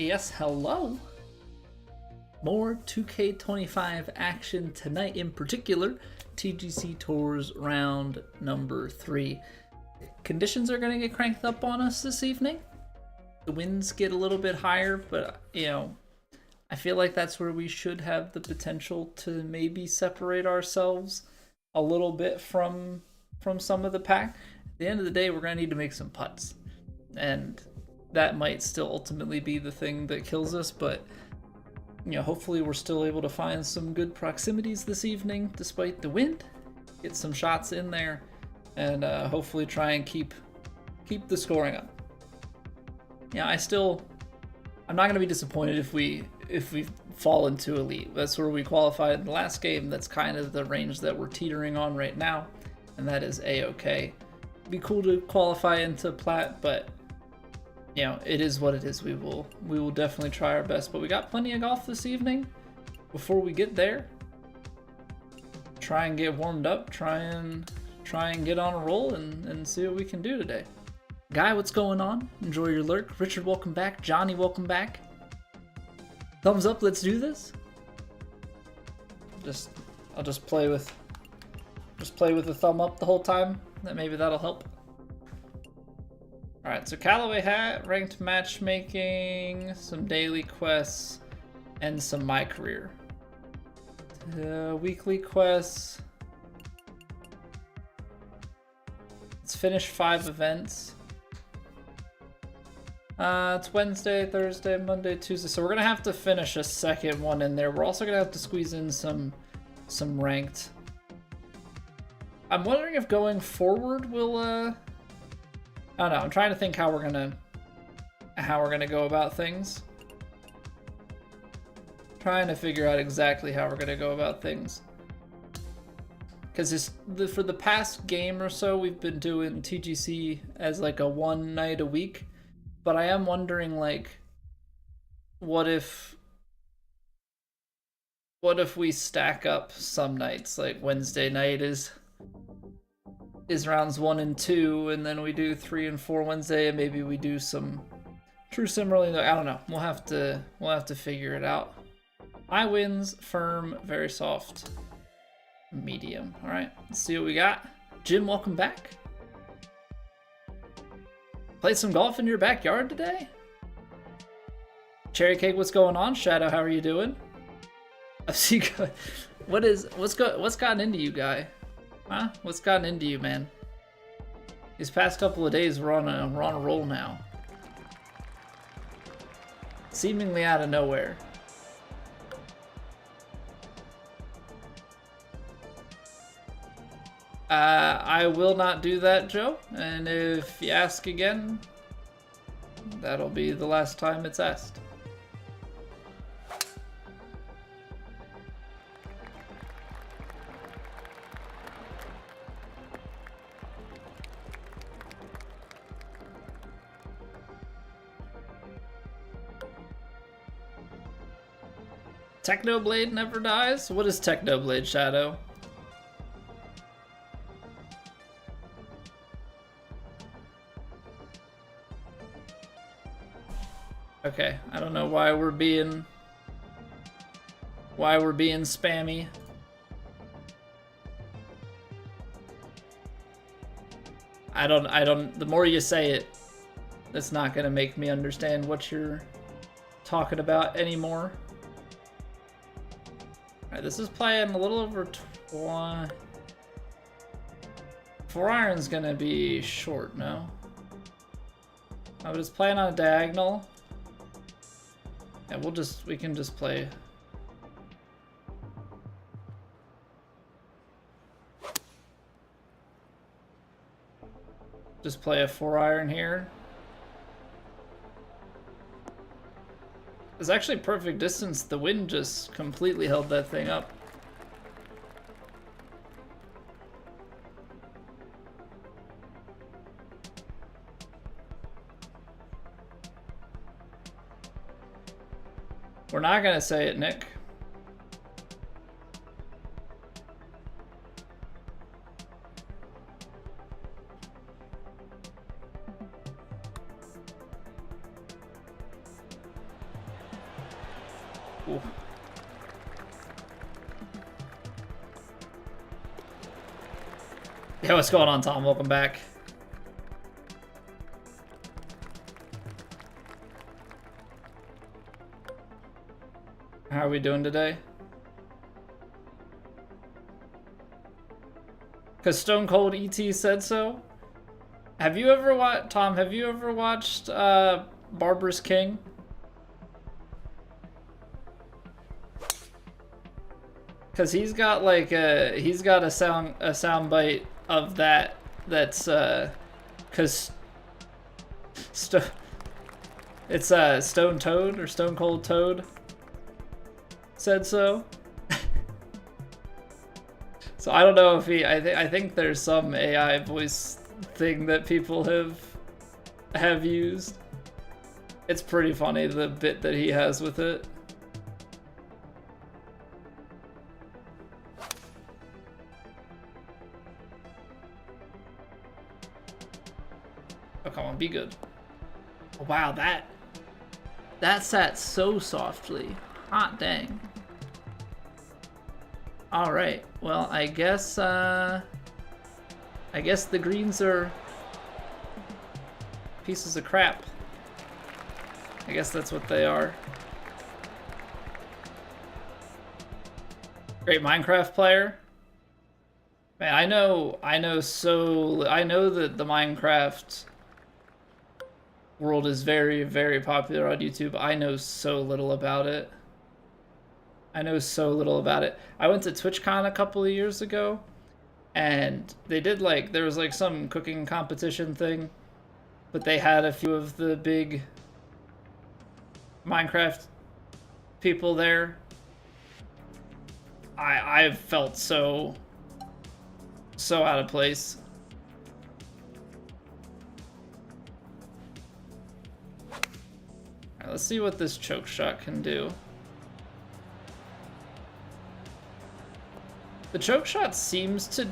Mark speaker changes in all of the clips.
Speaker 1: Yes, hello. More 2K25 action tonight, in particular, TGC Tours round number 3. Conditions are going to get cranked up on us this evening. The winds get a little bit higher, but, I feel like that's where we should have the potential to maybe separate ourselves a little bit from some of the pack. At the end of the day, we're going to need to make some putts. And that might still ultimately be the thing that kills us, but hopefully we're still able to find some good proximities this evening despite the wind, get some shots in there, and hopefully try and keep the scoring up. I'm not going to be disappointed if we fall into elite. That's where we qualified in the last game. That's kind of the range that we're teetering on right now, and that is a-okay. It'd be cool to qualify into plat, but it is what it is. We will definitely try our best, but we got plenty of golf this evening. Before we get there, try and get warmed up, try and get on a roll and see what we can do today. Guy, what's going on? Enjoy your lurk. Richard, welcome back. Johnny, welcome back. Thumbs up, let's do this. I'll just play with the thumb up the whole time. Maybe that'll help. Alright, so Callaway hat, ranked matchmaking, some daily quests, and some my career. Weekly quests. Let's finish 5 events. It's Wednesday, Thursday, Monday, Tuesday, so we're gonna have to finish a second one in there. We're also gonna have to squeeze in some ranked. I'm wondering if going forward we'll I don't know. I'm trying to think how we're gonna go about things. Trying to figure out exactly how we're gonna go about things. Because for the past game or so, we've been doing TGC as like a one night a week. But I am wondering, like, what if we stack up some nights? Like Wednesday night is rounds 1 and 2, and then we do 3 and 4 Wednesday, and maybe we do some True Sim Rally. I don't know. We'll have to figure it out. High winds, firm, very soft, medium. All right, let's see what we got. Jim, welcome back. Played some golf in your backyard today? Cherry Cake, what's going on? Shadow, how are you doing? What's gotten into you, guy? Huh? What's gotten into you, man? These past couple of days, we're on a roll now. Seemingly out of nowhere. I will not do that, Joe. And if you ask again, that'll be the last time it's asked. Technoblade never dies? What is Technoblade, Shadow? Okay, I don't know why we're being spammy. I don't the more you say it, that's not gonna make me understand what you're talking about anymore. Alright, this is playing a little over 20. 4-iron's gonna be short, no? Oh, but it's playing on a diagonal. Yeah, we can just play. Just play a 4-iron here. It's actually perfect distance. The wind just completely held that thing up. We're not gonna say it, Nick. Ooh. Yeah, what's going on, Tom? Welcome back. How are we doing today? Because Stone Cold ET said so? Have you ever watched, Tom, have you ever watched Barbara's King? Because he's got like a sound bite of that's because it's Stone Toad or Stone Cold Toad said so. So I don't know if I think there's some AI voice thing that people have used. It's pretty funny, the bit that he has with it. Oh, come on, be good. Oh, wow, that sat so softly. Hot dang. All right. Well, I guess the greens are pieces of crap. I guess that's what they are. Great Minecraft player. Man, I know that the Minecraft world is very, very popular on YouTube. I know so little about it. I know so little about it. I went to TwitchCon a couple of years ago, and they did there was like some cooking competition thing, but they had a few of the big Minecraft people there. I felt so out of place. All right, let's see what this choke shot can do. The choke shot seems to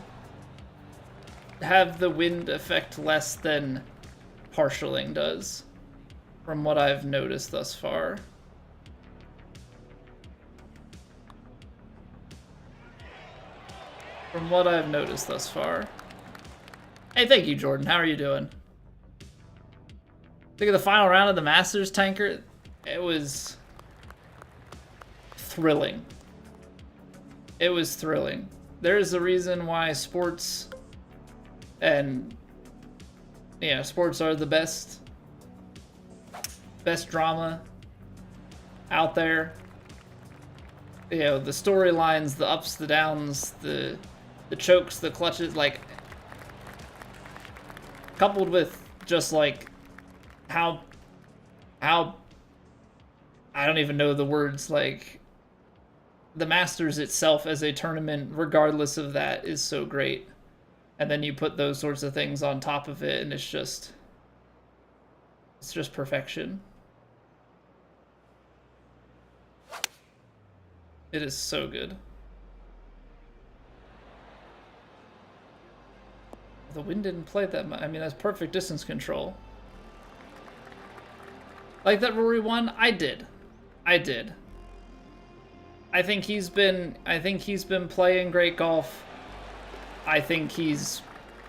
Speaker 1: have the wind effect less than partialing does, from what I've noticed thus far. Hey, thank you, Jordan. How are you doing? Think of the final round of the Masters Tanker. It was thrilling. It was thrilling. There's a reason why sports and sports are the best drama out there. You know, the storylines, the ups, the downs, the chokes, the clutches, like coupled with just like how I don't even know the words, like the Masters itself as a tournament, regardless of that, is so great. And then you put those sorts of things on top of it, and it's just perfection. It is so good. The wind didn't play that much. I mean, that's perfect distance control. Like that Rory won? I did. I think he's been playing great golf. I think he's,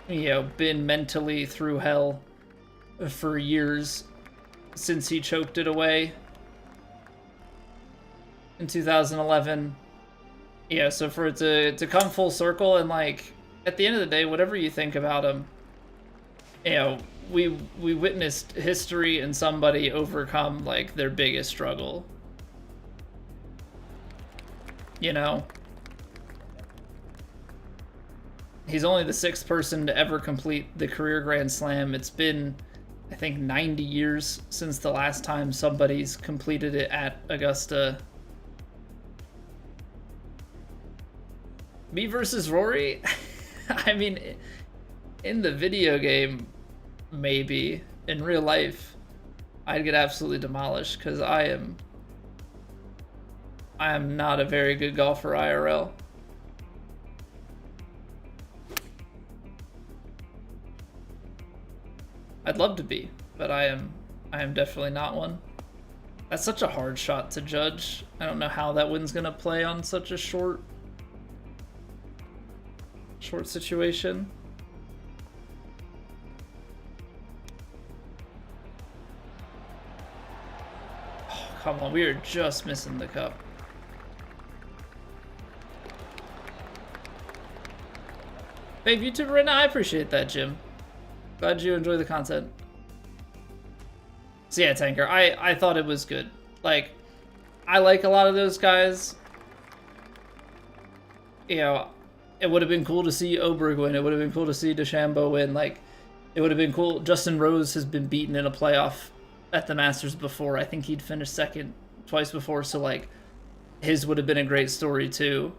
Speaker 1: been mentally through hell for years since he choked it away in 2011. Yeah, so for it to come full circle, and like at the end of the day, whatever you think about him, we witnessed history and somebody overcome like their biggest struggle. He's only the 6th person to ever complete the career Grand Slam. It's been, I think, 90 years since the last time somebody's completed it at Augusta. Me versus Rory? I mean, in the video game, maybe. In real life, I'd get absolutely demolished because I am not a very good golfer IRL. I'd love to be, but I am definitely not one. That's such a hard shot to judge. I don't know how that wind's gonna play on such a short situation. Oh, come on, we are just missing the cup. Hey, YouTuber right now, I appreciate that, Jim. Glad you enjoy the content. So yeah, Tanker, I thought it was good. Like, I like a lot of those guys. You know, it would have been cool to see Oberg win. It would have been cool to see DeChambeau win. Like, it would have been cool. Justin Rose has been beaten in a playoff at the Masters before. I think he'd finished second twice before, so like, his would have been a great story too.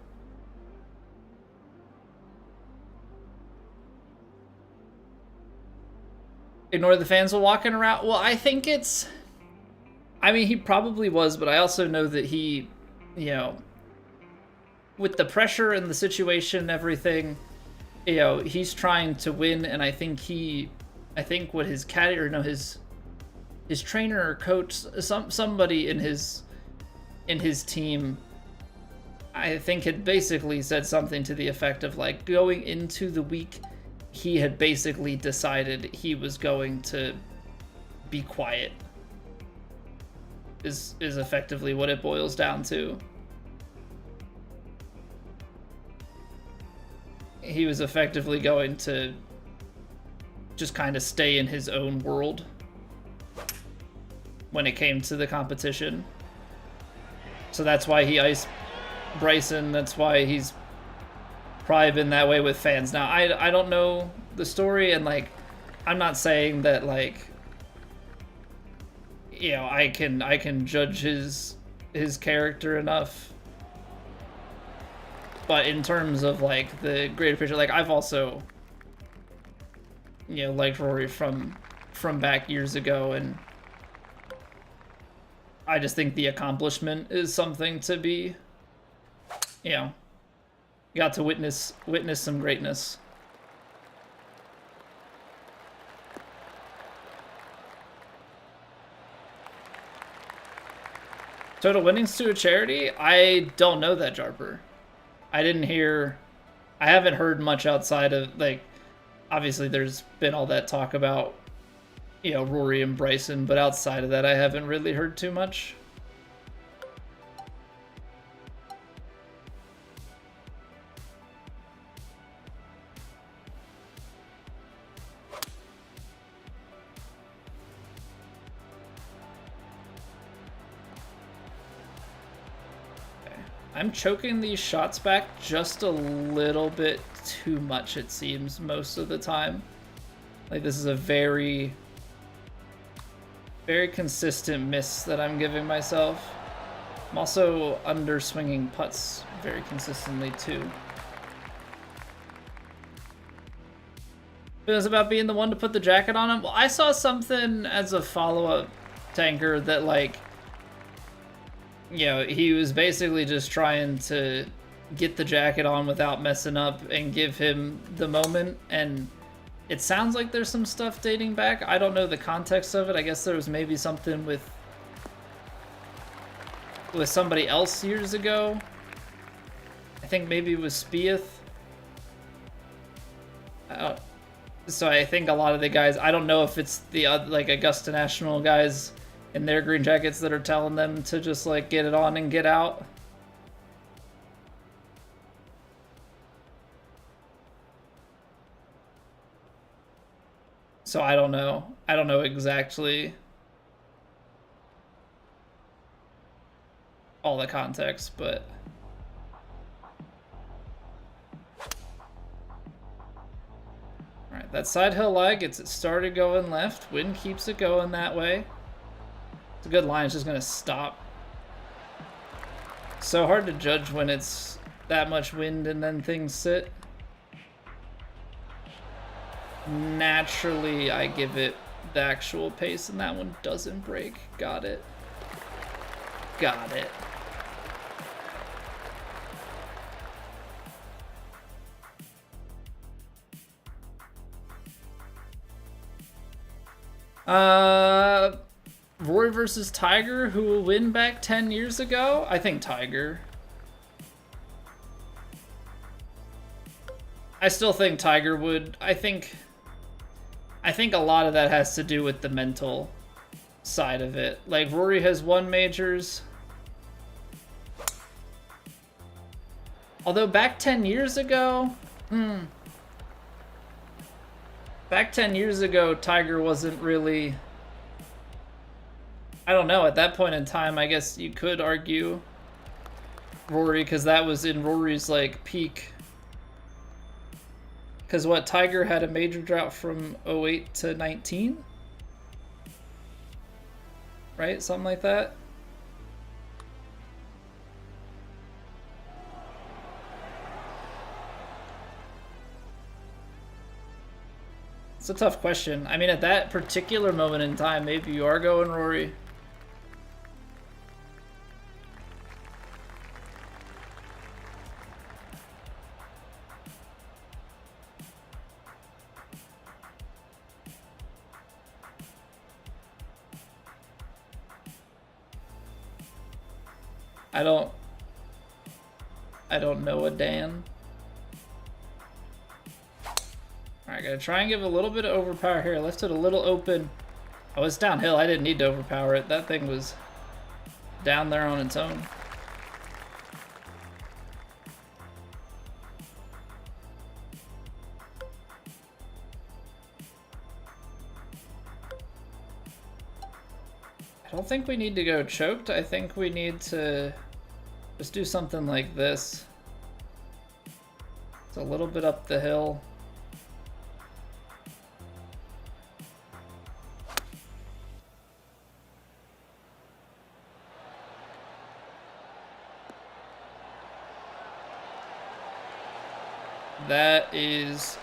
Speaker 1: Ignore the fans while walking around. Well, I think it's... I mean, he probably was, but I also know that he, you know, with the pressure and the situation and everything, you know, he's trying to win, and I think what his caddy, or no, his trainer or coach, somebody in his team, I think had basically said something to the effect of, like, going into the week, he had basically decided he was going to be quiet. Is effectively what it boils down to. He was effectively going to just kind of stay in his own world when it came to the competition. So that's why he iced Bryson. That's why he's probably been that way with fans. Now, I don't know the story, and like, I'm not saying that, like, you know, I can judge his character enough, but in terms of like the greater picture, like, I've also, you know, liked Rory from back years ago, and I just think the accomplishment is something to be, you know, got to witness some greatness. Total winnings to a charity? I don't know that, Jarper. I haven't heard much outside of, like, obviously there's been all that talk about, you know, Rory and Bryson, but outside of that, I haven't really heard too much. I'm choking these shots back just a little bit too much, it seems, most of the time. Like, this is a very, very consistent miss that I'm giving myself. I'm also underswinging putts very consistently, too. It was about being the one to put the jacket on him. Well, I saw something as a follow-up, Tanker, that, like, you know, he was basically just trying to get the jacket on without messing up and give him the moment, and it sounds like there's some stuff dating back. I don't know the context of it. I guess there was maybe something with somebody else years ago. I think maybe it was Spieth. So I think a lot of the guys, I don't know if it's the like Augusta National guys in their green jackets that are telling them to just, like, get it on and get out. So I don't know. I don't know exactly all the context, but alright, that side hill lie gets it started going left. Wind keeps it going that way. It's a good line, it's just gonna stop. So hard to judge when it's that much wind and then things sit. Naturally, I give it the actual pace, and that one doesn't break. Got it. Got it. Rory versus Tiger, who will win back 10 years ago? I think Tiger. I still think Tiger would. I think a lot of that has to do with the mental side of it. Like, Rory has won majors. Although back 10 years ago, back 10 years ago, Tiger wasn't really, I don't know, at that point in time, I guess you could argue Rory, because that was in Rory's, like, peak. Because what, Tiger had a major drought from 08 to 19? Right? Something like that? It's a tough question. I mean, at that particular moment in time, maybe you are going Rory. I don't know a Dan. Alright, gotta try and give a little bit of overpower here. Left it a little open. Oh, it's downhill. I didn't need to overpower it. That thing was down there on its own. I don't think we need to go choked. I think we need to just do something like this. It's a little bit up the hill. That is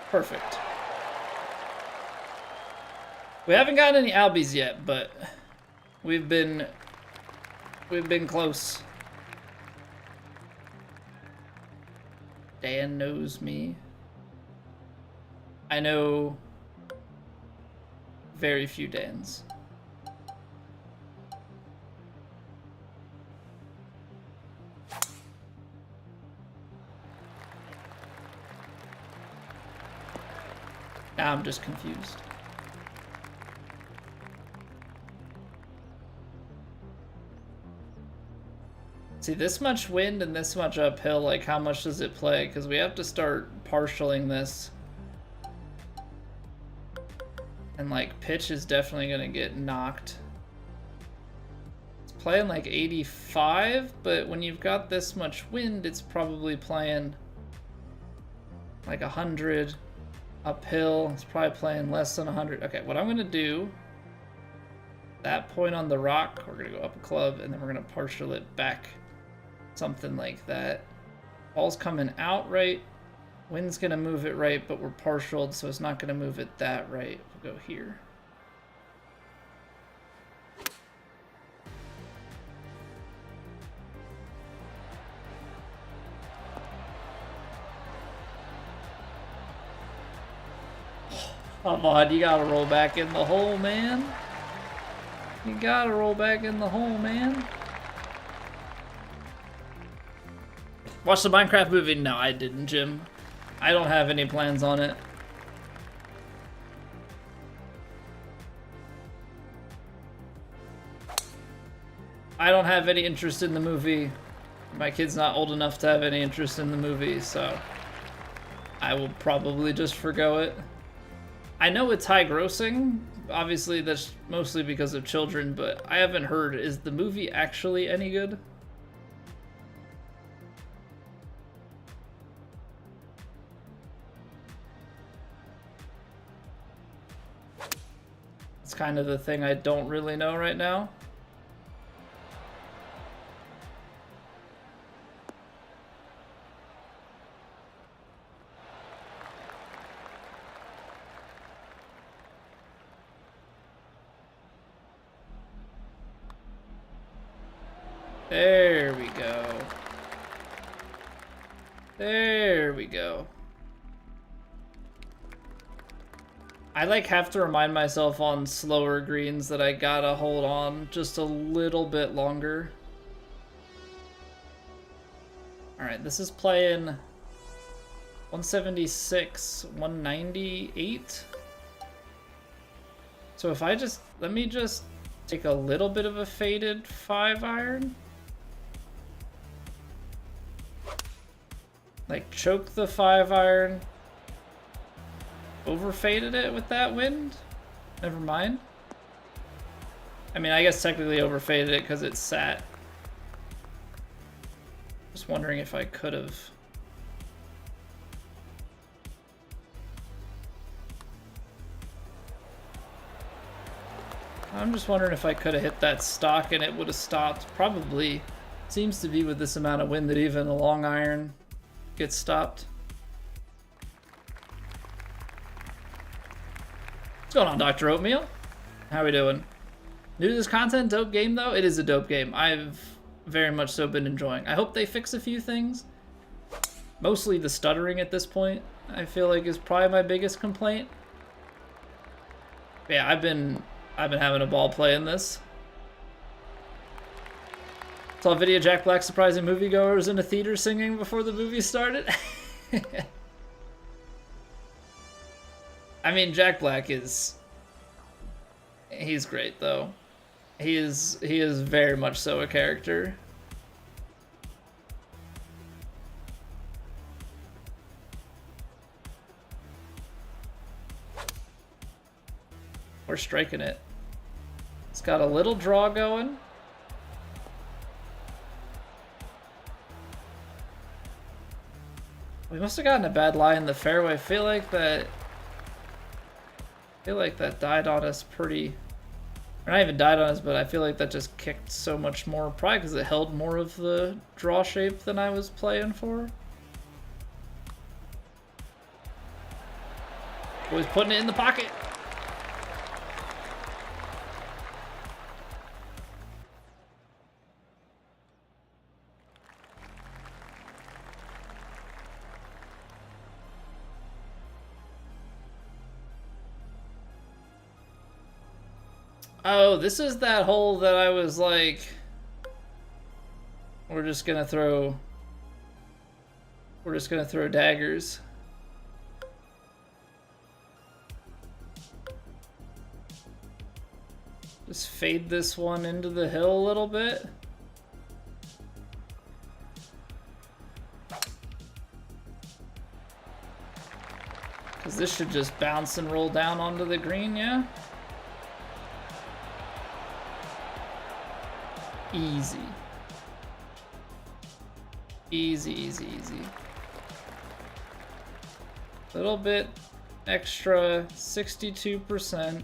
Speaker 1: perfect. We haven't gotten any Albies yet, but we've been close. Dan knows me. I know very few Dans. Now I'm just confused. See, this much wind and this much uphill, like, how much does it play? Because we have to start partialing this. And, like, pitch is definitely going to get knocked. It's playing, like, 85, but when you've got this much wind, it's probably playing, like, 100 uphill. It's probably playing less than 100. Okay, what I'm going to do, that point on the rock, we're going to go up a club, and then we're going to partial it back. Something like that. Ball's coming out right. Wind's gonna move it right, but we're partialed, so it's not gonna move it that right. We'll go here. Come on, you gotta roll back in the hole, man. You gotta roll back in the hole, man. Watch the Minecraft movie? No, I didn't, Jim. I don't have any plans on it. I don't have any interest in the movie. My kid's not old enough to have any interest in the movie, so I will probably just forgo it. I know it's high grossing. Obviously, that's mostly because of children, but I haven't heard. Is the movie actually any good? It's kind of the thing I don't really know right now. There we go. There we go. I like have to remind myself on slower greens that I gotta hold on just a little bit longer. Alright, this is playing 176, 198. So if I just, let me just take a little bit of a faded 5-iron. Like choke the 5-iron. Overfaded it with that wind? Never mind. I mean, I guess technically overfaded it because it sat. Just wondering if I could have. I'm just wondering if I could have hit that stock and it would have stopped. Probably. Seems to be with this amount of wind that even a long iron gets stopped. What's going on, Dr. Oatmeal? How we doing? New to this content, dope game though? It is a dope game. I've very much so been enjoying. I hope they fix a few things. Mostly the stuttering at this point, I feel like is probably my biggest complaint. But yeah, I've been having a ball playing this. Saw a video of Jack Black surprising moviegoers in a theater singing before the movie started. I mean, Jack Black he's great though. He is very much so a character. We're striking it. It's got a little draw going. We must have gotten a bad lie in the fairway. I feel like that died on us pretty... Or not even died on us, but I feel like that just kicked so much more. Probably because it held more of the draw shape than I was playing for. Always putting it in the pocket. Oh, this is that hole that I was like, we're just gonna throw daggers. Just fade this one into the hill a little bit. Because this should just bounce and roll down onto the green, yeah? Easy. Easy, easy, easy. Little bit extra, 62%.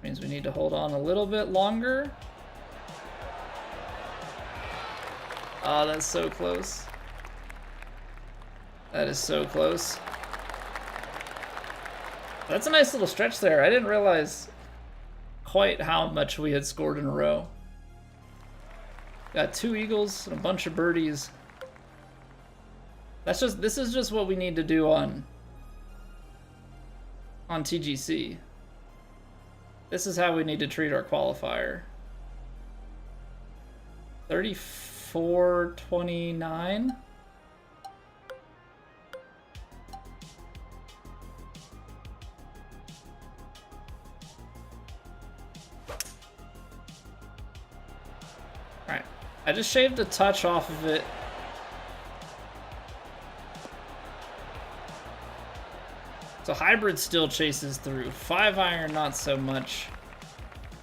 Speaker 1: Means we need to hold on a little bit longer. Oh, that's so close. That is so close. That's a nice little stretch there. I didn't realize quite how much we had scored in a row. Got 2 eagles and a bunch of birdies. This is just what we need to do on TGC. This is how we need to treat our qualifier. 34-29. Alright, I just shaved a touch off of it. So hybrid still chases through. 5-iron, not so much.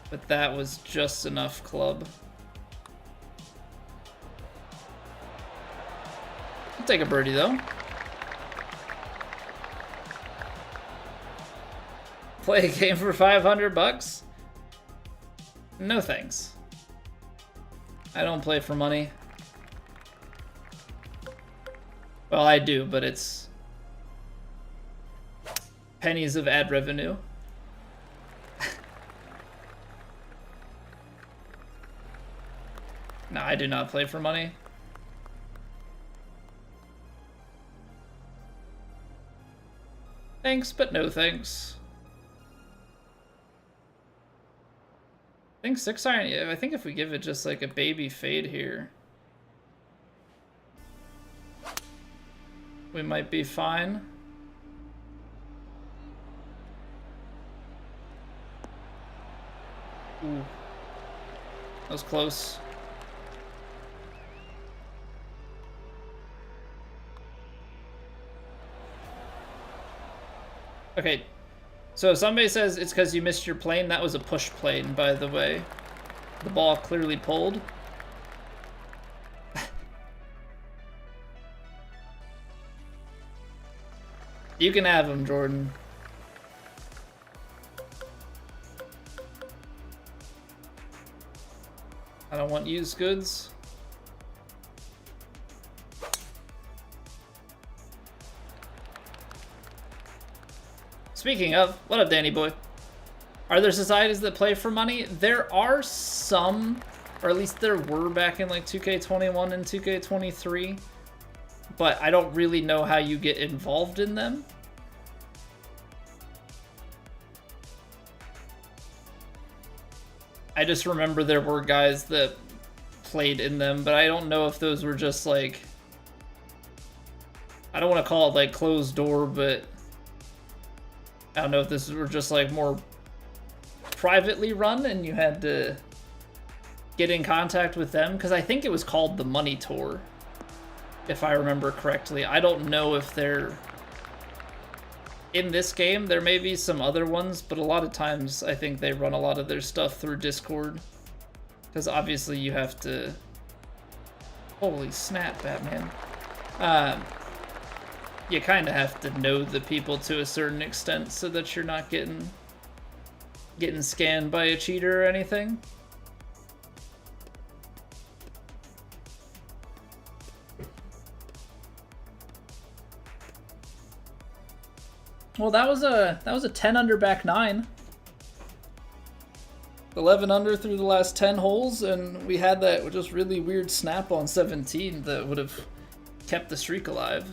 Speaker 1: But that was just enough club. I'll take a birdie though. Play a game for 500 bucks? No thanks. I don't play for money. Well, I do, but it's pennies of ad revenue. No, I do not play for money. Thanks, but no thanks. I think 6-iron, yeah, I think if we give it just like a baby fade here, we might be fine. Ooh. That was close. Okay, so if somebody says it's because you missed your plane, that was a push plane, by the way. The ball clearly pulled. You can have him, Jordan. I don't want used goods. Speaking of, what up, Danny boy? Are there societies that play for money? There are some, or at least there were back in like 2K21 and 2K23, but I don't really know how you get involved in them. I just remember there were guys that played in them, but I don't know if those were just like, I don't want to call it like closed door, but I don't know if this were just like more privately run and you had to get in contact with them, because I think it was called the Money Tour, if I remember correctly. I don't know if they're in this game. There may be some other ones, but a lot of times I think they run a lot of their stuff through Discord, because obviously you have to, holy snap, Batman, you kind of have to know the people to a certain extent so that you're not getting scanned by a cheater or anything. Well, that was a 10 under back 9. 11 under through the last 10 holes, and we had that just really weird snap on 17 that would have kept the streak alive.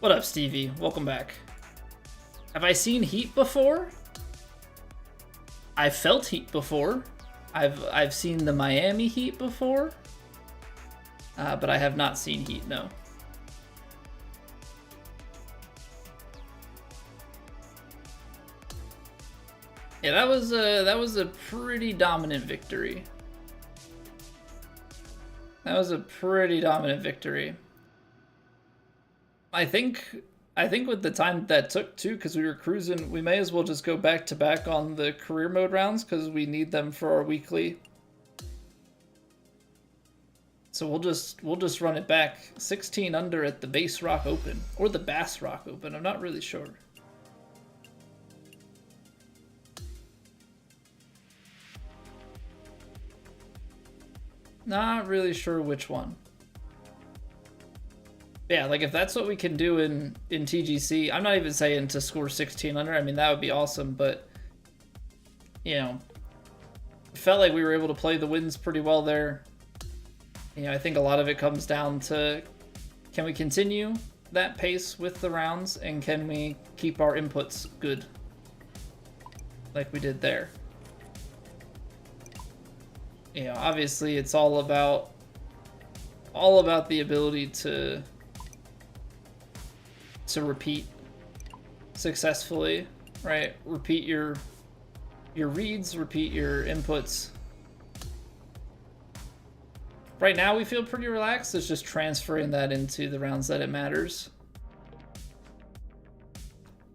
Speaker 1: What up, Stevie? Welcome back. Have I seen heat before? I've felt heat before. I've seen the Miami Heat before, but I have not seen heat. No. Yeah, that was a pretty dominant victory. That was a pretty dominant victory. I think with the time that took too, because we were cruising, we may as well just go back to back on the career mode rounds because we need them for our weekly. So we'll just run it back. 16 under at the Base Rock Open or the Bass Rock Open. I'm not really sure. Not really sure which one. Yeah, like if that's what we can do in TGC, I'm not even saying to score 16 under. I mean, that would be awesome, but you know, it felt like we were able to play the wins pretty well there. You know, I think a lot of it comes down to, can we continue that pace with the rounds, and can we keep our inputs good like we did there? You know, obviously it's all about the ability to repeat successfully, right? Repeat your reads, repeat your inputs. Right now we feel pretty relaxed. It's just transferring that into the rounds that it matters.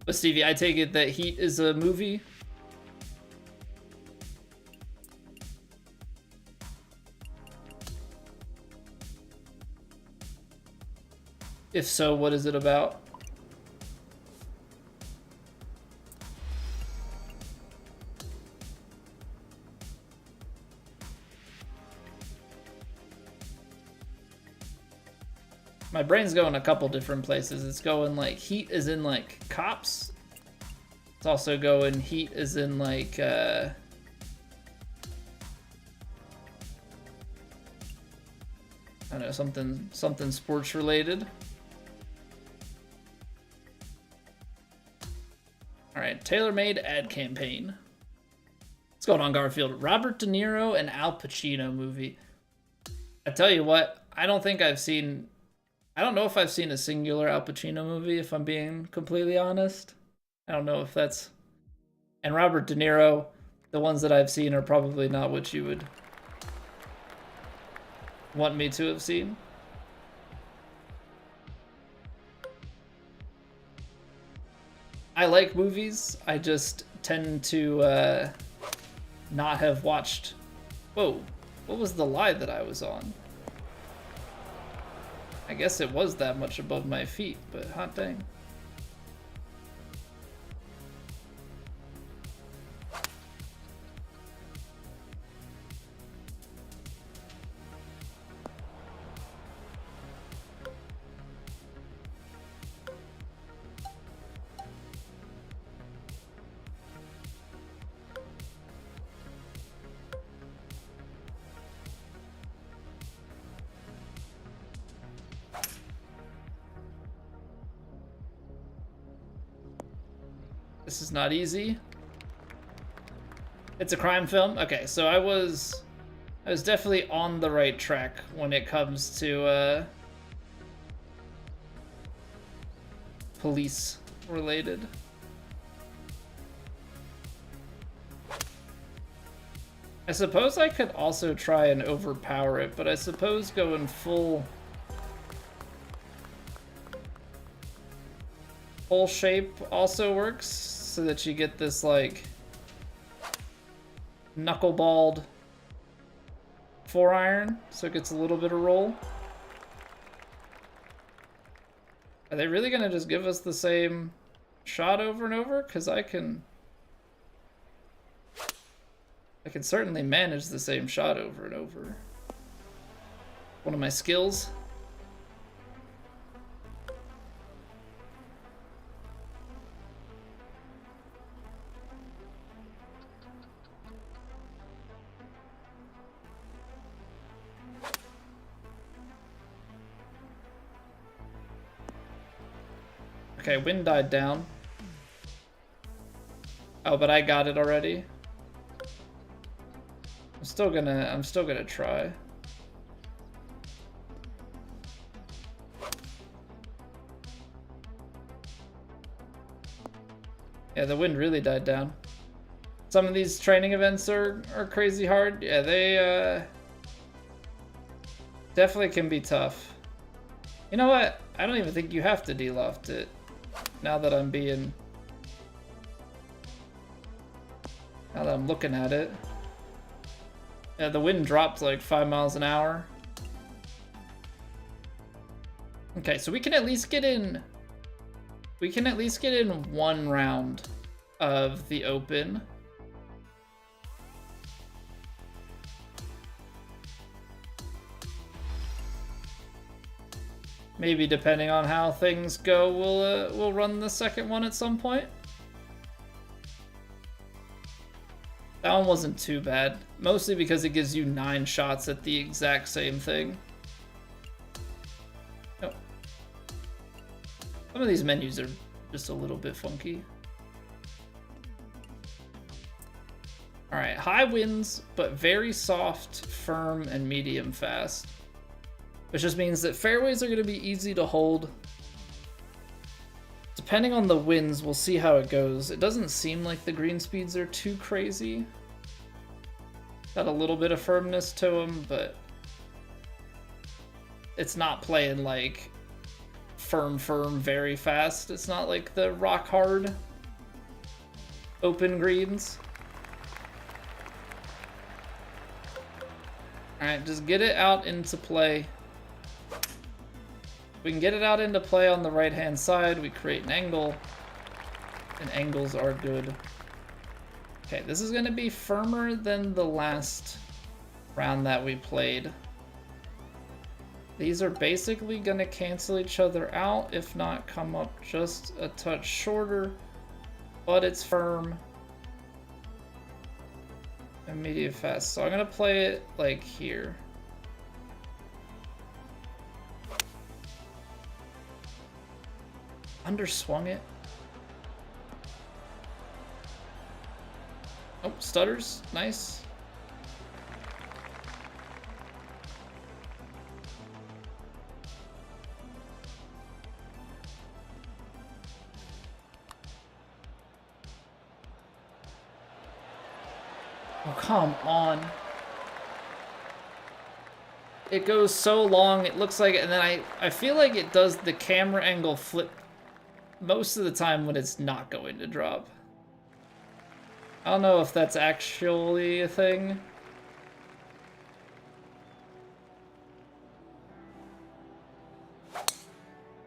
Speaker 1: But Stevie, I take it that Heat is a movie? If so, what is it about? My brain's going a couple different places. It's going like Heat is in like cops. It's also going Heat is in like I don't know, something sports related. All right, tailor-made ad campaign. What's going on, Garfield? Robert De Niro and Al Pacino movie. I tell you what, I don't know if I've seen a singular Al Pacino movie, if I'm being completely honest. I don't know if that's... And Robert De Niro, the ones that I've seen are probably not what you would want me to have seen. I like movies. I just tend to not have watched... Whoa, what was the lie that I was on? I guess it was that much above my feet, but hot dang. This is not easy. It's a crime film? Okay, so I was definitely on the right track when it comes to police related. I suppose I could also try and overpower it, but I suppose going full shape also works, so that you get this like knuckleballed 4-iron, so it gets a little bit of roll. Are they really gonna just give us the same shot over and over? Because I can certainly manage the same shot over and over. One of my skills. Okay, wind died down. Oh, but I got it already. I'm still gonna try. Yeah, the wind really died down. Some of these training events are crazy hard. Yeah, they definitely can be tough. You know what? I don't even think you have to deloft it. Now that I'm looking at it. Yeah, the wind dropped like 5 miles an hour. Okay, so we can at least get in. We can at least get in one round of the Open. Maybe depending on how things go, we'll run the second one at some point. That one wasn't too bad, mostly because it gives you 9 shots at the exact same thing. Oh. Some of these menus are just a little bit funky. All right, high winds, but very soft, firm, and medium fast. Which just means that fairways are going to be easy to hold. Depending on the winds, we'll see how it goes. It doesn't seem like the green speeds are too crazy. Got a little bit of firmness to them, but it's not playing like firm, very fast. It's not like the rock hard Open greens. All right, just get it out into play. We can get it out into play on the right-hand side. We create an angle, and angles are good. Okay, this is going to be firmer than the last round that we played. These are basically going to cancel each other out, if not come up just a touch shorter, but it's firm and medium fast. So I'm going to play it like here. Underswung it. Oh, stutters. Nice. Oh, come on. It goes so long, it looks like, and then I feel like it does the camera angle flip most of the time when it's not going to drop. I don't know if that's actually a thing.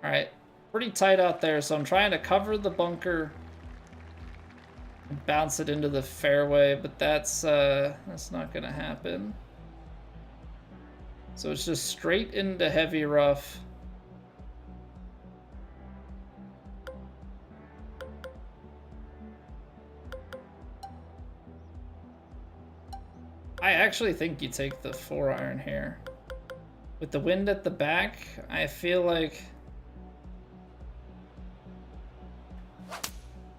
Speaker 1: Alright, pretty tight out there, so I'm trying to cover the bunker and bounce it into the fairway, but that's not gonna happen. So it's just straight into heavy rough. I actually think you take the 4-iron here. With the wind at the back, I feel like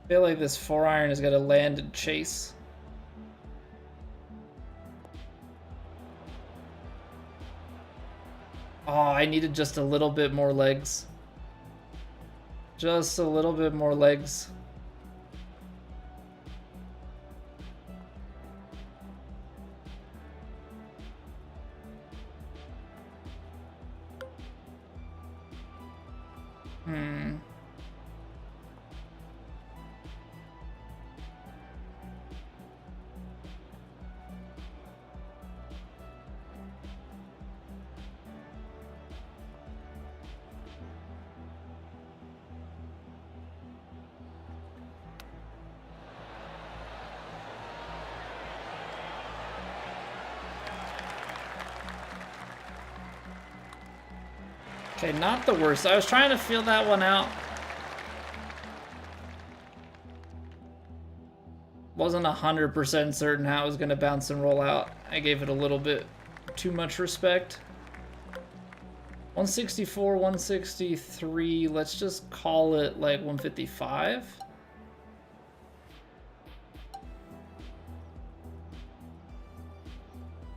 Speaker 1: this 4-iron is gonna land and chase. Oh, I needed just a little bit more legs. Just a little bit more legs. Okay, not the worst. I was trying to feel that one out. Wasn't 100% certain how it was going to bounce and roll out. I gave it a little bit too much respect. 164, 163, let's just call it like 155.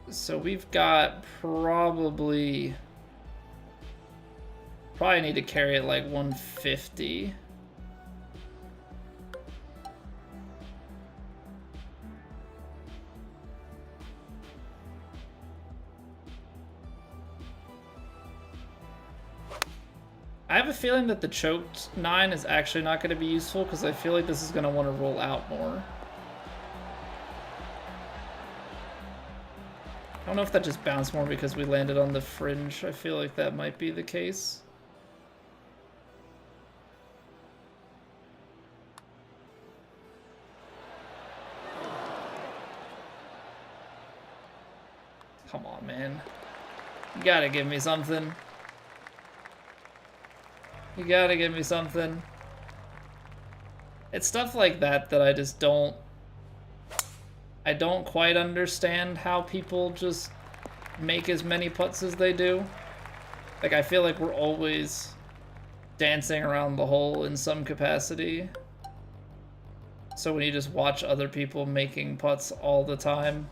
Speaker 1: So we've got probably need to carry it like 150. I have a feeling that the choked 9 is actually not going to be useful because I feel like this is going to want to roll out more. I don't know if that just bounced more because we landed on the fringe. I feel like that might be the case. Come on, man. You gotta give me something. You gotta give me something. It's stuff like that that I just don't... I don't quite understand how people just make as many putts as they do. Like, I feel like we're always dancing around the hole in some capacity. So when you just watch other people making putts all the time...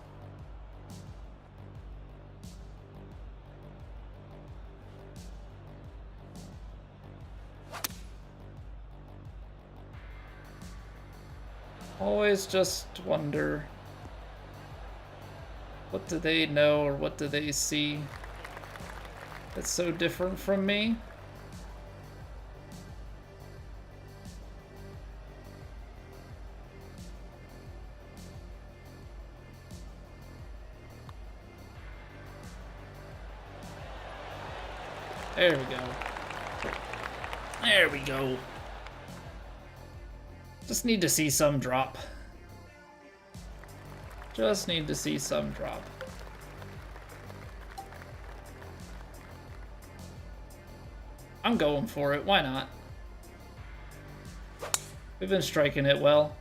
Speaker 1: Always just wonder, what do they know or what do they see that's so different from me? There we go. There we go. Just need to see some drop. Just need to see some drop. I'm going for it. Why not? We've been striking it well.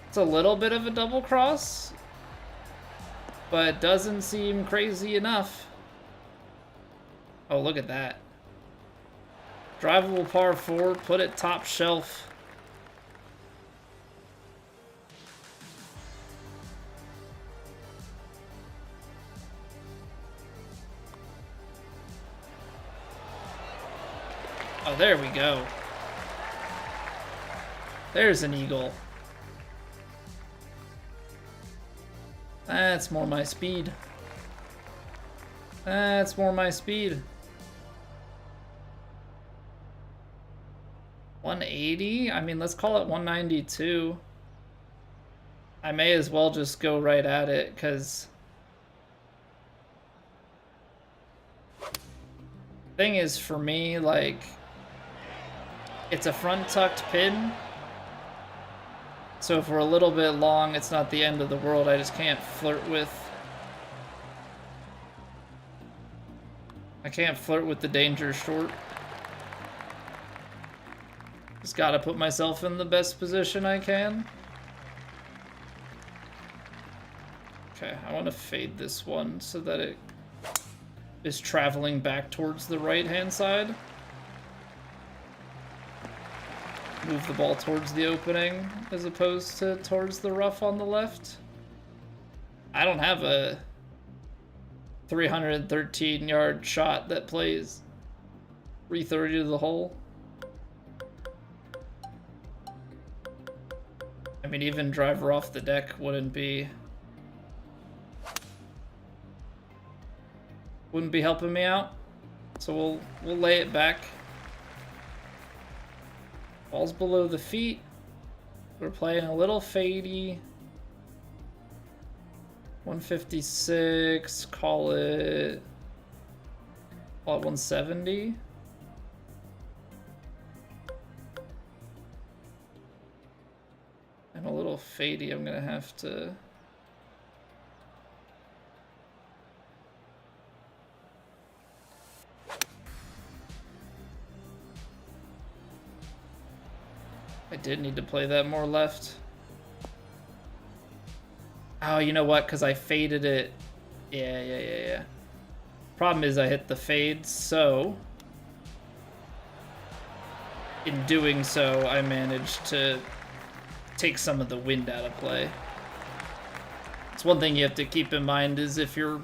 Speaker 1: It's a little bit of a double cross, but it doesn't seem crazy enough. Oh, look at that. Drivable par 4, put it top shelf. Oh, there we go. There's an eagle. That's more my speed. That's more my speed. 180? I mean, let's call it 192. I may as well just go right at it, because thing is, for me, like, it's a front tucked pin. So if we're a little bit long, it's not the end of the world. I just can't flirt with... I can't flirt with the danger short. Just gotta put myself in the best position I can. Okay, I want to fade this one so that it is traveling back towards the right-hand side. Move the ball towards the opening as opposed to towards the rough on the left. I don't have a 313-yard shot that plays 330 to the hole. I mean, even driver off the deck wouldn't be helping me out. So we'll lay it back. Ball's below the feet. We're playing a little fadey. 156, call it 170. And a little fadey, I'm gonna have to... I did need to play that more left. Oh, you know what? Because I faded it. Yeah. Problem is I hit the fade, so... in doing so, I managed to take some of the wind out of play. It's one thing you have to keep in mind is if you're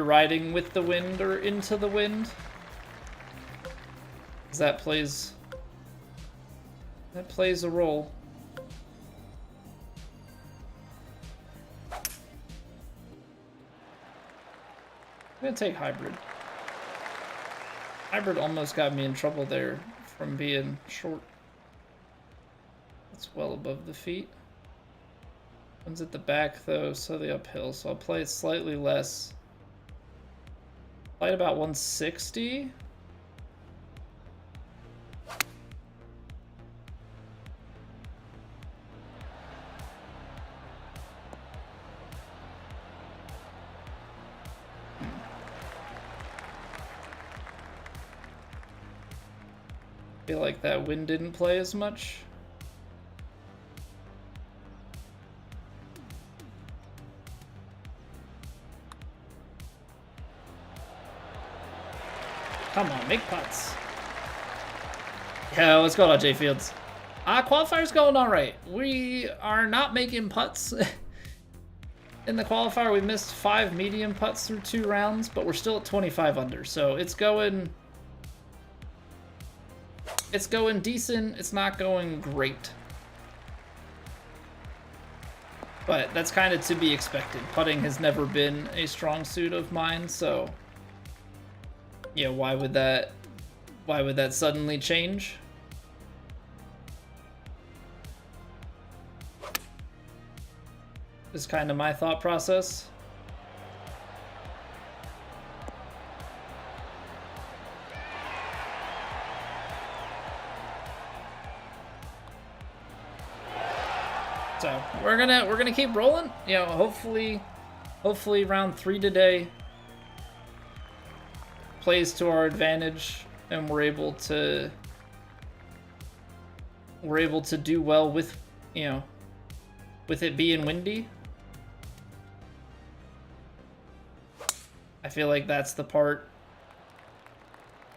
Speaker 1: riding with the wind or into the wind, that plays a role. I'm gonna take hybrid. Hybrid almost got me in trouble there from being short. It's well above the feet. One's at the back though, so the uphill, so I'll play it slightly less. Play it about 160. Feel like that wind didn't play as much. Come on, make putts. Yeah, what's going on, Jay Fields? Qualifier's going all right. We are not making putts. In the qualifier, we missed 5 medium putts through 2 rounds, but we're still at 25 under, so it's going decent. It's not going great. But that's kind of to be expected. Putting has never been a strong suit of mine, so yeah, why would that suddenly change? Is kind of my thought process. So we're gonna keep rolling. You know, hopefully round 3 today plays to our advantage, and we're able to do well with, you know, with it being windy. I feel like that's the part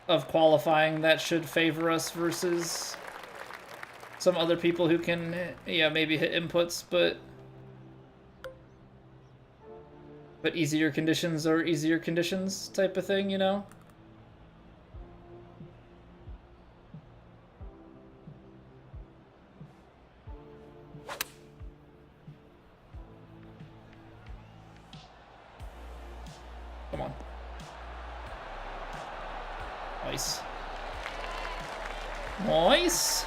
Speaker 1: of qualifying that should favor us versus some other people who can, yeah, maybe hit inputs, but easier conditions or easier conditions type of thing, you know? Come on. Nice. Nice.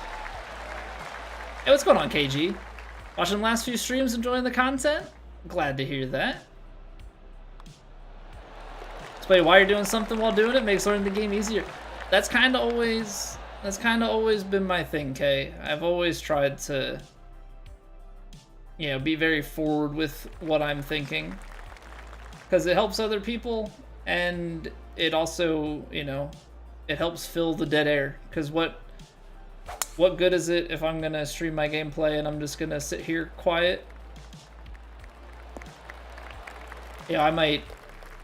Speaker 1: Hey, what's going on, KG? Watching the last few streams, enjoying the content? Glad to hear that. Explain why you're doing something while doing it makes learning the game easier. That's kind of always been my thing, Kay. I've always tried to, you know, be very forward with what I'm thinking, because it helps other people, and it also, you know, it helps fill the dead air. Because what good is it if I'm gonna stream my gameplay and I'm just gonna sit here quiet? Yeah, I might,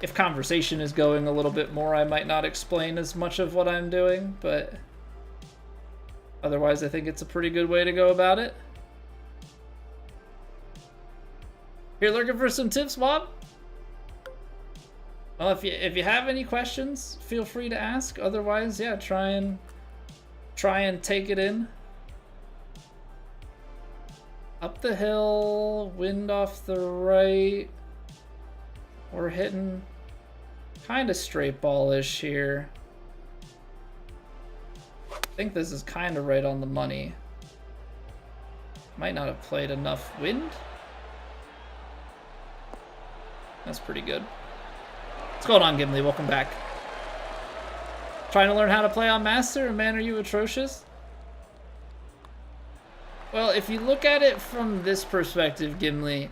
Speaker 1: if conversation is going a little bit more, I might not explain as much of what I'm doing, but otherwise I think it's a pretty good way to go about it. You're looking for some tips, Bob? Well, if you have any questions, feel free to ask. Otherwise, yeah, try and take it in. Up the hill, wind off the right. We're hitting kind of straight ball-ish here. I think this is kind of right on the money. Might not have played enough wind. That's pretty good. What's going on, Gimli? Welcome back. Trying to learn how to play on Master, and man, are you atrocious? Well, if you look at it from this perspective, Gimli,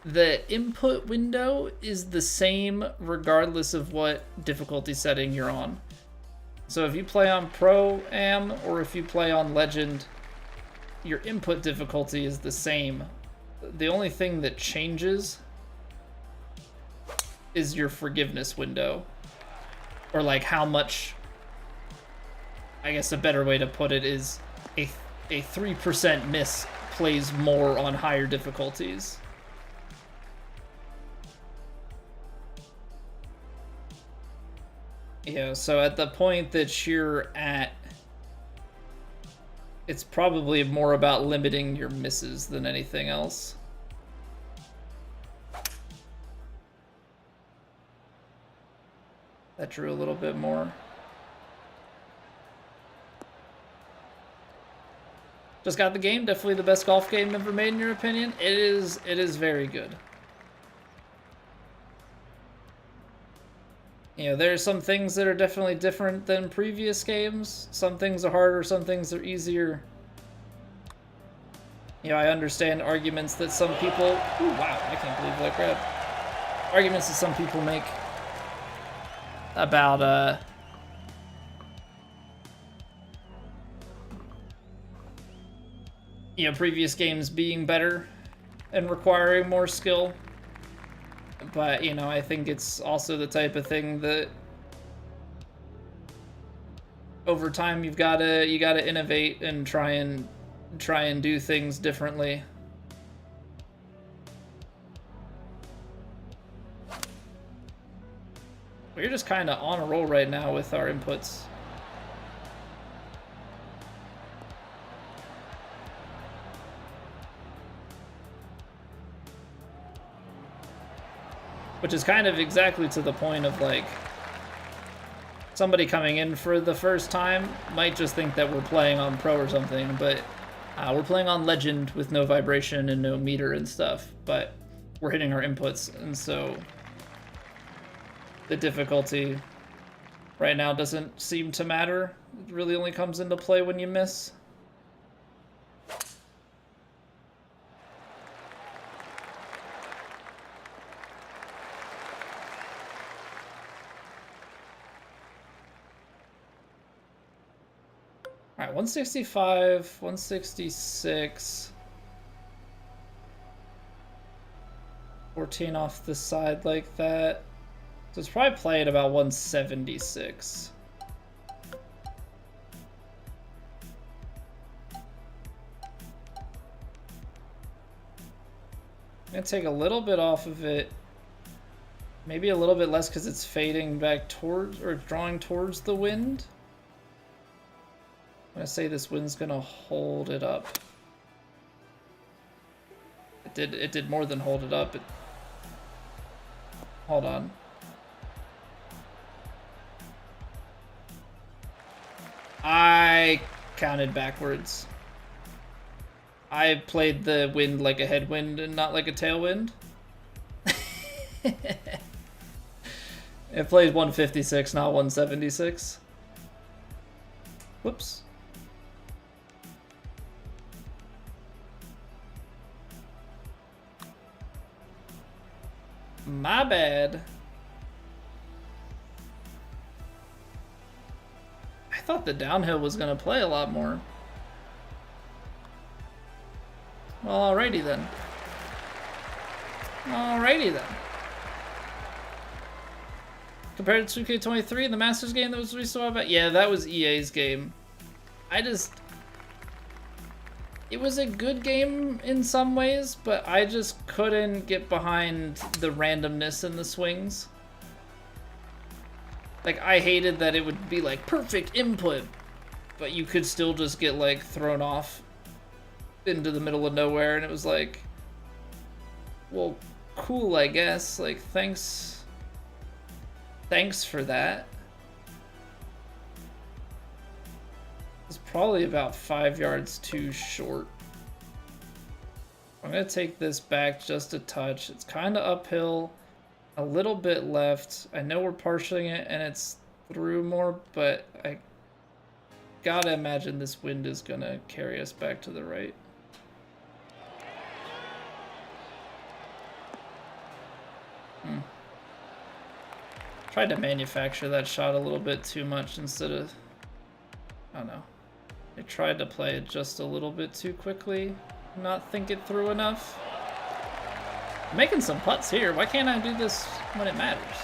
Speaker 1: the input window is the same regardless of what difficulty setting you're on. So if you play on Pro-Am or if you play on Legend, your input difficulty is the same. The only thing that changes is your forgiveness window. Or like how much, I guess a better way to put it is a 3% miss plays more on higher difficulties. Yeah, so at the point that you're at, it's probably more about limiting your misses than anything else. That drew a little bit more. Just got the game. Definitely the best golf game ever made in your opinion. It is very good. You know, there are some things that are definitely different than previous games. Some things are harder, some things are easier. You know, I understand arguments that some people... Ooh, wow, I can't believe that grab. Arguments that some people make about, you know, previous games being better and requiring more skill. But, you know, I think it's also the type of thing that over time you gotta innovate and try and do things differently. We're just kind of on a roll right now with our inputs. Which is kind of exactly to the point of, like, somebody coming in for the first time might just think that we're playing on Pro or something, but we're playing on Legend with no vibration and no meter and stuff, but we're hitting our inputs, and so the difficulty right now doesn't seem to matter. It really only comes into play when you miss. All right, 165, 166. 14 off the side like that. So it's probably playing about 176. I'm gonna take a little bit off of it. Maybe a little bit less because it's fading back towards, or drawing towards the wind. I'm gonna say this wind's gonna hold it up. It did more than hold it up. Hold on. I counted backwards. I played the wind like a headwind and not like a tailwind. It plays 156, not 176. Whoops. My bad. I thought the downhill was gonna play a lot more. Well, alrighty then. Alrighty then. Compared to 2K23, the Masters game that was released a while back? Yeah, that was EA's game. It was a good game in some ways, but I just couldn't get behind the randomness in the swings. Like, I hated that it would be like perfect input, but you could still just get like thrown off into the middle of nowhere, and it was like, well, cool, I guess. Like, thanks for that. It's probably about 5 yards too short. I'm gonna take this back just a touch. It's kind of uphill, a little bit left. I know we're partialing it and it's through more, but I gotta imagine this wind is gonna carry us back to the right. Tried to manufacture that shot a little bit too much instead of, I don't know. I tried to play it just a little bit too quickly, not think it through enough. I'm making some putts here. Why can't I do this when it matters?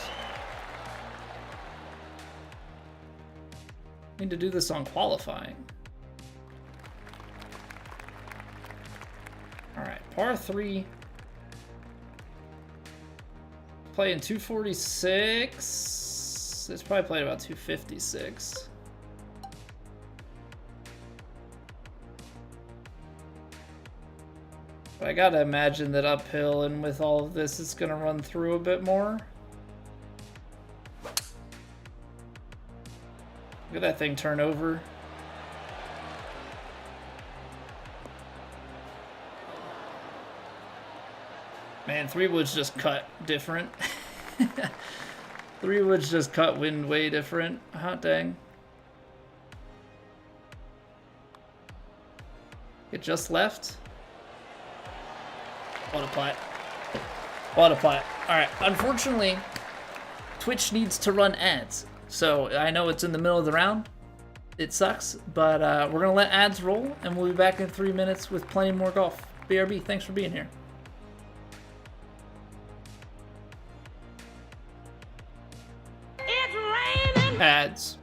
Speaker 1: I need to do this on qualifying. All right, par 3. Playing 246. It's probably played about 256. But I gotta imagine that uphill and with all of this, it's gonna run through a bit more. Look at that thing turn over. Man, 3 woods just cut different. 3 woods just cut wind way different. Hot dang. It just left. What a putt. What a putt. Alright, unfortunately, Twitch needs to run ads. So I know it's in the middle of the round. It sucks, but we're going to let ads roll, and we'll be back in 3 minutes with plenty more golf. BRB, thanks for being here. Ads.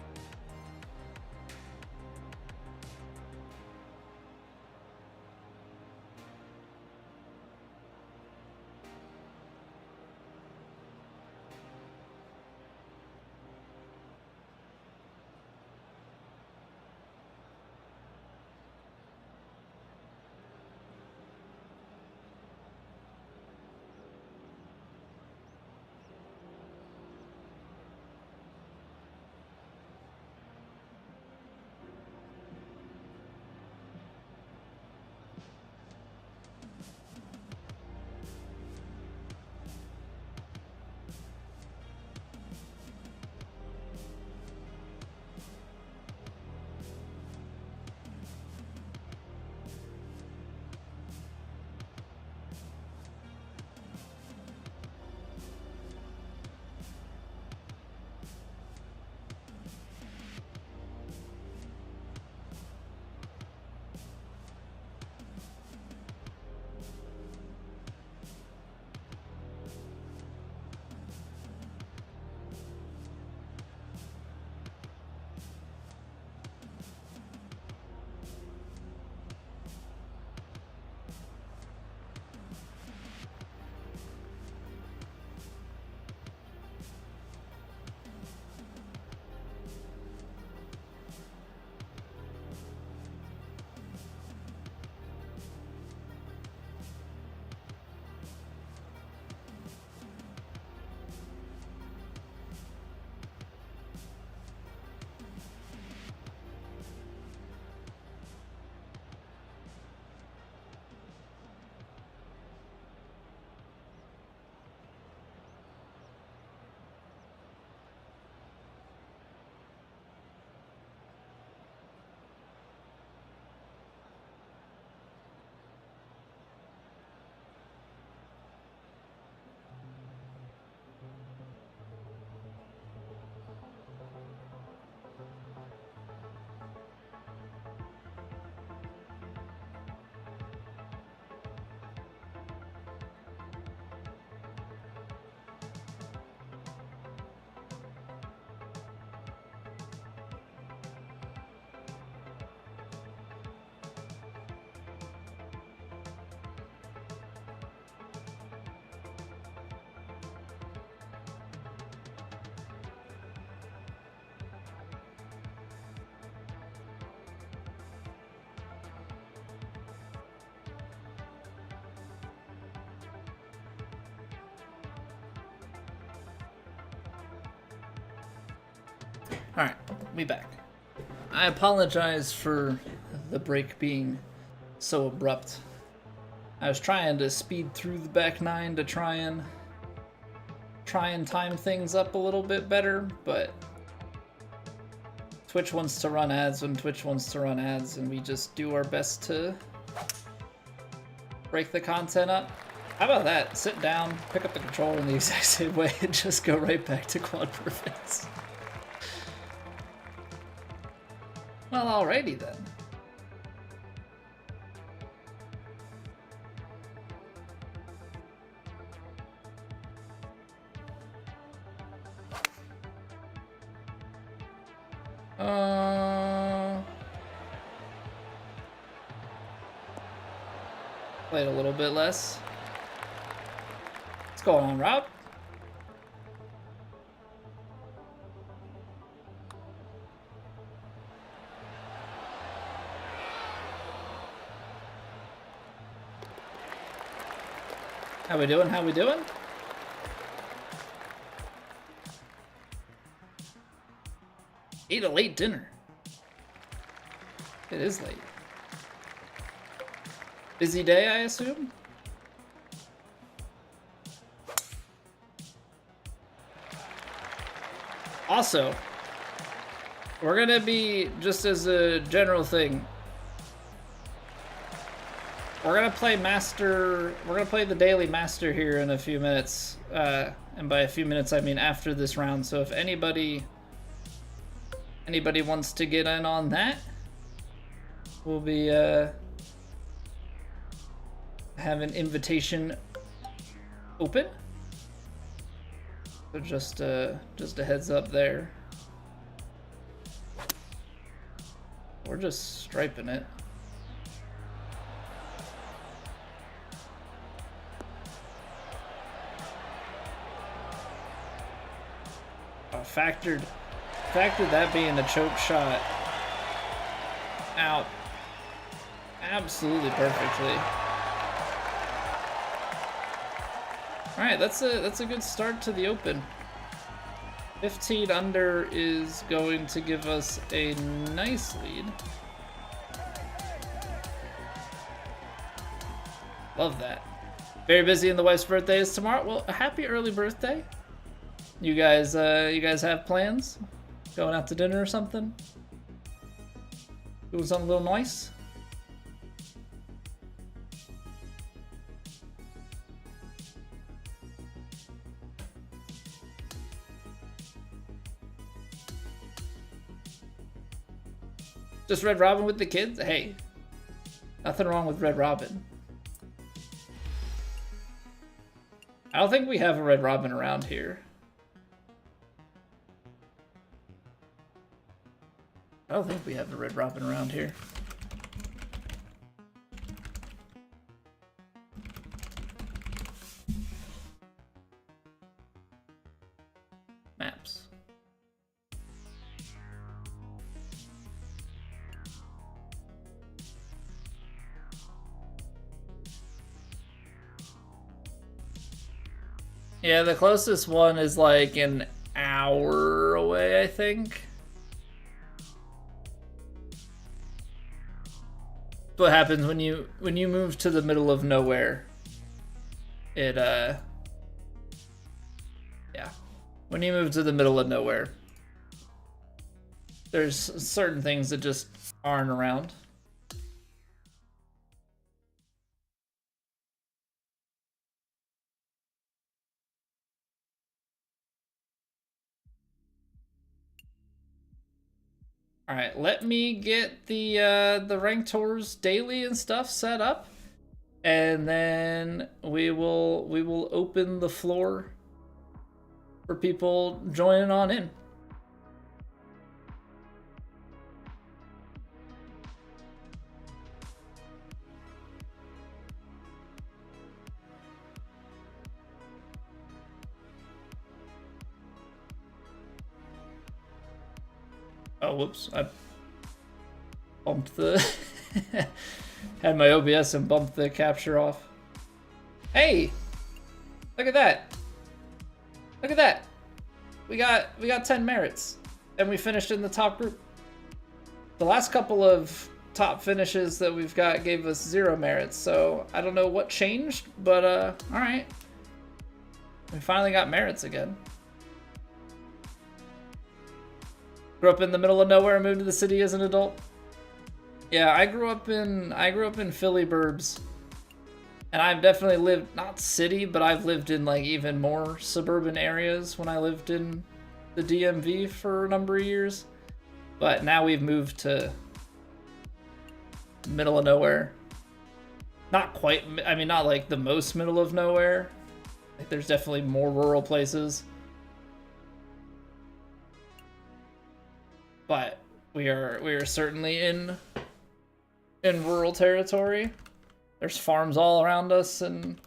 Speaker 1: Alright, we back. I apologize for the break being so abrupt. I was trying to speed through the back nine to try and time things up a little bit better, but Twitch wants to run ads when Twitch wants to run ads, and we just do our best to break the content up. How about that? Sit down, pick up the controller in the exact same way, and just go right back to quad perfects. Well, alrighty then. Played a little bit less. What's going on, Rob? How we doing? How we doing? Ate a late dinner. It is late. Busy day, I assume? Also, we're gonna be, just as a general thing, we're gonna play the daily master here in a few minutes. And by a few minutes, I mean after this round. So if anybody wants to get in on that, we'll be, have an invitation open. So just a heads up there. We're just striping it. Oh, factored that being a choke shot out absolutely perfectly. All right, that's a good start to the Open. 15 under is going to give us a nice lead. Love that. Very busy, and the wife's birthday is tomorrow. Well, a happy early birthday. You guys have plans? Going out to dinner or something? Doing something a little nice? Just Red Robin with the kids? Hey, nothing wrong with Red Robin. I don't think we have a Red Robin around here. I don't think we have a Red Robin around here. Maps. Yeah, the closest one is like an hour away, I think. What happens when you move to the middle of nowhere? It yeah. When you move to the middle of nowhere, there's certain things that just aren't around. All right, let me get the ranked tours daily and stuff set up, and then we will open the floor for people joining on in. Oh, whoops. I bumped the... had my OBS and bumped the capture off. Hey! Look at that! Look at that! We got 10 merits. and we finished in the top group. The last couple of top finishes that we've got gave us 0 merits, so I don't know what changed, but all right. We finally got merits again. Grew up in the middle of nowhere, moved to the city as an adult. Yeah, I grew up in Philly burbs. And I've definitely lived, not city, but I've lived in like even more suburban areas when I lived in the DMV for a number of years. But now we've moved to middle of nowhere. Not quite, I mean, not like the most middle of nowhere. Like there's definitely more rural places. But we are certainly in rural territory. There's farms all around us, and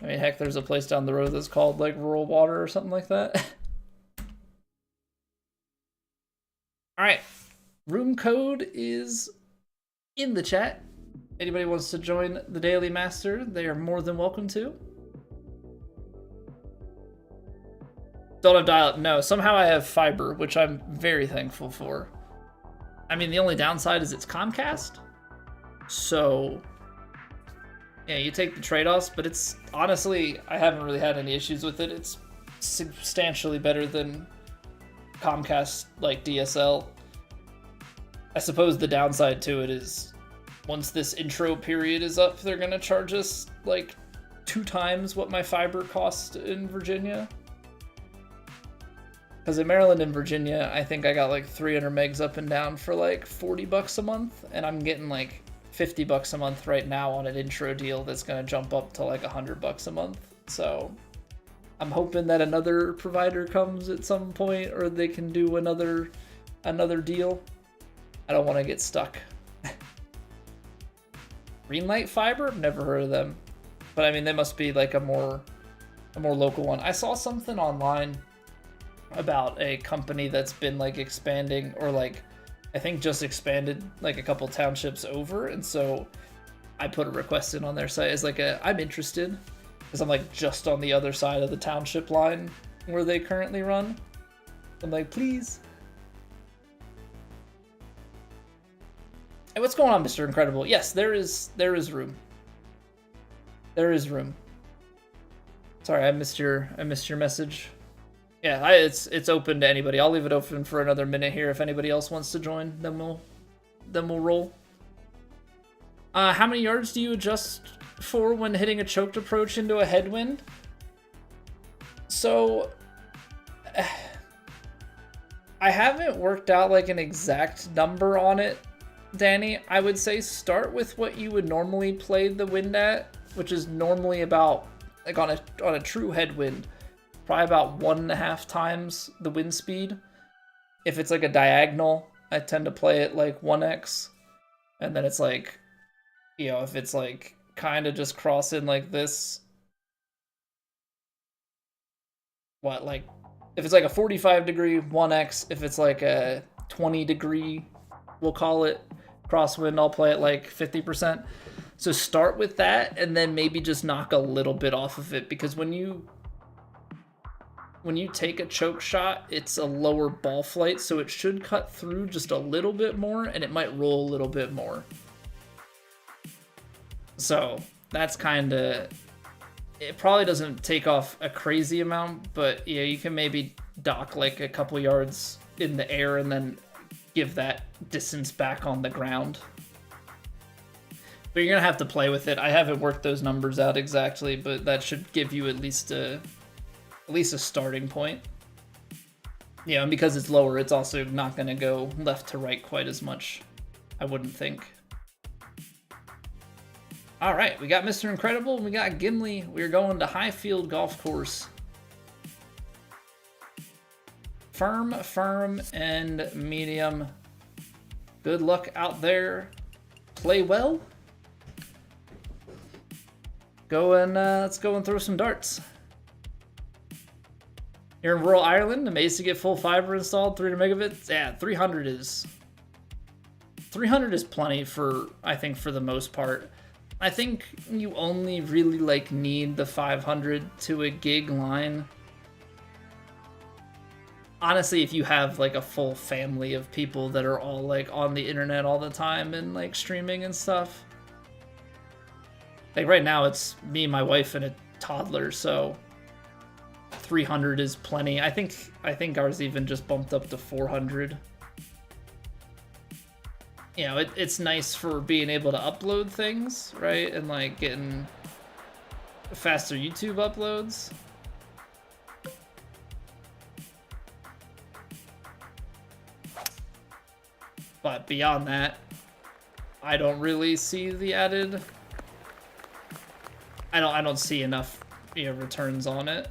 Speaker 1: I mean, heck, there's a place down the road that's called like Rural Water or something like that. All right, room code is in the chat. Anybody wants to join the Daily Master, they are more than welcome to. Don't have dial-up? No, somehow I have fiber, which I'm very thankful for. I mean, the only downside is it's Comcast, so yeah, you take the trade-offs, but it's honestly, I haven't really had any issues with it. It's substantially better than Comcast, like DSL. I suppose the downside to it is once this intro period is up, they're gonna charge us like 2 times what my fiber cost in Virginia. Because in Maryland and Virginia, I think I got like 300 megs up and down for like $40 a month, and I'm getting like $50 a month right now on an intro deal that's gonna jump up to like $100 a month. So I'm hoping that another provider comes at some point, or they can do another deal. I don't want to get stuck. Greenlight Fiber? Never heard of them, but I mean they must be like a more local one. I saw something online about a company that's been like expanding, or like I think just expanded like a couple townships over, and so I put a request in on their site as like I'm interested, because I'm like just on the other side of the township line where they currently run. I'm like, please. Hey, what's going on, Mr. Incredible? Yes, there is room. There is room. Sorry, I missed your message. Yeah, it's open to anybody. I'll leave it open for another minute here. If anybody else wants to join, then we'll roll. How many yards do you adjust for when hitting a choked approach into a headwind? So I haven't worked out like an exact number on it, Danny. I would say start with what you would normally play the wind at, which is normally about like on a true headwind, probably about 1.5 times the wind speed. If it's like a diagonal, I tend to play it like 1x, and then it's like, you know, if it's like kind of just crossing like this, like if it's like a 45 degree 1x, if it's like a 20 degree, we'll call it crosswind, I'll play it like 50%. So start with that, and then maybe just knock a little bit off of it, because when you take a choke shot, it's a lower ball flight, so it should cut through just a little bit more, and it might roll a little bit more. So that's kind of, it probably doesn't take off a crazy amount, but yeah, you can maybe dock like a couple yards in the air and then give that distance back on the ground. But you're gonna have to play with it. I haven't worked those numbers out exactly, but that should give you at least a starting point. Yeah, and because it's lower, it's also not gonna go left to right quite as much, I wouldn't think. All right, we got Mr. Incredible, and we got Gimli. We're going to Highfield Golf Course. Firm, and medium. Good luck out there. Play well. Let's go and throw some darts. You're in rural Ireland, amazed to get full fiber installed, 300 megabits. Yeah, 300 is plenty for, I think, for the most part. I think you only really like need the 500 to a gig line. honestly, if you have like a full family of people that are all like on the internet all the time and like streaming and stuff, like right now it's me, my wife, and a toddler, so 300 is plenty. I think ours even just bumped up to 400. You know, it's nice for being able to upload things, right? And like getting faster YouTube uploads. But beyond that, I don't really see the added. I don't see enough, you know, returns on it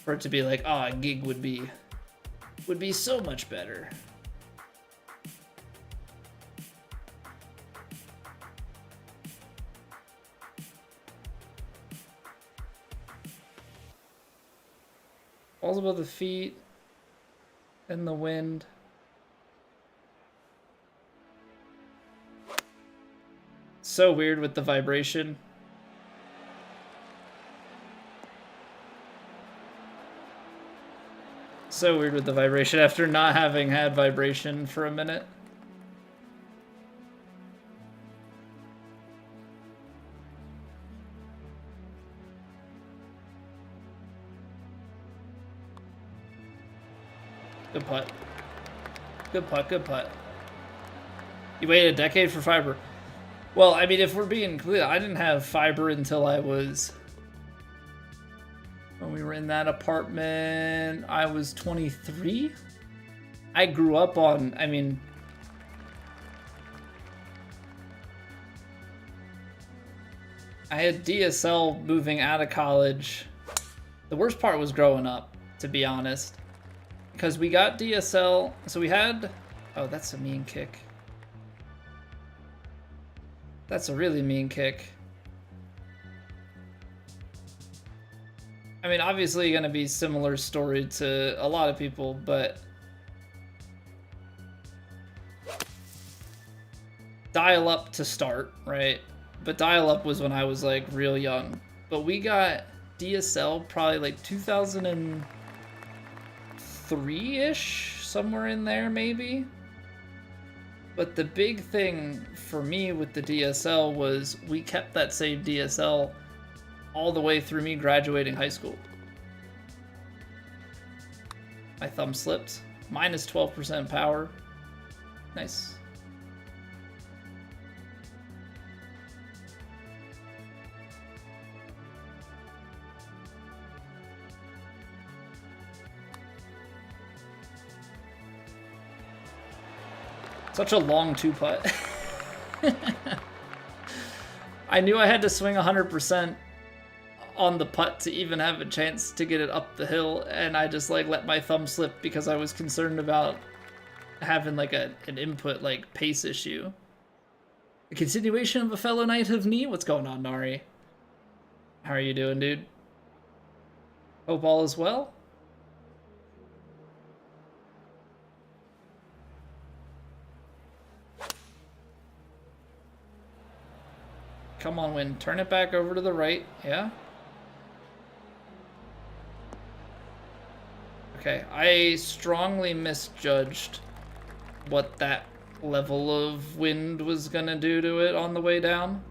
Speaker 1: for it to be like, oh, a gig would be so much better. Balls above the feet and the wind. So weird with the vibration. So weird with the vibration after not having had vibration for a minute. Good putt. Good putt, good putt. You waited a decade for fiber. Well, I mean, if we're being clear, I didn't have fiber until I was... When we were in that apartment, I was 23. I grew up on, I mean... I had DSL moving out of college. The worst part was growing up, to be honest. Because we got DSL, so we had... Oh, that's a mean kick. That's a really mean kick. I mean, obviously gonna be similar story to a lot of people, but... Dial-up to start, right? But dial-up was when I was, like, real young. But we got DSL probably, like, 2003-ish? Somewhere in there, maybe? But the big thing for me with the DSL was we kept that same DSL all the way through me graduating high school. My thumb slipped. Minus 12% power. Nice. Such a long two-putt. I knew I had to swing 100% on the putt to even have a chance to get it up the hill, and I just like let my thumb slip because I was concerned about having like an input like pace issue. A continuation of a fellow knight of knee? What's going on, Nari? How are you doing, dude? Hope all is well? Come on, wind. Turn it back over to the right. Yeah? Okay, I strongly misjudged what that level of wind was gonna do to it on the way down.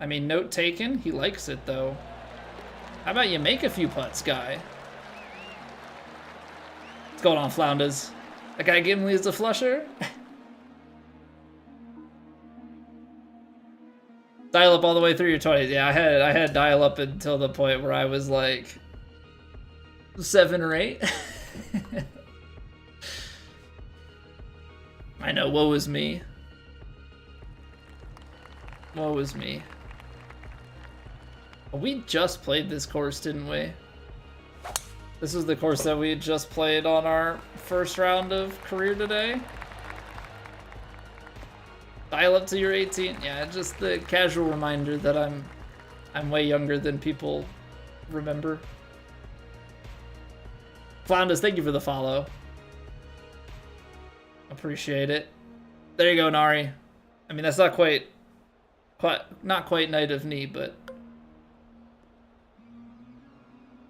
Speaker 1: I mean, note taken. He likes it, though. How about you make a few putts, guy? What's going on, Flounders? That guy Gimli is a flusher? Dial up all the way through your 20s. Yeah, I had dial up until the point where I was like 7 or 8. I know, woe is me. Woe is me. We just played this course, didn't we? This was the course that we had just played on our first round of career today. Dial up to your 18. Yeah, just the casual reminder that I'm way younger than people remember. Flounders, thank you for the follow. Appreciate it. There you go, Nari. I mean, that's not quite Knight of Knee, but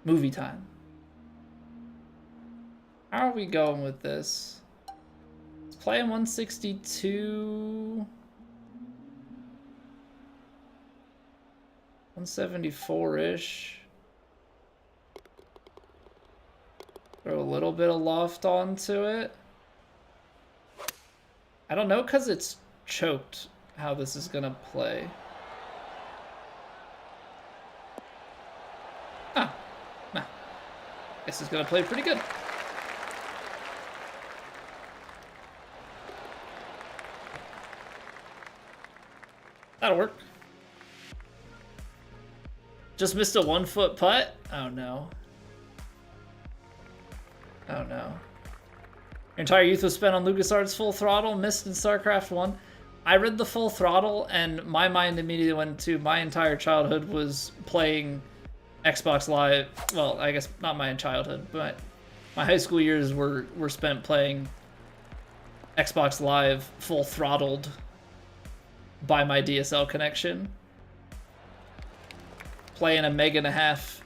Speaker 1: Movie time. How are we going with this? Let's play in 162. 174-ish. Throw a little bit of loft onto it. I don't know because it's choked how this is gonna play. Ah, nah. This is gonna play pretty good. That'll work. Just missed a 1 foot putt? Oh no. Oh no. Your entire youth was spent on LucasArts Full Throttle, missed in StarCraft 1. I read the Full Throttle and my mind immediately went to my entire childhood was playing Xbox Live. Well, I guess not my childhood, but my high school years were spent playing Xbox Live full throttled by my DSL connection. Playing a meg and a half,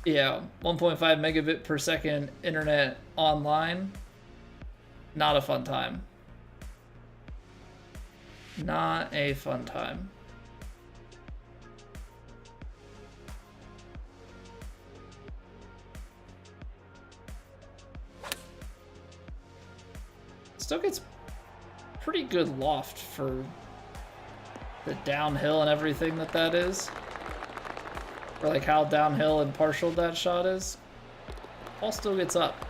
Speaker 1: 1.5 megabit per second internet online. Not a fun time. Not a fun time. Still gets pretty good loft for the downhill and everything that is. Or like how downhill and partial that shot is. Ball still gets up.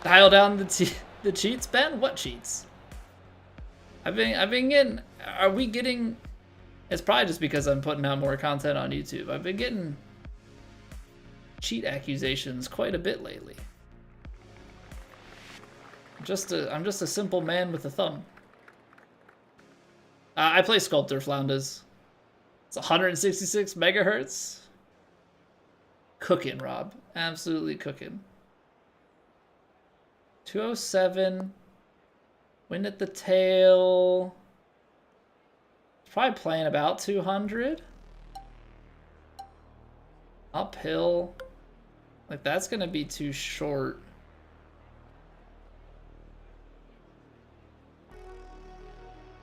Speaker 1: Dial down the cheats, Ben? What cheats? I've been getting. Are we getting? It's probably just because I'm putting out more content on YouTube. I've been getting cheat accusations quite a bit lately. I'm just a simple man with a thumb. I play Sculptor Floundas. It's 166 megahertz. Cooking, Rob. Absolutely cooking. 207. Wind at the tail. Probably playing about 200. Uphill. Like, that's going to be too short.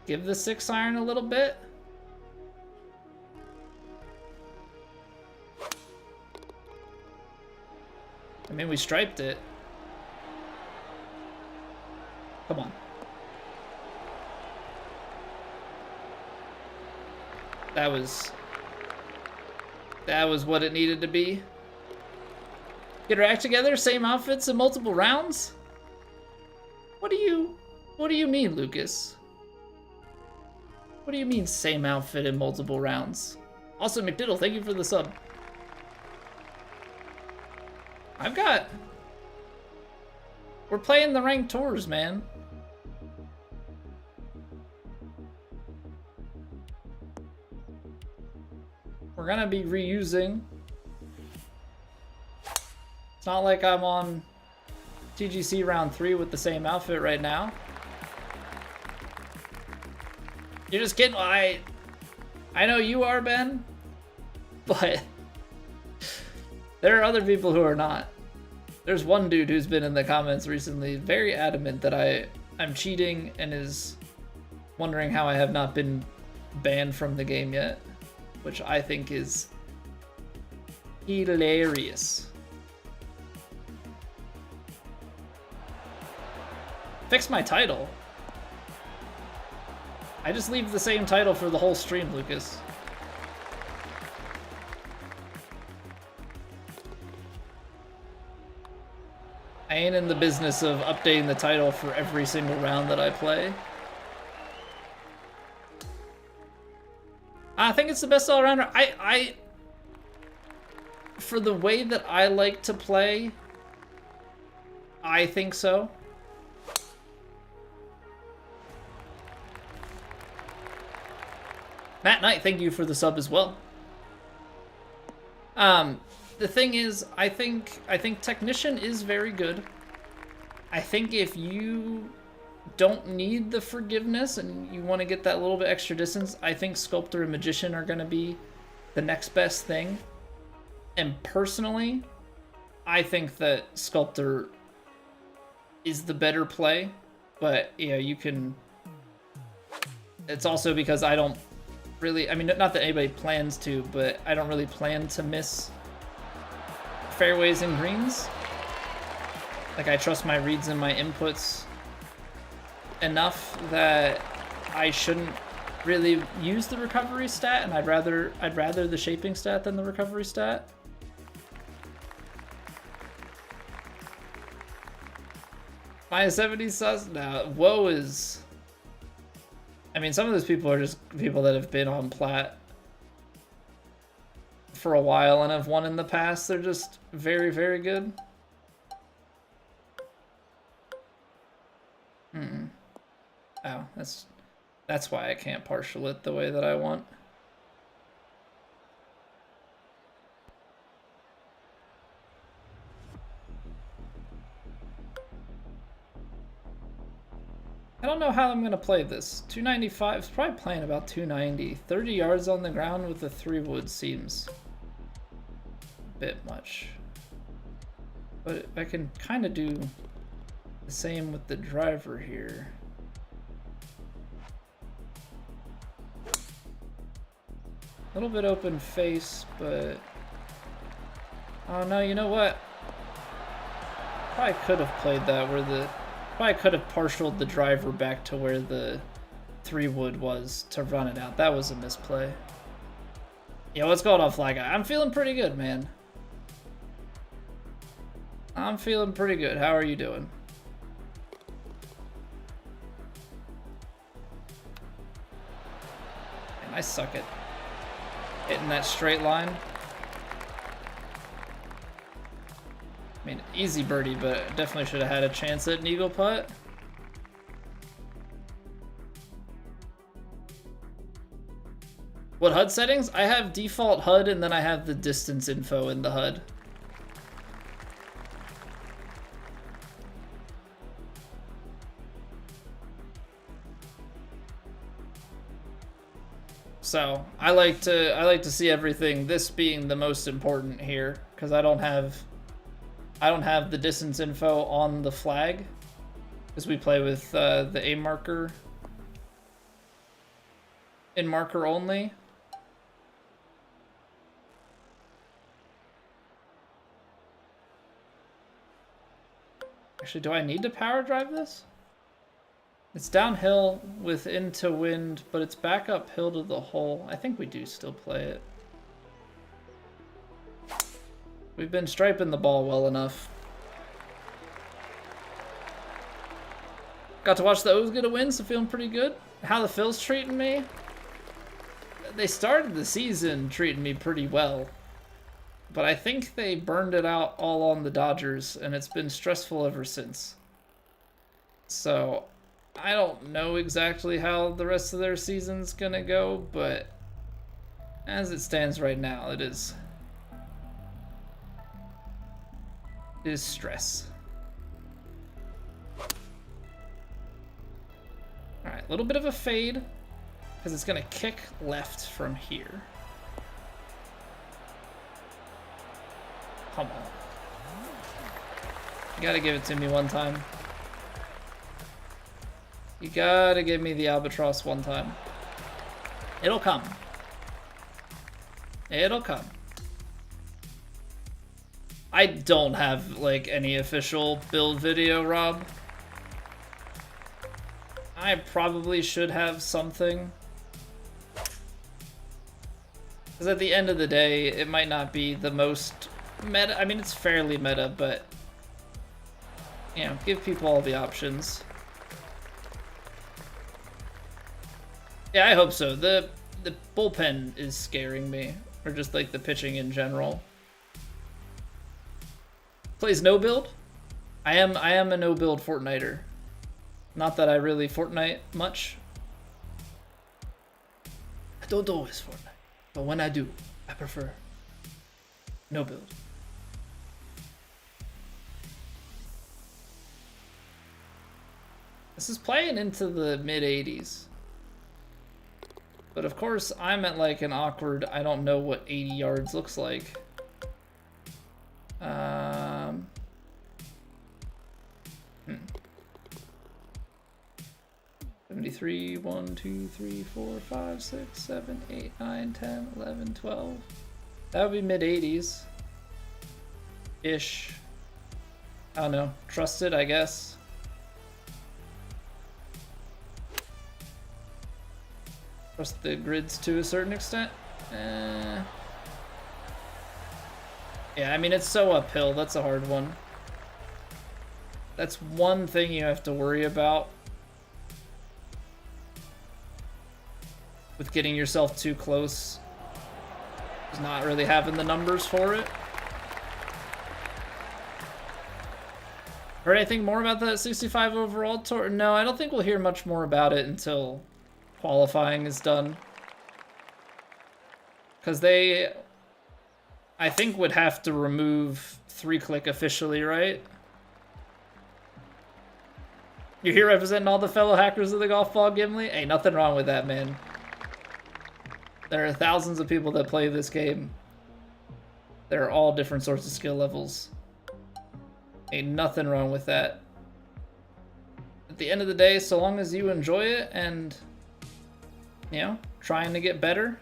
Speaker 1: Give the 6 iron a little bit. I mean, we striped it. Come on. That was what it needed to be. Get our act together, same outfits in multiple rounds? What do you mean, Lucas? What do you mean same outfit in multiple rounds? Also, McDiddle, thank you for the sub. We're playing the ranked tours, man. We're gonna be reusing. It's not like I'm on TGC round 3 with the same outfit right now. You're just kidding. I know you are, Ben, but there are other people who are not. There's one dude who's been in the comments recently very adamant that I'm cheating and is wondering how I have not been banned from the game yet, which I think is hilarious. Fix my title. I just leave the same title for the whole stream, Lucas. I ain't in the business of updating the title for every single round that I play. I think it's the best all-rounder. For the way that I like to play, I think so. Matt Knight, thank you for the sub as well. The thing is, I think Technician is very good. I think if you don't need the forgiveness and you want to get that little bit extra distance, I think Sculptor and Magician are going to be the next best thing. And personally, I think that Sculptor is the better play. But, yeah, you can... It's also because I don't really... I mean, not that anybody plans to, but I don't really plan to miss fairways and greens. Like, I trust my reads and my inputs enough that I shouldn't really use the recovery stat, and I'd rather the shaping stat than the recovery stat. Minus 70 sus? Nah, woe is... I mean, some of those people are just people that have been on plat for a while and have won in the past. They're just very, very good. Oh, that's why I can't partial it the way that I want. I don't know how I'm going to play this. 295 is probably playing about 290. 30 yards on the ground with the 3-wood seems a bit much. But I can kind of do the same with the driver here. A little bit open face, but... Oh no, you know what? Probably could have played that where the... Probably could have partialed the driver back to where the 3-wood was to run it out. That was a misplay. Yo, what's going on, Fly Guy? I'm feeling pretty good, man. I'm feeling pretty good. How are you doing? Man, I suck at hitting that straight line. I mean, easy birdie, but definitely should have had a chance at an eagle putt. What HUD settings? I have default HUD and then I have the distance info in the HUD. So I like to see everything, this being the most important here, because I don't have the distance info on the flag, because we play with the A marker in marker only. Actually, do I need to power drive this? It's downhill with into wind, but it's back uphill to the hole. I think we do still play it. We've been striping the ball well enough. Got to watch the O's get a win, so feeling pretty good. How the Phils treating me? They started the season treating me pretty well. But I think they burned it out all on the Dodgers, and it's been stressful ever since. So, I don't know exactly how the rest of their season's gonna go, but as it stands right now, it is stress. Alright, a little bit of a fade, because it's gonna kick left from here. Come on. You gotta give it to me one time. You gotta give me the albatross one time. It'll come. It'll come. I don't have, like, any official build video, Rob. I probably should have something. Because at the end of the day, it might not be the most meta. I mean, it's fairly meta, but, you know, give people all the options. Yeah, I hope so. The bullpen is scaring me, or just like the pitching in general. Plays no build. I am a no build Fortniter. Not that I really Fortnite much. I don't always Fortnite, but when I do, I prefer no build. This is playing into the mid 80s. But of course, I'm at like an awkward, I don't know what 80 yards looks like. 73, 1, 2, 3, 4, 5, 6, 7, 8, 9, 10, 11, 12. That would be mid-80s. Ish. I don't know. Trusted, I guess. Trust the grids to a certain extent. Yeah, I mean, it's so uphill. That's a hard one. That's one thing you have to worry about with getting yourself too close. Is not really having the numbers for it. Heard anything more about that 65 overall tour? No, I don't think we'll hear much more about it until qualifying is done. Because they, I think, would have to remove 3-click officially, right? You're here representing all the fellow hackers of the golf ball, Gimli? Hey, nothing wrong with that, man. There are thousands of people that play this game. There are all different sorts of skill levels. Ain't nothing wrong with that. At the end of the day, so long as you enjoy it and, you know, trying to get better,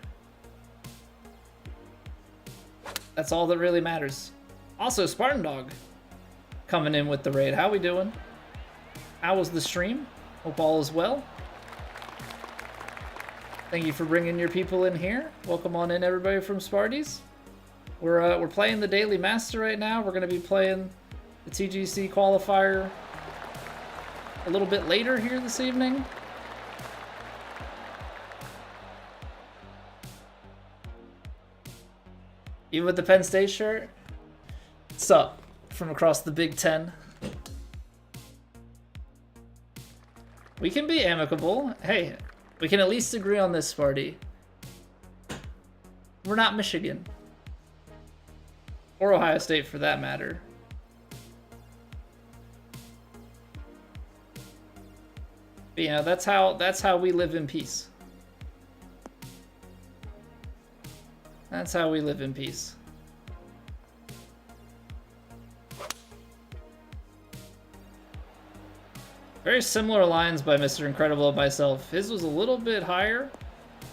Speaker 1: that's all that really matters. Also, Spartan Dog coming in with the raid. How we doing? How was the stream? Hope all is well. Thank you for bringing your people in here. Welcome on in, everybody from Sparties. We're playing the Daily Master right now. We're going to be playing the TGC qualifier a little bit later here this evening. Even with the Penn State shirt? What's up from across the Big Ten? We can be amicable. Hey, we can at least agree on this, Sparty. We're not Michigan. Or Ohio State, for that matter. But, you know, that's how we live in peace. That's how we live in peace. Very similar lines by Mr. Incredible and myself. His was a little bit higher,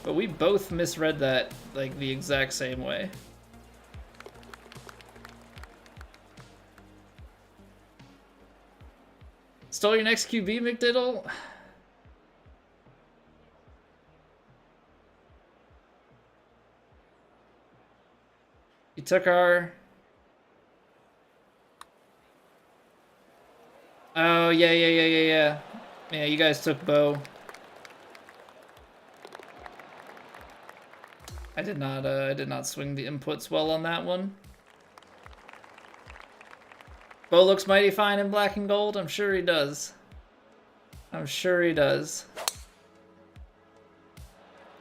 Speaker 1: but we both misread that like the exact same way. Stole your next QB, McDiddle? You took our... Oh, yeah. Yeah, you guys took Bo. I did not swing the inputs well on that one. Bo looks mighty fine in black and gold. I'm sure he does. I'm sure he does.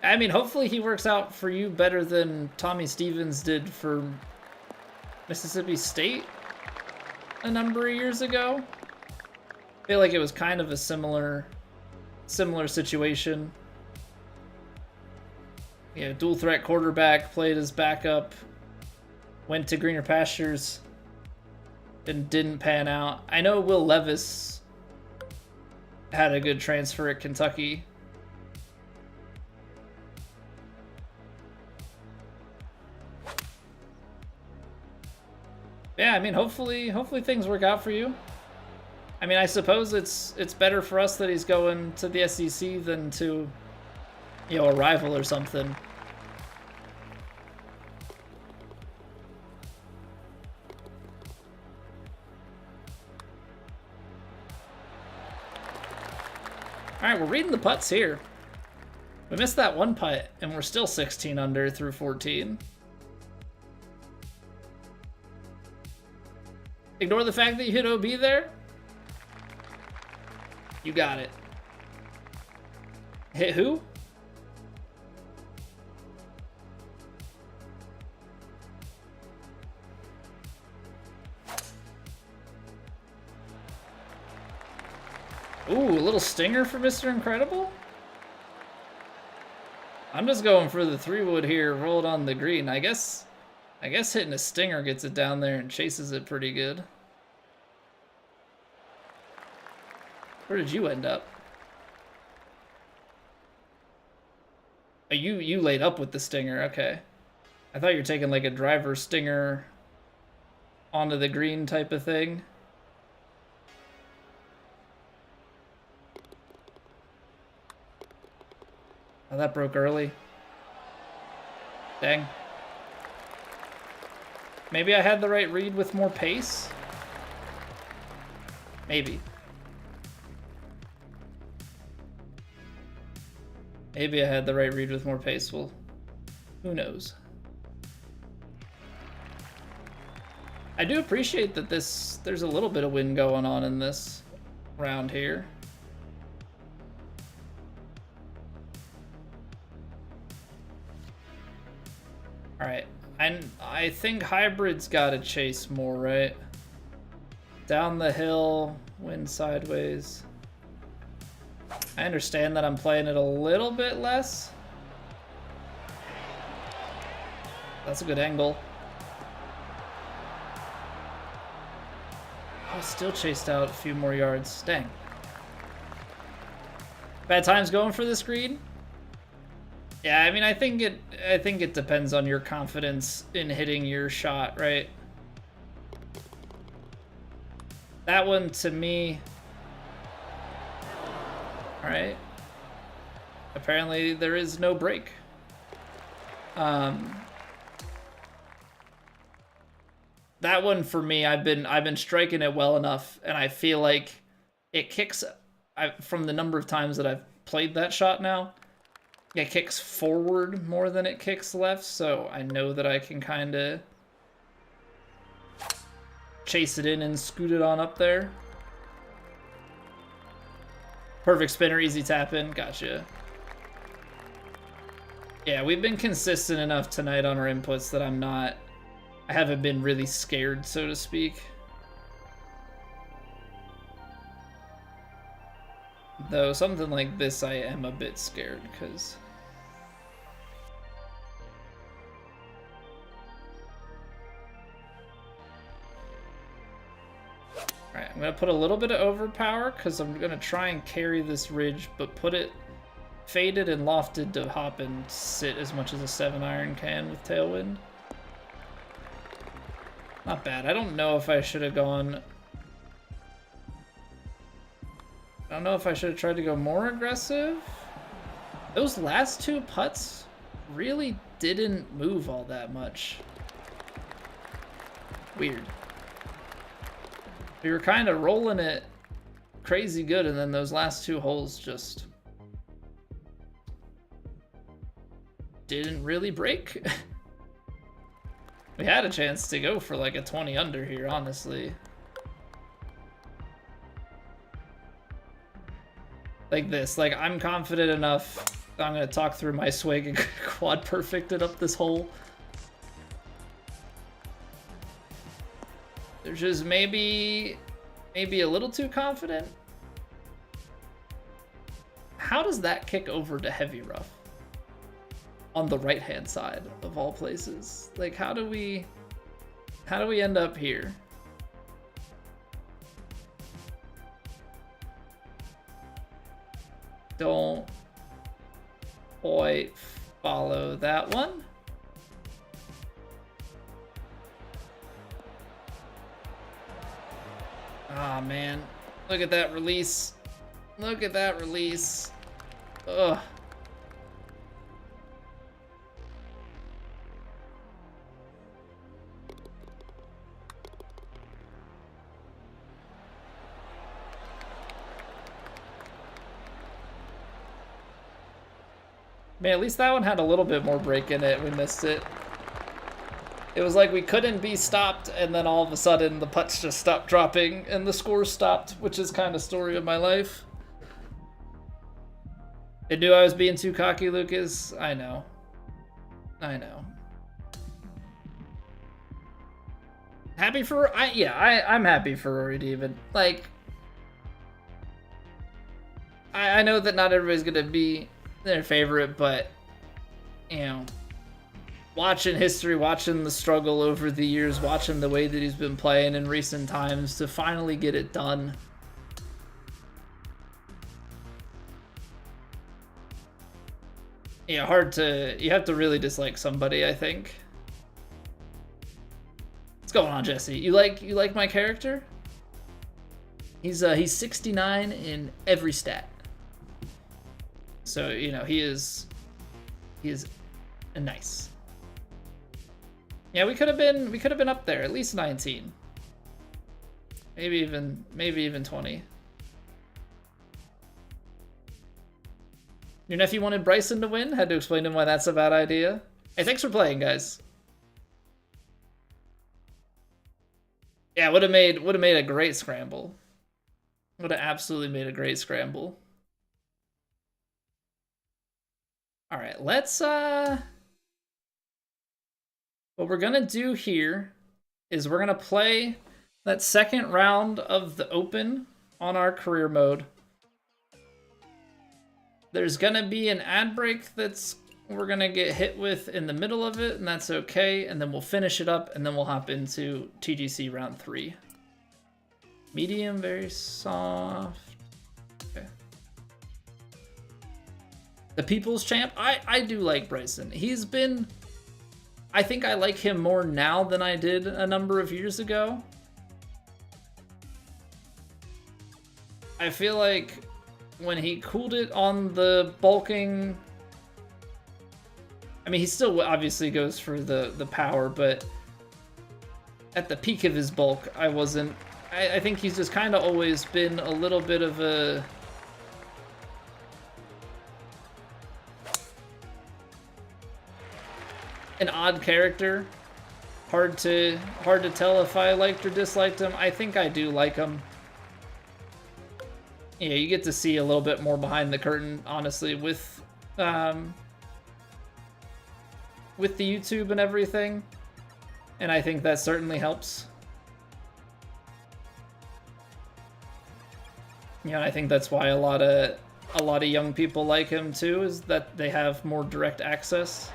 Speaker 1: I mean, hopefully he works out for you better than Tommy Stevens did for Mississippi State a number of years ago. I feel like it was kind of a similar situation. You know, dual threat quarterback, played as backup, went to greener pastures, and didn't pan out. I know Will Levis had a good transfer at Kentucky. Yeah, I mean, hopefully things work out for you. I mean, I suppose it's better for us that he's going to the SEC than to, you know, a rival or something. All right, we're reading the putts here. We missed that one putt, and we're still 16 under through 14. Ignore the fact that you hit OB there. You got it. Hit who? Ooh, a little stinger for Mr. Incredible? I'm just going for the 3-wood here, rolled on the green. I guess hitting a stinger gets it down there and chases it pretty good. Where did you end up? Oh, you laid up with the stinger, okay. I thought you were taking like a driver stinger onto the green type of thing. Oh, that broke early. Dang. Maybe I had the right read with more pace? Maybe. Maybe I had the right read with more pace. Well, who knows? I do appreciate that there's a little bit of wind going on in this round here. Alright, and I think hybrid's gotta chase more, right? Down the hill, wind sideways. I understand that I'm playing it a little bit less. That's a good angle. Oh, still chased out a few more yards. Dang. Bad times going for this green? Yeah, I mean, I think it depends on your confidence in hitting your shot, right? That one to me. All right. Apparently there is no break. That one for me, I've been striking it well enough, and I feel like it kicks. From the number of times that I've played that shot now, it kicks forward more than it kicks left, so I know that I can kind of chase it in and scoot it on up there. Perfect spinner, easy tap in, gotcha. Yeah, we've been consistent enough tonight on our inputs that I haven't been really scared, so to speak. Though something like this, I am a bit scared, because alright, I'm going to put a little bit of overpower, because I'm going to try and carry this ridge, but put it faded and lofted to hop and sit as much as a 7-iron can with tailwind. Not bad. I don't know if I should have gone... I don't know if I should have tried to go more aggressive. Those last two putts really didn't move all that much. Weird. We were kind of rolling it crazy good, and then those last two holes just didn't really break. We had a chance to go for like a 20 under here, honestly. Like this, like I'm confident enough. I'm gonna talk through my swing and quad perfected up this hole. There's just maybe a little too confident. How does that kick over to heavy rough? On the right-hand side of all places. Like, how do we end up here? Don't quite follow that one. Ah, man. Look at that release. Look at that release. Ugh. Man, at least that one had a little bit more break in it. We missed it. It was like we couldn't be stopped, and then all of a sudden the putts just stopped dropping and the scores stopped, which is kind of story of my life. It knew I was being too cocky, Lucas. I know. I know. Happy for... I'm happy for Rory to even... Like... I know that not everybody's going to be their favorite, but you know, watching history, watching the struggle over the years, watching the way that he's been playing in recent times to finally get it done. Yeah, you have to really dislike somebody, I think. What's going on, Jesse? You like my character? He's 69 in every stat. So, you know, he is nice. Yeah, we could have been up there, at least 19. Maybe even 20. Your nephew wanted Bryson to win? Had to explain to him why that's a bad idea. Hey, thanks for playing, guys. Yeah, would have made a great scramble. Would have absolutely made a great scramble. All right, let's what we're gonna do here is we're gonna play that second round of the Open on our career mode. There's gonna be an ad break we're gonna get hit with in the middle of it, and that's okay. And then we'll finish it up, and then we'll hop into TGC round 3. Medium, very soft. Okay. The People's Champ. I do like Bryson. I think I like him more now than I did a number of years ago. I feel like when he cooled it on the bulking, I mean, he still obviously goes for the power, but at the peak of his bulk, I think he's just kind of always been a little bit of an odd character. Hard to tell if I liked or disliked him. I think I do like him. Yeah, you get to see a little bit more behind the curtain, honestly, with the YouTube and everything, and I think that certainly helps. Yeah, I think that's why a lot of young people like him too, is that they have more direct access.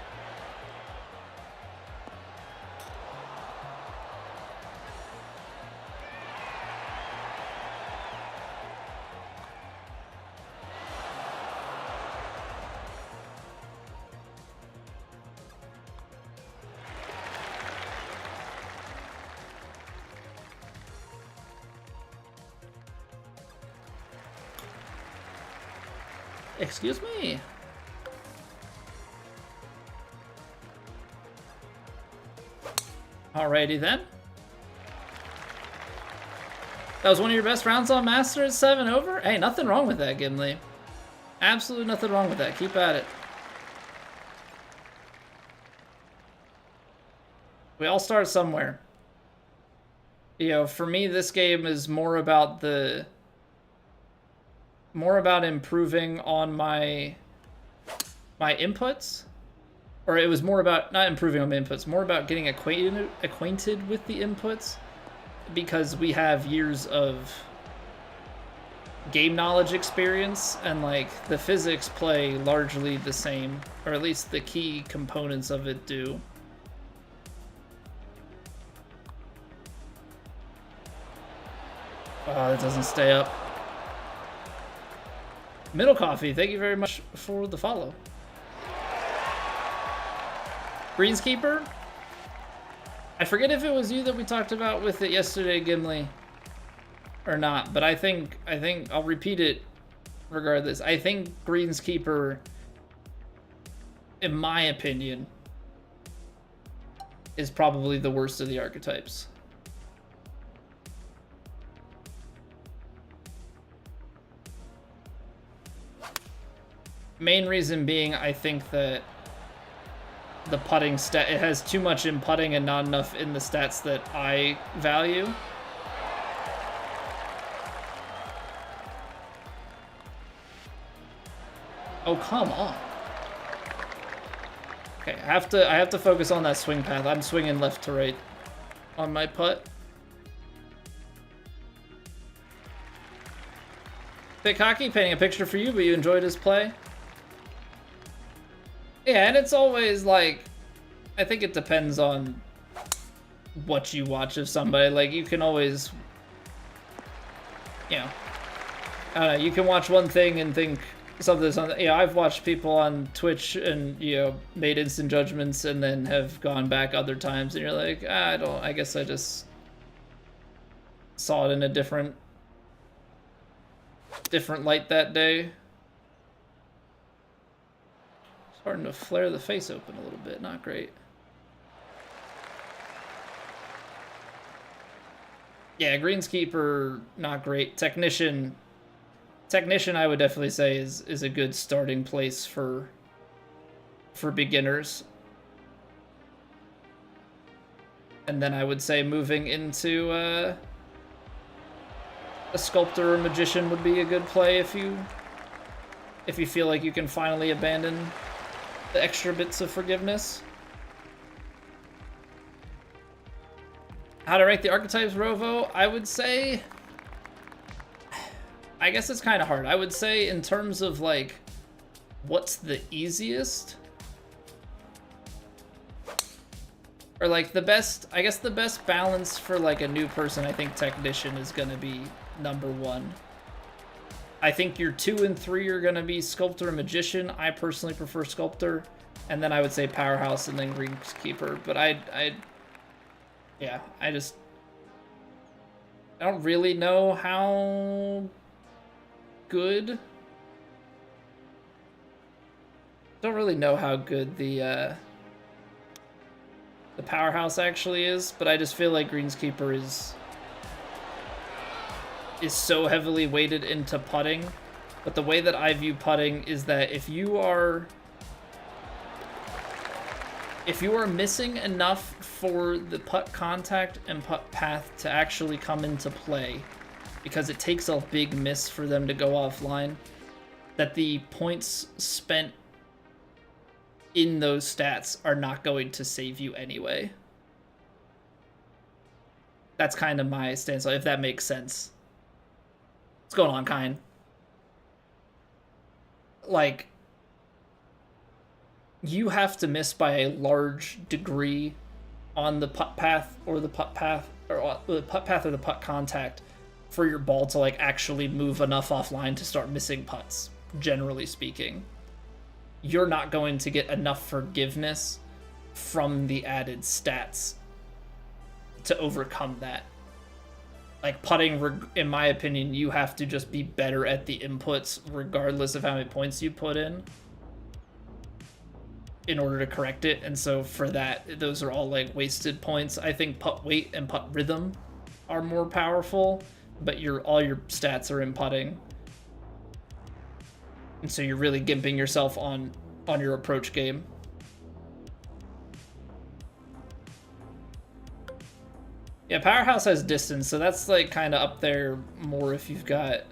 Speaker 1: Excuse me. Alrighty then. That was one of your best rounds on Master at 7 over? Hey, nothing wrong with that, Gimli. Absolutely nothing wrong with that. Keep at it. We all start somewhere. You know, for me, this game is more about improving on my inputs, or it was more about not improving on my inputs, more about getting acquainted with the inputs, because we have years of game knowledge experience, and like the physics play largely the same, or at least the key components of it do. Oh, that doesn't stay up. Middle Coffee, thank you very much for the follow. Greenskeeper? I forget if it was you that we talked about with it yesterday, Gimli, or not, but I think I'll repeat it regardless. I think Greenskeeper, in my opinion, is probably the worst of the archetypes. Main reason being, I think that the putting stat, it has too much in putting and not enough in the stats that I value. Oh, come on. Okay, I have to focus on that swing path. I'm swinging left to right on my putt. Big Hockey painting a picture for you, but you enjoyed his play. Yeah, and it's always like, I think it depends on what you watch of somebody. Like, you can always, you know, I don't know, you can watch one thing and think something. You know, I've watched people on Twitch and, you know, made instant judgments and then have gone back other times, and you're like, I guess I just saw it in a different light that day. Starting to flare the face open a little bit, not great. Yeah, greenskeeper, not great. Technician, I would definitely say is a good starting place for beginners. And then I would say moving into a sculptor or magician would be a good play if you feel like you can finally abandon the extra bits of forgiveness. How to rank the archetypes, Rovo? I would say, I guess it's kind of hard. I would say in terms of like, what's the easiest? Or like the best, I guess the best balance for like a new person, I think technician is gonna be #1. I think your 2 and 3 are gonna be sculptor and magician. I personally prefer sculptor. And then I would say powerhouse and then greenskeeper. But yeah, I don't really know how good. Don't really know how good the powerhouse actually is, but I just feel like greenskeeper is so heavily weighted into putting. But the way that I view putting is that if you are missing enough for the putt contact and putt path to actually come into play, because it takes a big miss for them to go offline, that the points spent in those stats are not going to save you anyway. That's kind of my stance, if that makes sense. What's going on, Kine? Like, you have to miss by a large degree on the putt path or the putt path or the putt path or the putt contact for your ball to like actually move enough offline to start missing putts. Generally speaking, you're not going to get enough forgiveness from the added stats to overcome that. Like putting, in my opinion, you have to just be better at the inputs regardless of how many points you put in order to correct it. And so for that, those are all like wasted points. I think putt weight and putt rhythm are more powerful, but all your stats are in putting. And so you're really gimping yourself on your approach game. Yeah, powerhouse has distance, so that's like kind of up there more if you've got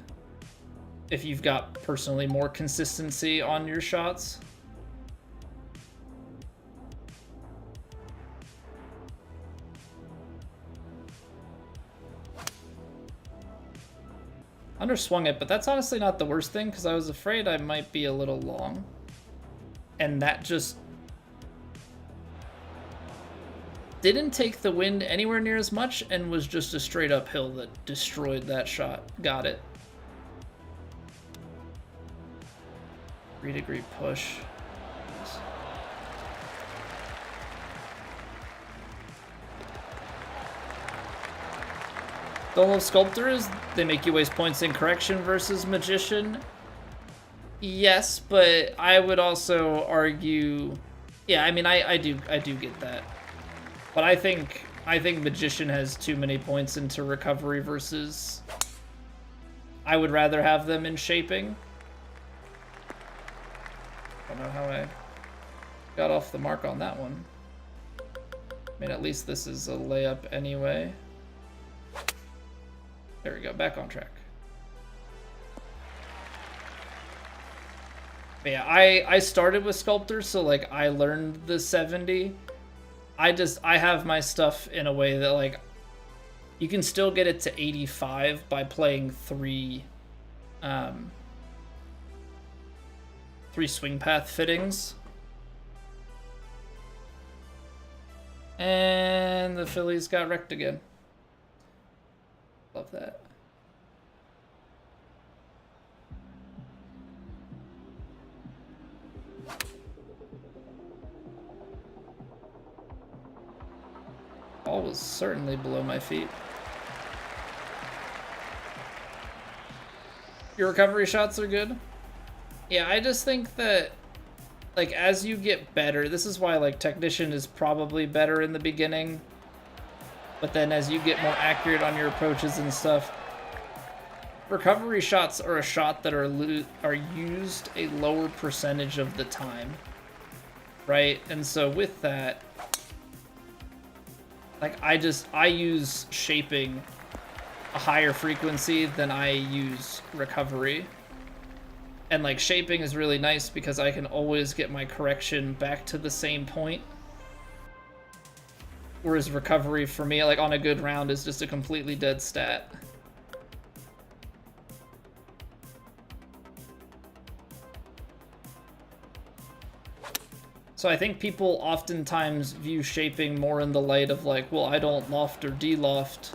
Speaker 1: personally more consistency on your shots. Underswung it, but that's honestly not the worst thing because I was afraid I might be a little long. And that just didn't take the wind anywhere near as much and was just a straight uphill that destroyed that shot. Got it. 3-degree push. The whole sculptor is they make you waste points in correction versus magician. Yes, but I would also argue, yeah, I mean I do get that. But I think magician has too many points into recovery versus I would rather have them in shaping. I don't know how I got off the mark on that one. I mean, at least this is a layup anyway. There we go, back on track. But yeah, I started with sculptor, so like I learned the 70. I have my stuff in a way that like you can still get it to 85 by playing three swing path fittings. And the Phillies got wrecked again. Love that. Ball was certainly below my feet. Your recovery shots are good? Yeah, I just think that, like, as you get better, this is why, like, Technician is probably better in the beginning, but then as you get more accurate on your approaches and stuff, recovery shots are a shot that are used a lower percentage of the time, right? And so with that, like, I use shaping a higher frequency than I use recovery. And, like, shaping is really nice because I can always get my correction back to the same point. Whereas recovery for me, like, on a good round is just a completely dead stat. So I think people oftentimes view shaping more in the light of, like, well, I don't loft or de-loft,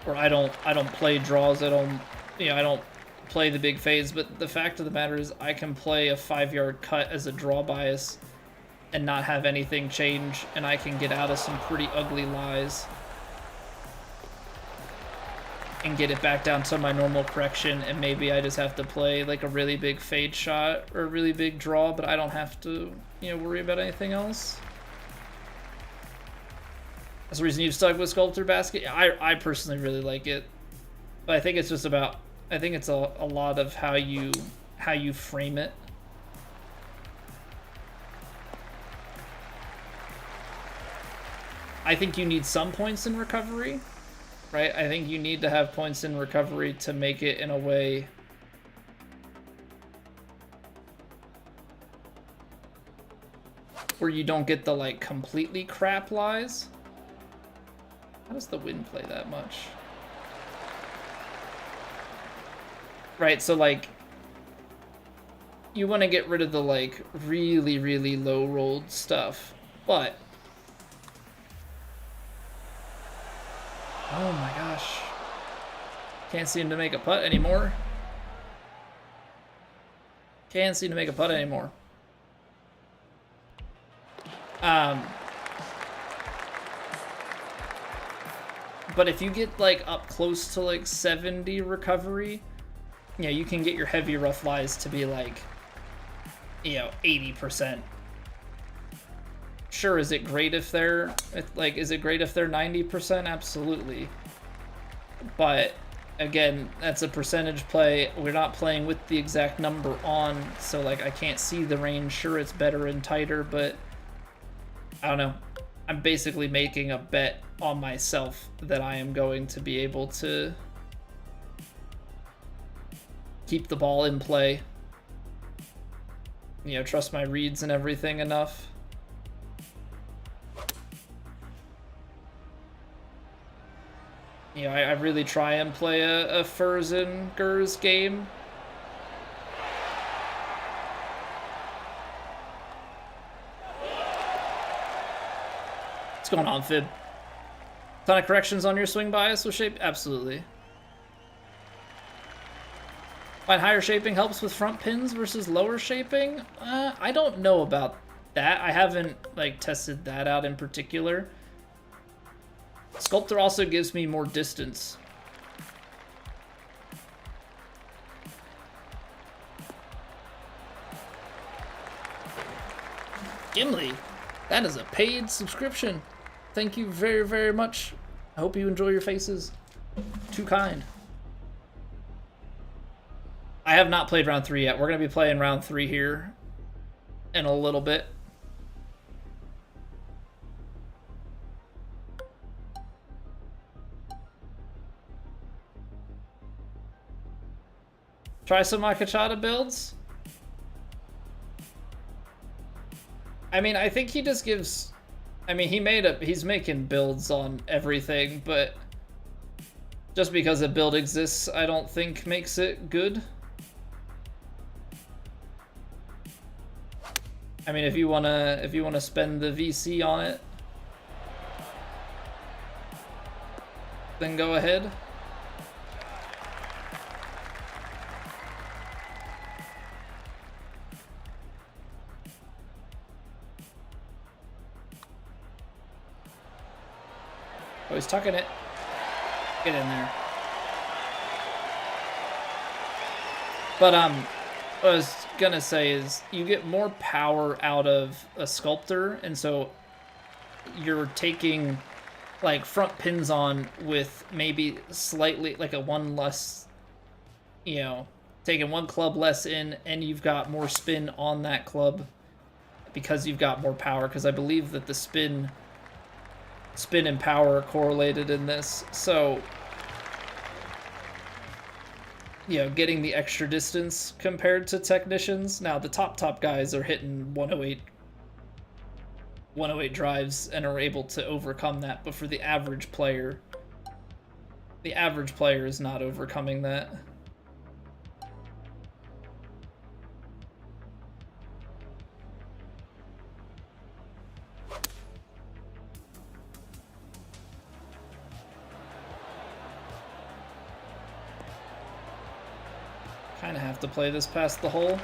Speaker 1: or I don't play draws, I don't play the big fades, but the fact of the matter is I can play a 5-yard cut as a draw bias and not have anything change, and I can get out of some pretty ugly lies and get it back down to my normal correction, and maybe I just have to play like a really big fade shot or a really big draw, but I don't have to, you know, worry about anything else. That's the reason you've stuck with Sculptor Basket. I personally really like it, but I think it's just about, I think it's a lot of how you frame it. I think you need some points in recovery, right? I think you need to have points in recovery to make it in a way where you don't get the, like, completely crap lies. How does the wind play that much? Right, so, like, you want to get rid of the, like, really, really low rolled stuff, but oh my gosh. Can't seem to make a putt anymore. Can't seem to make a putt anymore. But if you get, like, up close to, like, 70 recovery, you know, you can get your heavy rough lies to be, like, you know, 80%. Sure, is it great if they're, like, is it great if they're 90%? Absolutely. But, again, that's a percentage play. We're not playing with the exact number on, so, like, I can't see the range. Sure, it's better and tighter, but I don't know. I'm basically making a bet on myself that I am going to be able to keep the ball in play. You know, trust my reads and everything enough. You know, I really try and play a Furs and Gers game. What's going on, Fib? Ton of corrections on your swing bias with shape? Absolutely. Find higher shaping helps with front pins versus lower shaping? I don't know about that. I haven't, like, tested that out in particular. Sculptor also gives me more distance. Gimli, that is a paid subscription. Thank you very, very much. I hope you enjoy your faces. Too kind. I have not played round 3 yet. We're going to be playing round 3 here in a little bit. Try some Makachata builds. I mean, I think he just gives, I mean, he's making builds on everything, but just because a build exists, I don't think makes it good. I mean, if you wanna spend the VC on it, then go ahead. Oh, he's tucking it. Get in there. But what I was gonna say is you get more power out of a sculptor, and so you're taking like front pins on with maybe slightly like a one less, you know, taking one club less in, and you've got more spin on that club because you've got more power, because I believe that the spin and power are correlated in this. So, you know, getting the extra distance compared to technicians. Now, the top guys are hitting 108 drives and are able to overcome that, but for the average player is not overcoming that. Kind of have to play this past the hole.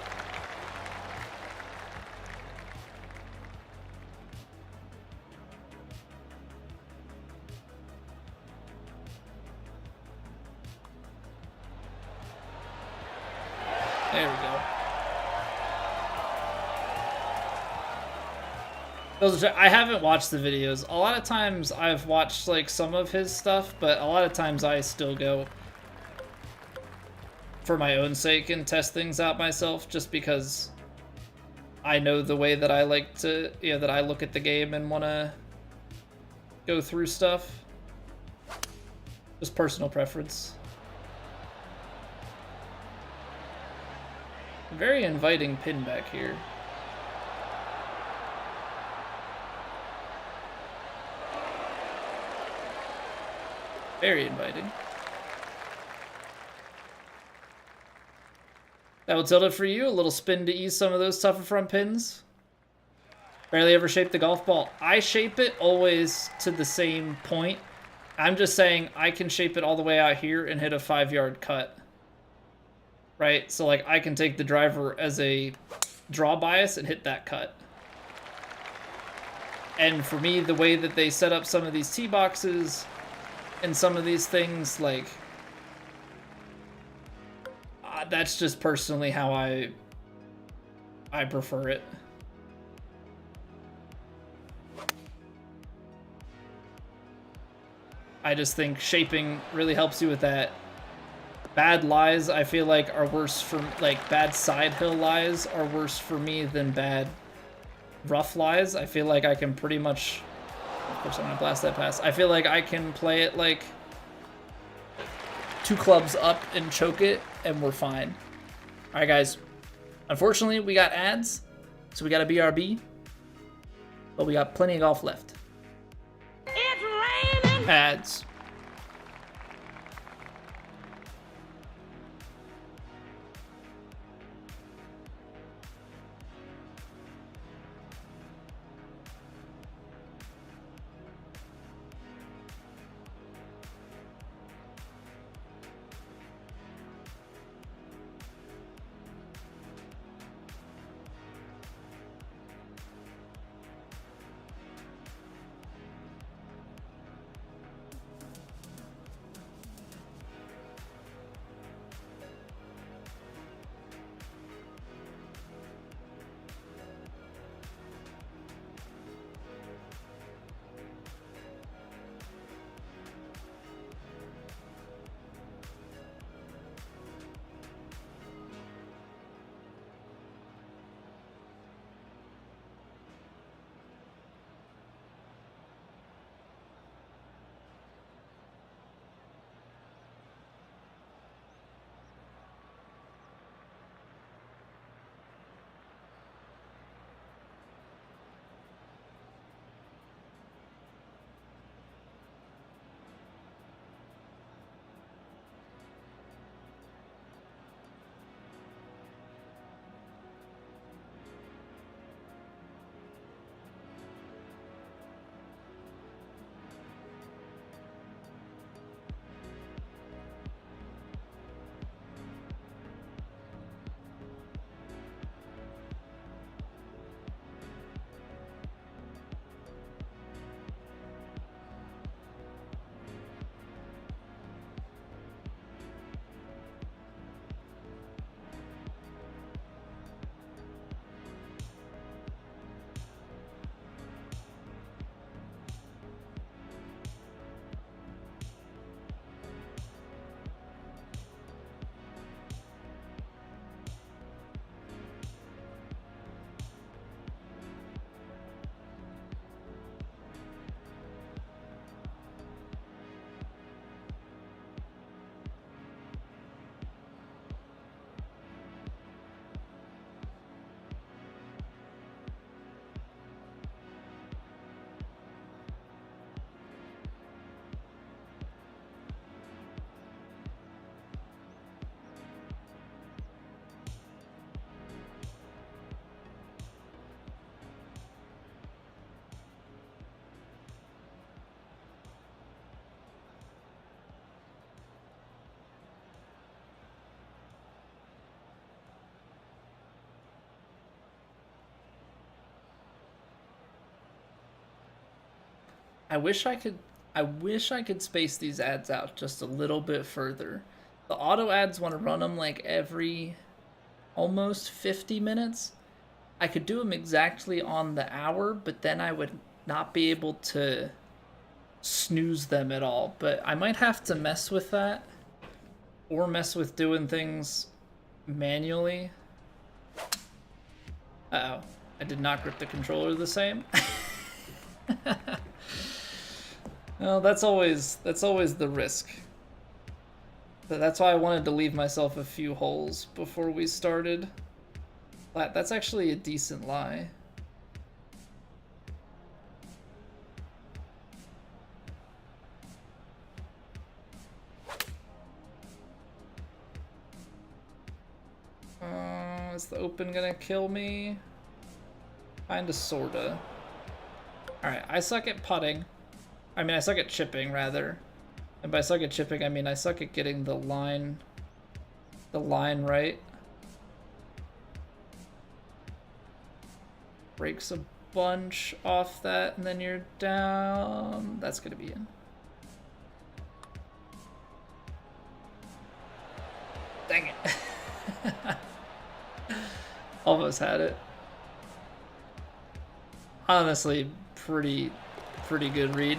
Speaker 1: There we go. I haven't watched the videos. A lot of times I've watched like some of his stuff, but a lot of times I still go for my own sake and test things out myself, just because I know the way that I like to, you know, that I look at the game and want to go through stuff. Just personal preference. Very inviting pin back here. Very inviting. That will tilt it for you. A little spin to ease some of those tougher front pins. Barely ever shape the golf ball. I shape it always to the same point. I'm just saying I can shape it all the way out here and hit a 5-yard cut. Right? So like I can take the driver as a draw bias and hit that cut. And for me, the way that they set up some of these tee boxes and some of these things, like, that's just personally how I prefer it. I just think shaping really helps you with that. Bad lies, I feel like, are worse for, like, bad side hill lies are worse for me than bad rough lies. I feel like I can pretty much, of course I'm gonna blast that pass. I feel like I can play it like 2 clubs up and choke it, and we're fine. All right, guys. Unfortunately, we got ads, so we got a BRB, but we got plenty of golf left. It's raining. Ads. I wish I could space these ads out just a little bit further. The auto ads want to run them like every almost 50 minutes. I could do them exactly on the hour, but then I would not be able to snooze them at all. But I might have to mess with that or mess with doing things manually. Uh-oh. I did not grip the controller the same. Well, that's always the risk. But that's why I wanted to leave myself a few holes before we started. That's actually a decent lie. Is the open gonna kill me? Kinda, sorta. Alright, I suck at putting. I mean, I suck at chipping, rather. And by suck at chipping, I mean I suck at getting the line right. Breaks a bunch off that, and then you're down. That's gonna be in. Dang it. Almost had it. Honestly, pretty good read.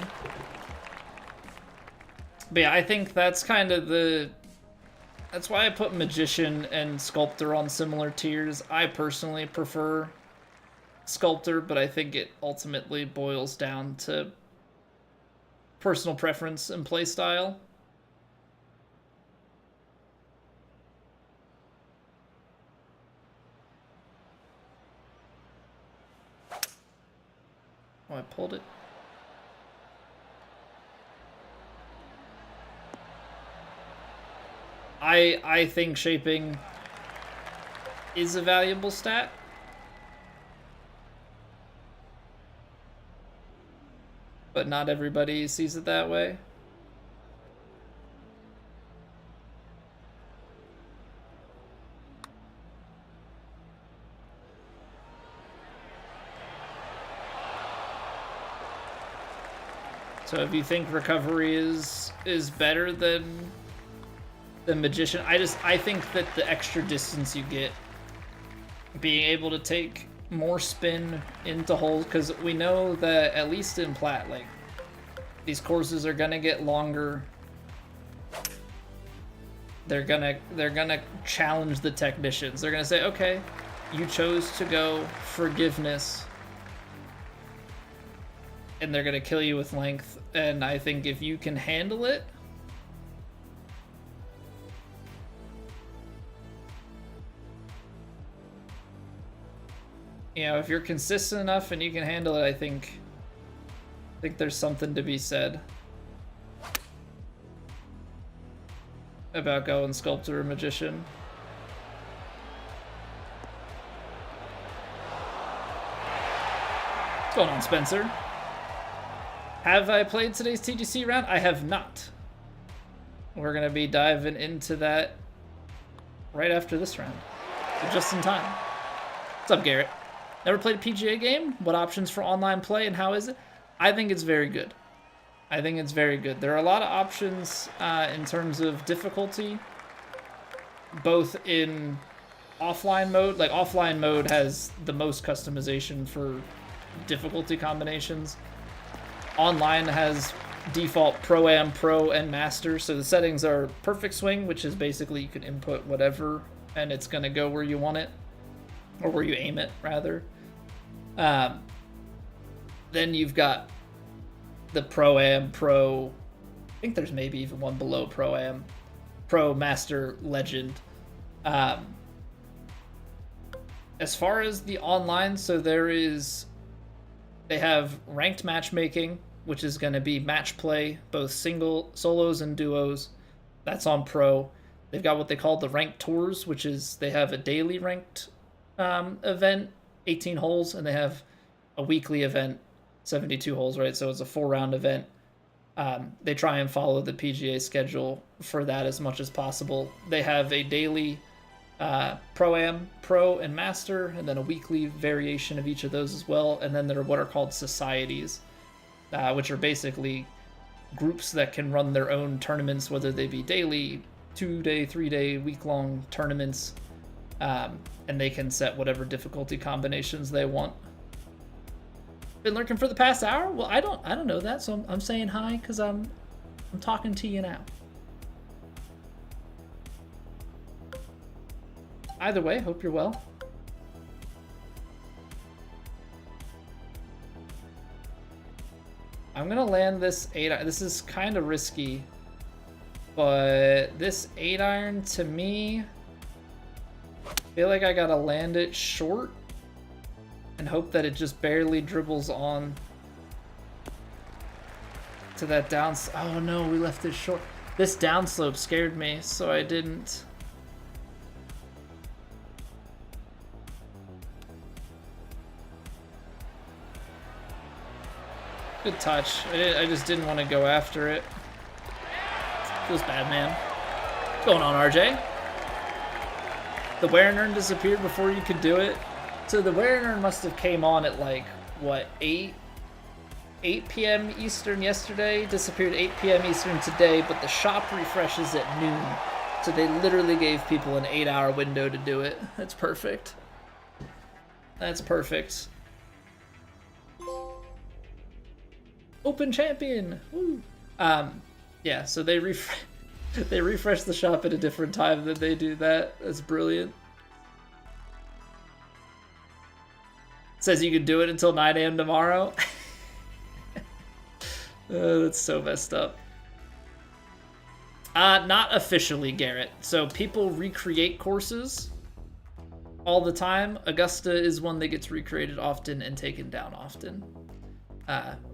Speaker 1: But yeah, I think that's kind of that's why I put Magician and Sculptor on similar tiers. I personally prefer Sculptor, but I think it ultimately boils down to personal preference and play style. Oh, I pulled it. I think shaping is a valuable stat. But not everybody sees it that way. So if you think recovery is better than the Magician, I think that the extra distance you get, being able to take more spin into holes, because we know that at least in Plat, like, these courses are gonna get longer. They're gonna challenge the technicians. They're gonna say, okay, you chose to go forgiveness, and they're gonna kill you with length. And I think if you can handle it, you know, if you're consistent enough and you can handle it, I think there's something to be said about going Sculptor or Magician. What's going on, Spencer? Have I played today's TGC round? I have not. We're gonna be diving into that right after this round, so just in time. What's up, Garrett? Never played a PGA game? What options for online play and how is it? I think it's very good. I think it's very good. There are a lot of options in terms of difficulty, both in offline mode. Like, offline mode has the most customization for difficulty combinations. Online has default Pro-Am, Pro, and Master, so the settings are perfect swing, which is basically you can input whatever and it's going to go where you want it, or where you aim it, rather. Then you've got the Pro-Am, Pro, I think there's maybe even one below Pro-Am, Pro, Master, Legend. As far as the online, so they have ranked matchmaking, which is going to be match play, both solos and duos. That's on Pro. They've got what they call the ranked tours, which is they have a daily ranked event, 18 holes, and they have a weekly event, 72 holes, right? So it's a 4-round event. They try and follow the PGA schedule for that as much as possible. They have a daily Pro-Am, Pro, and Master, and then a weekly variation of each of those as well. And then there are what are called societies. which are basically groups that can run their own tournaments, whether they be daily, 2-day, 3-day, week-long tournaments, and they can set whatever difficulty combinations they want. Been lurking for the past hour? Well, I don't know that, so I'm saying hi because I'm talking to you now. Either way, hope you're well. I'm gonna land this 8. This is kind of risky, but this 8-iron to me, I feel like I gotta land it short and hope that it just barely dribbles on to that down. Oh no, we left it short. This downslope scared me, so I didn't. Good touch. I just didn't want to go after it. Feels bad, man. What's going on, RJ? The wear and earn disappeared before you could do it. So the wear and earn must have came on at like, what, 8 p.m. Eastern yesterday, disappeared 8 p.m. Eastern today, but the shop refreshes at noon. So they literally gave people an 8-hour window to do it. That's perfect. That's perfect. Open champion! Woo. Yeah, so they refresh the shop at a different time than they do that. That's brilliant. Says you can do it until 9 a.m. tomorrow. That's so messed up. Not officially, Garrett. So people recreate courses all the time. Augusta is one that gets recreated often and taken down often.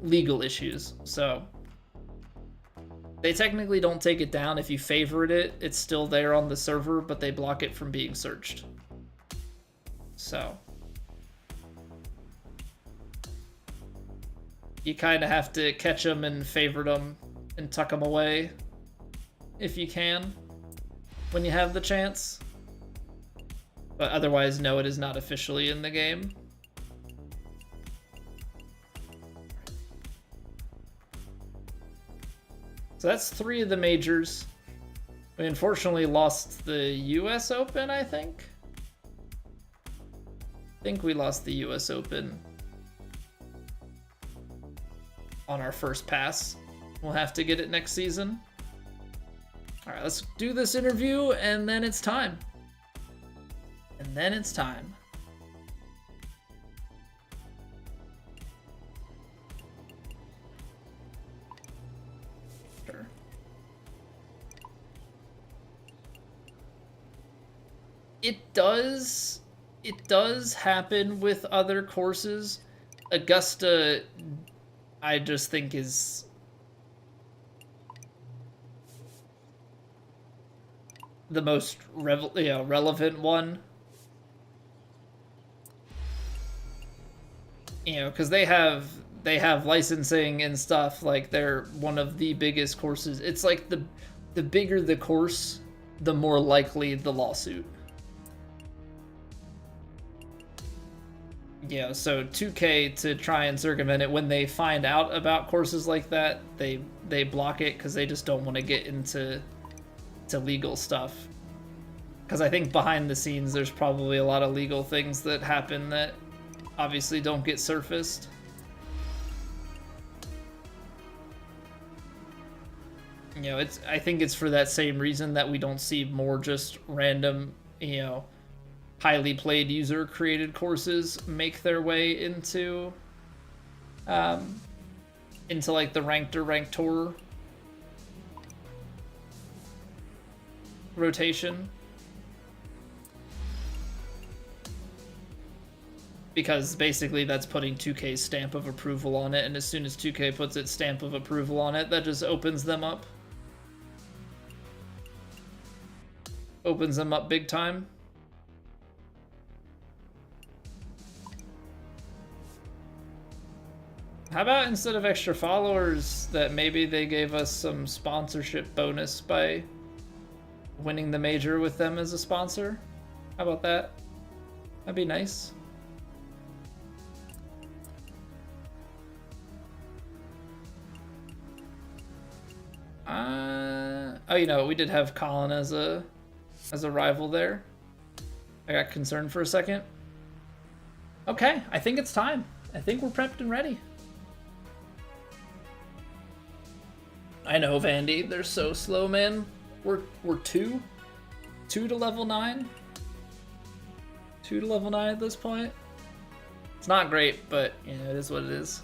Speaker 1: Legal issues. So they technically don't take it down. If you favorite it, it's still there on the server, but they block it from being searched. So you kind of have to catch them and favorite them and tuck them away if you can when you have the chance. But otherwise, no, it is not officially in the game. So that's 3 of the majors. We unfortunately lost the US Open, I think. I think we lost the US Open on our first pass. We'll have to get it next season. All right, let's do this interview and then it's time. And then it's time. It does happen with other courses. Augusta, I just think is the most relevant one. You know, because they have licensing and stuff. Like, they're one of the biggest courses. It's like the bigger the course, the more likely the lawsuit. Yeah, so 2K, to try and circumvent it, when they find out about courses like that, they block it because they just don't want to get into legal stuff. Because I think behind the scenes there's probably a lot of legal things that happen that obviously don't get surfaced. You know, I think it's for that same reason that we don't see more just random, you know, highly played user created courses make their way into like the ranked or ranked tour rotation, because basically that's putting 2K's stamp of approval on it, and as soon as 2K puts its stamp of approval on it, that just opens them up big time. How about instead of extra followers, that maybe they gave us some sponsorship bonus by winning the major with them as a sponsor? How about that? That'd be nice. Oh, you know, we did have Colin as a rival there. I got concerned for a second. Okay, I think it's time. I think we're prepped and ready. I know, Vandy. They're so slow, man. We're two to level 9. 2 to level 9 at this point. It's not great, but you know, it is what it is.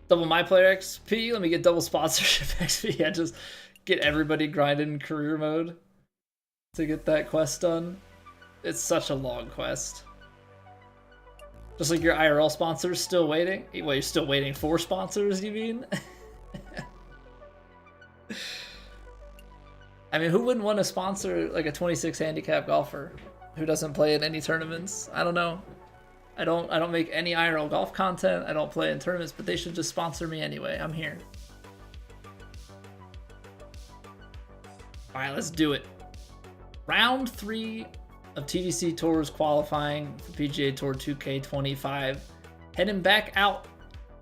Speaker 1: Double my player XP. Let me get double sponsorship XP. Yeah, just get everybody grinding in career mode to get that quest done. It's such a long quest. Just like your IRL sponsors still waiting. Well, you're still waiting for sponsors, you mean? I mean, who wouldn't want to sponsor like a 26 handicap golfer who doesn't play in any tournaments? I don't know. I don't make any IRL golf content. I don't play in tournaments, but they should just sponsor me anyway. I'm here. All right, let's do it. Round 3 of TGC Tours qualifying for PGA Tour 2K25. Heading back out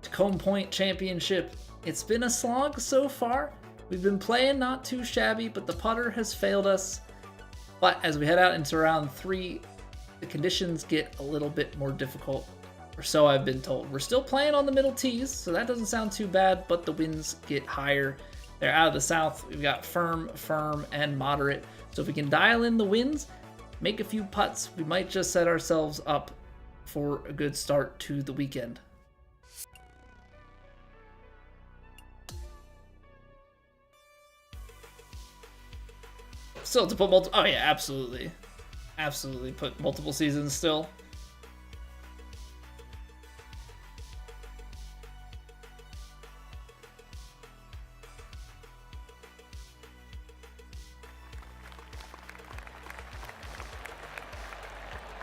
Speaker 1: to Combe Point Championship. It's been a slog so far. We've been playing not too shabby, but the putter has failed us. But as we head out into round 3, the conditions get a little bit more difficult, or so I've been told. We're still playing on the middle tees, so that doesn't sound too bad, but the winds get higher. They're out of the south. We've got firm, and moderate. So if we can dial in the winds, make a few putts, we might just set ourselves up for a good start to the weekend. Still to put multiple. Oh yeah, absolutely. Absolutely put multiple seasons still.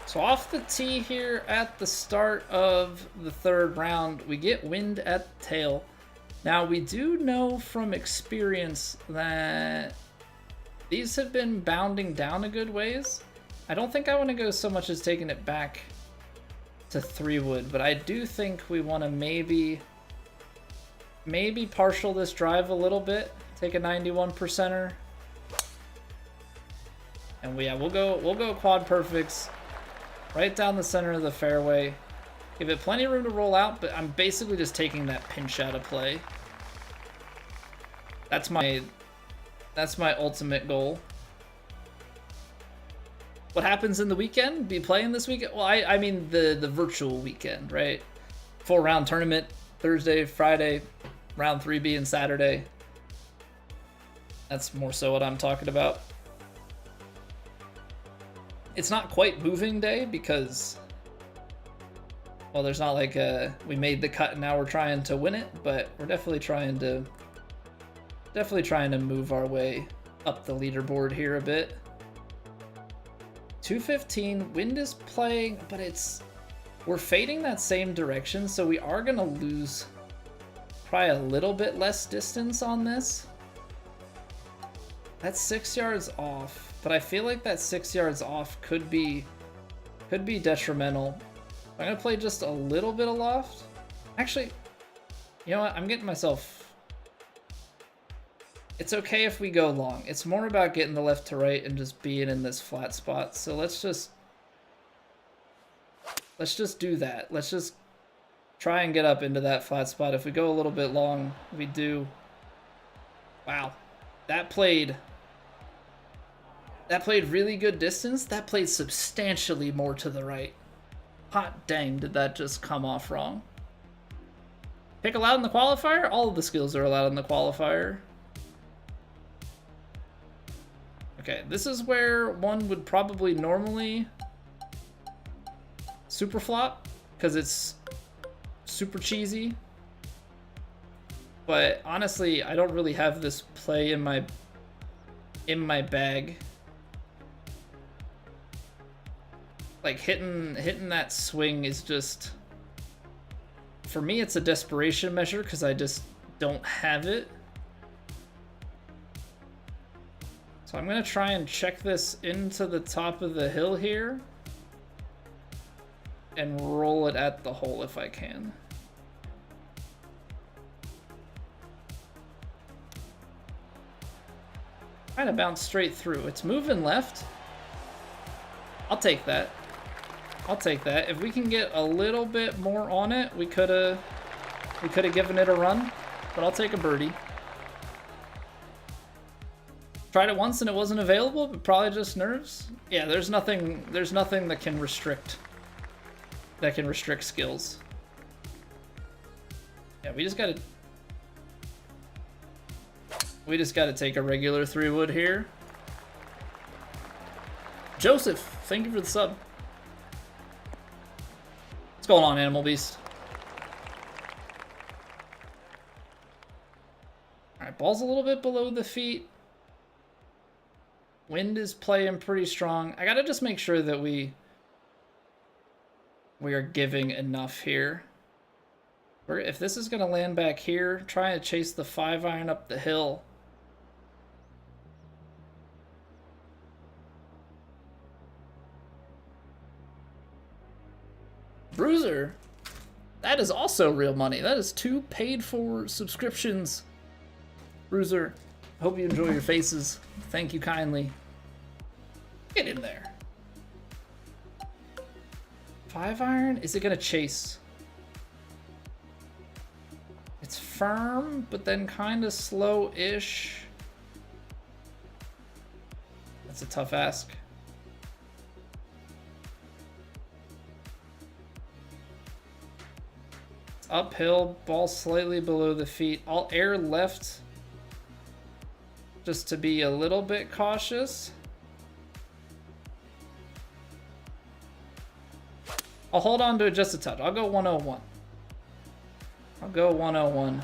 Speaker 1: So off the tee here at the start of the 3rd round, we get wind at the tail. Now we do know from experience that these have been bounding down a good ways. I don't think I want to go so much as taking it back to 3-wood, but I do think we want to maybe partial this drive a little bit, take a 91%er, and we'll go quad perfects right down the center of the fairway. Give it plenty of room to roll out, but I'm basically just taking that pinch out of play. That's my ultimate goal. What happens in the weekend? Be playing this weekend? Well, I mean the virtual weekend, right? 4-round tournament, Thursday, Friday, round 3 being Saturday. That's more so what I'm talking about. It's not quite moving day because, well, there's not like we made the cut and now we're trying to win it, but we're definitely trying to move our way up the leaderboard here a bit. 215, wind is playing, but we're fading that same direction, so we are gonna lose probably a little bit less distance on this. That's 6 yards off, but I feel like that 6 yards off could be detrimental. I'm gonna play just a little bit of loft. Actually, you know what? I'm getting myself. It's okay if we go long. It's more about getting the left to right and just being in this flat spot. So let's just do that. Let's just try and get up into that flat spot. If we go a little bit long, we do. Wow, that played really good distance. That played substantially more to the right. Hot dang, did that just come off wrong? Pick allowed in the qualifier? All of the skills are allowed in the qualifier. Okay, this is where one would probably normally super flop because it's super cheesy. But honestly, I don't really have this play in my bag. Like hitting that swing is just, for me, it's a desperation measure because I just don't have it. So I'm gonna try and check this into the top of the hill here. and roll it at the hole if I can. Kind of bounce straight through. It's moving left. I'll take that. I'll take that. If we can get a little bit more on it, we could have given it a run, but I'll take a birdie. Tried it once and it wasn't available, but probably just nerves. Yeah, there's nothing that can restrict skills. Yeah, we just gotta take a regular 3-wood here. Joseph, thank you for the sub. What's going on, Animal Beast? Alright, ball's a little bit below the feet. Wind is playing pretty strong. I gotta just make sure that we are giving enough here. If this is gonna land back here, trying to chase the 5-iron up the hill. Bruiser, that is also real money. That is 2 paid-for subscriptions. Bruiser, hope you enjoy your faces. Thank you kindly. Get in there. 5-iron? Is it gonna chase? It's firm, but then kind of slow-ish. That's a tough ask. It's uphill, ball slightly below the feet. I'll air left just to be a little bit cautious. I'll hold on to it just a touch. I'll go 101. I'll go 101.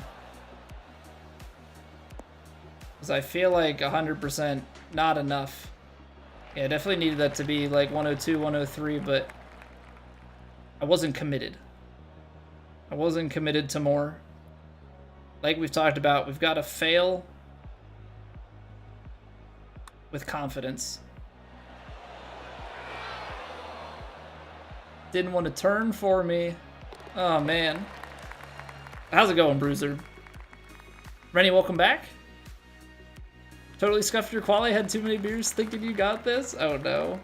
Speaker 1: Because I feel like 100% not enough. Yeah, definitely needed that to be like 102, 103, but I wasn't committed. I wasn't committed to more. Like we've talked about, we've got to fail with confidence. Didn't want to turn for me. Oh, man. How's it going, Bruiser? Rennie, welcome back. Totally scuffed your quali, had too many beers thinking you got this? Oh, no.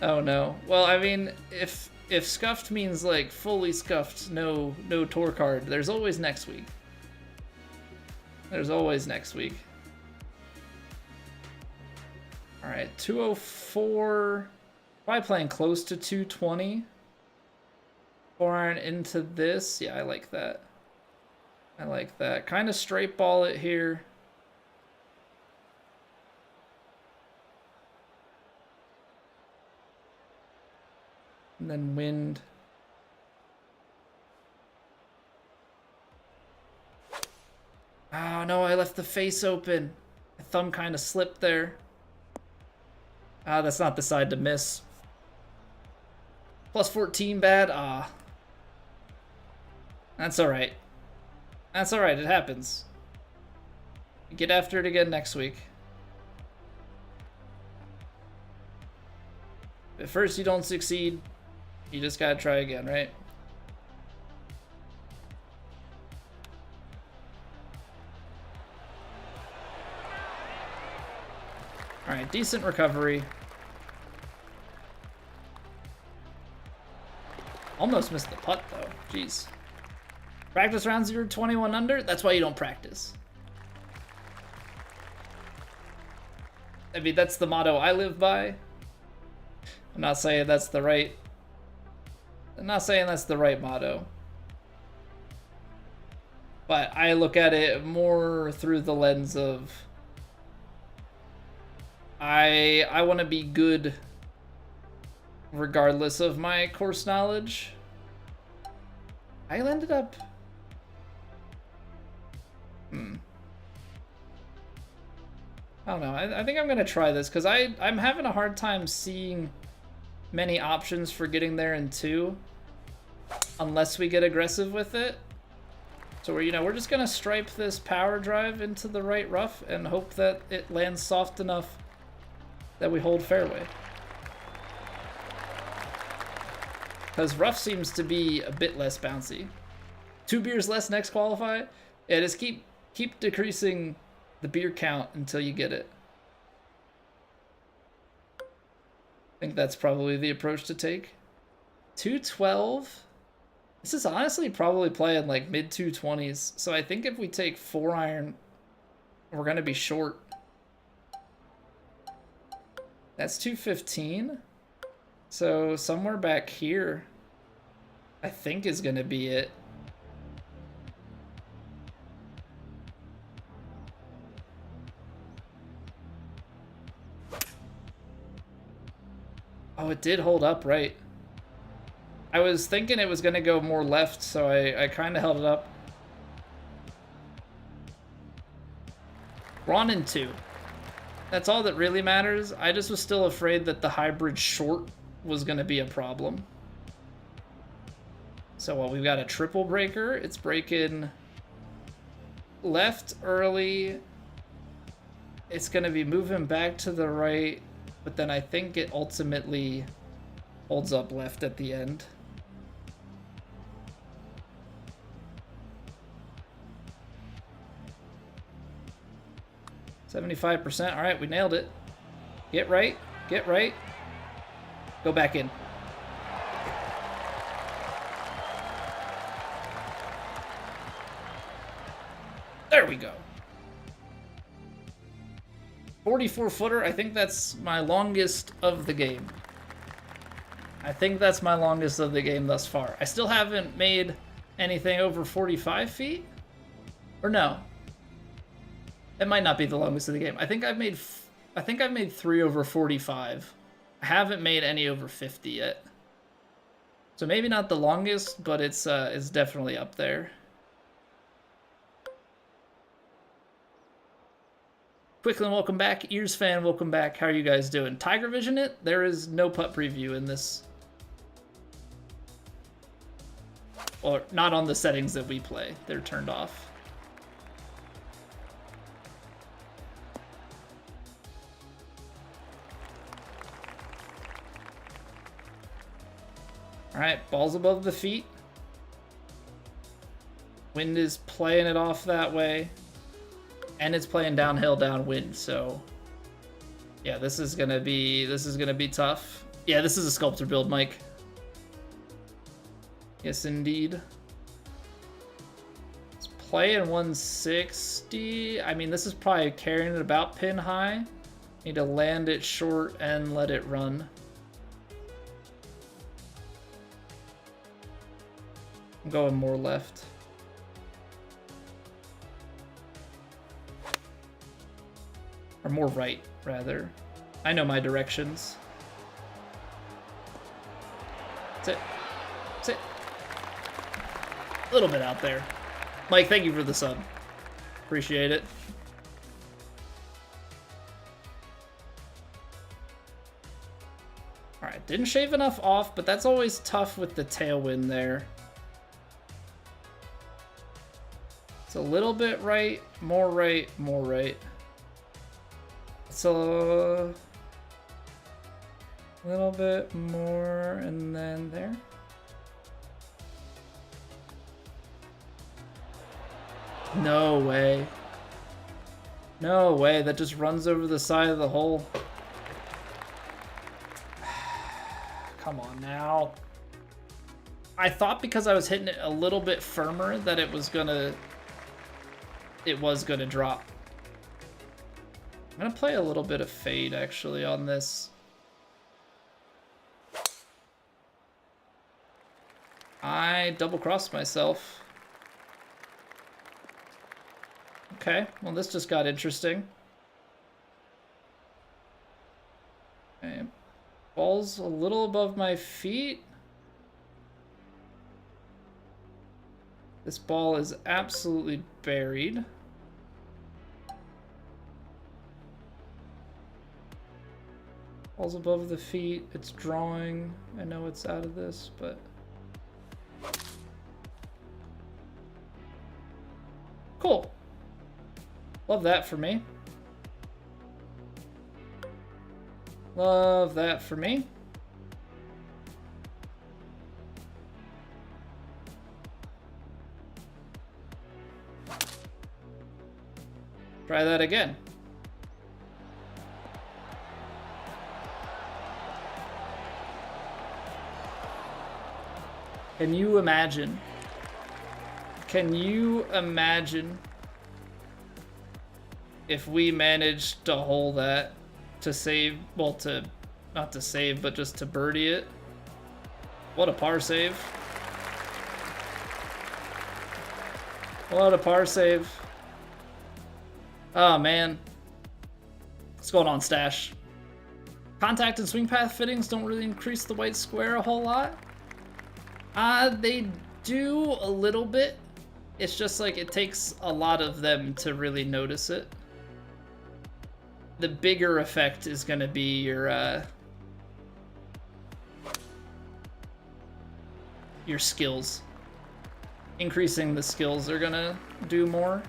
Speaker 1: Oh, no. Well, I mean, if scuffed means, like, fully scuffed, no tour card, there's always next week. There's always next week. All right, 204... Probably playing close to 220. 4-iron into this. Yeah, I like that. I like that. Kind of straight ball it here. And then wind. Oh, no, I left the face open. My thumb kind of slipped there. Ah, that's not the side to miss. Plus 14 bad? Ah. That's alright. That's alright, it happens. Get after it again next week. If first you don't succeed, you just gotta try again, right? Alright, decent recovery. Almost missed the putt, though. Jeez. Practice round 0, 21 under? That's why you don't practice. I mean, that's the motto I live by. I'm not saying that's the right... I'm not saying that's the right motto. But I look at it more through the lens of... I want to be good regardless of my course knowledge. I ended up... I don't know. I think I'm going to try this because I'm having a hard time seeing many options for getting there in 2 unless we get aggressive with it. So we're just going to stripe this power drive into the right rough and hope that it lands soft enough that we hold fairway. Because rough seems to be a bit less bouncy. 2 beers less next qualify? Yeah, just keep decreasing the beer count until you get it. I think that's probably the approach to take. 212? This is honestly probably playing like mid 220s. So I think if we take 4 iron, we're going to be short. That's 215. So somewhere back here, I think is going to be it. Oh, it did hold up, right. I was thinking it was going to go more left, so I kind of held it up. We're on in 2. That's all that really matters. I just was still afraid that the hybrid short was going to be a problem. So, well, we've got a triple breaker. It's breaking left early. It's going to be moving back to the right, but then I think it ultimately holds up left at the end. %75%. All right, we nailed it. Get right. Get right. Go back in. There we go. 44 footer. I think that's my longest of the game. I think that's my longest of the game thus far. I still haven't made anything over 45 feet. Or no. It might not be the longest of the game. I think I've made 3 over 45. I haven't made any over 50 yet. So maybe not the longest, but it's definitely up there. Quicklin, welcome back. Ears fan, welcome back. How are you guys doing? Tiger Vision it? There is no putt preview in this. Or not on the settings that we play. They're turned off. All right, balls above the feet. Wind is playing it off that way. And it's playing downhill downwind, so yeah, this is gonna be tough. Yeah, this is a sculptor build, Mike. Yes, indeed. It's playing 160. I mean, this is probably carrying it about pin high. Need to land it short and let it run. I'm going more left. Or more right, rather. I know my directions. That's it. That's it. A little bit out there. Mike, thank you for the sub. Appreciate it. Alright, didn't shave enough off, but that's always tough with the tailwind there. It's a little bit right, more right, more right. So a little bit more, and then there. No way. No way, that just runs over the side of the hole. Come on now. I thought because I was hitting it a little bit firmer that it was gonna drop. I'm gonna play a little bit of fade actually on this. I double crossed myself. Okay, well this just got interesting. Okay, ball's a little above my feet. This ball is absolutely buried. Ball's above the feet, it's drawing. I know it's out of this, but... Cool. Love that for me. Love that for me. Try that again. Can you imagine? Can you imagine if we managed to hold that to save, well, to, not to save, but just to birdie it? What a par save. What a par save. Oh, man. What's going on, Stash? Contact and swing path fittings don't really increase the white square a whole lot. They do a little bit. It's just like it takes a lot of them to really notice it. The bigger effect is going to be your skills. Increasing the skills are going to do more.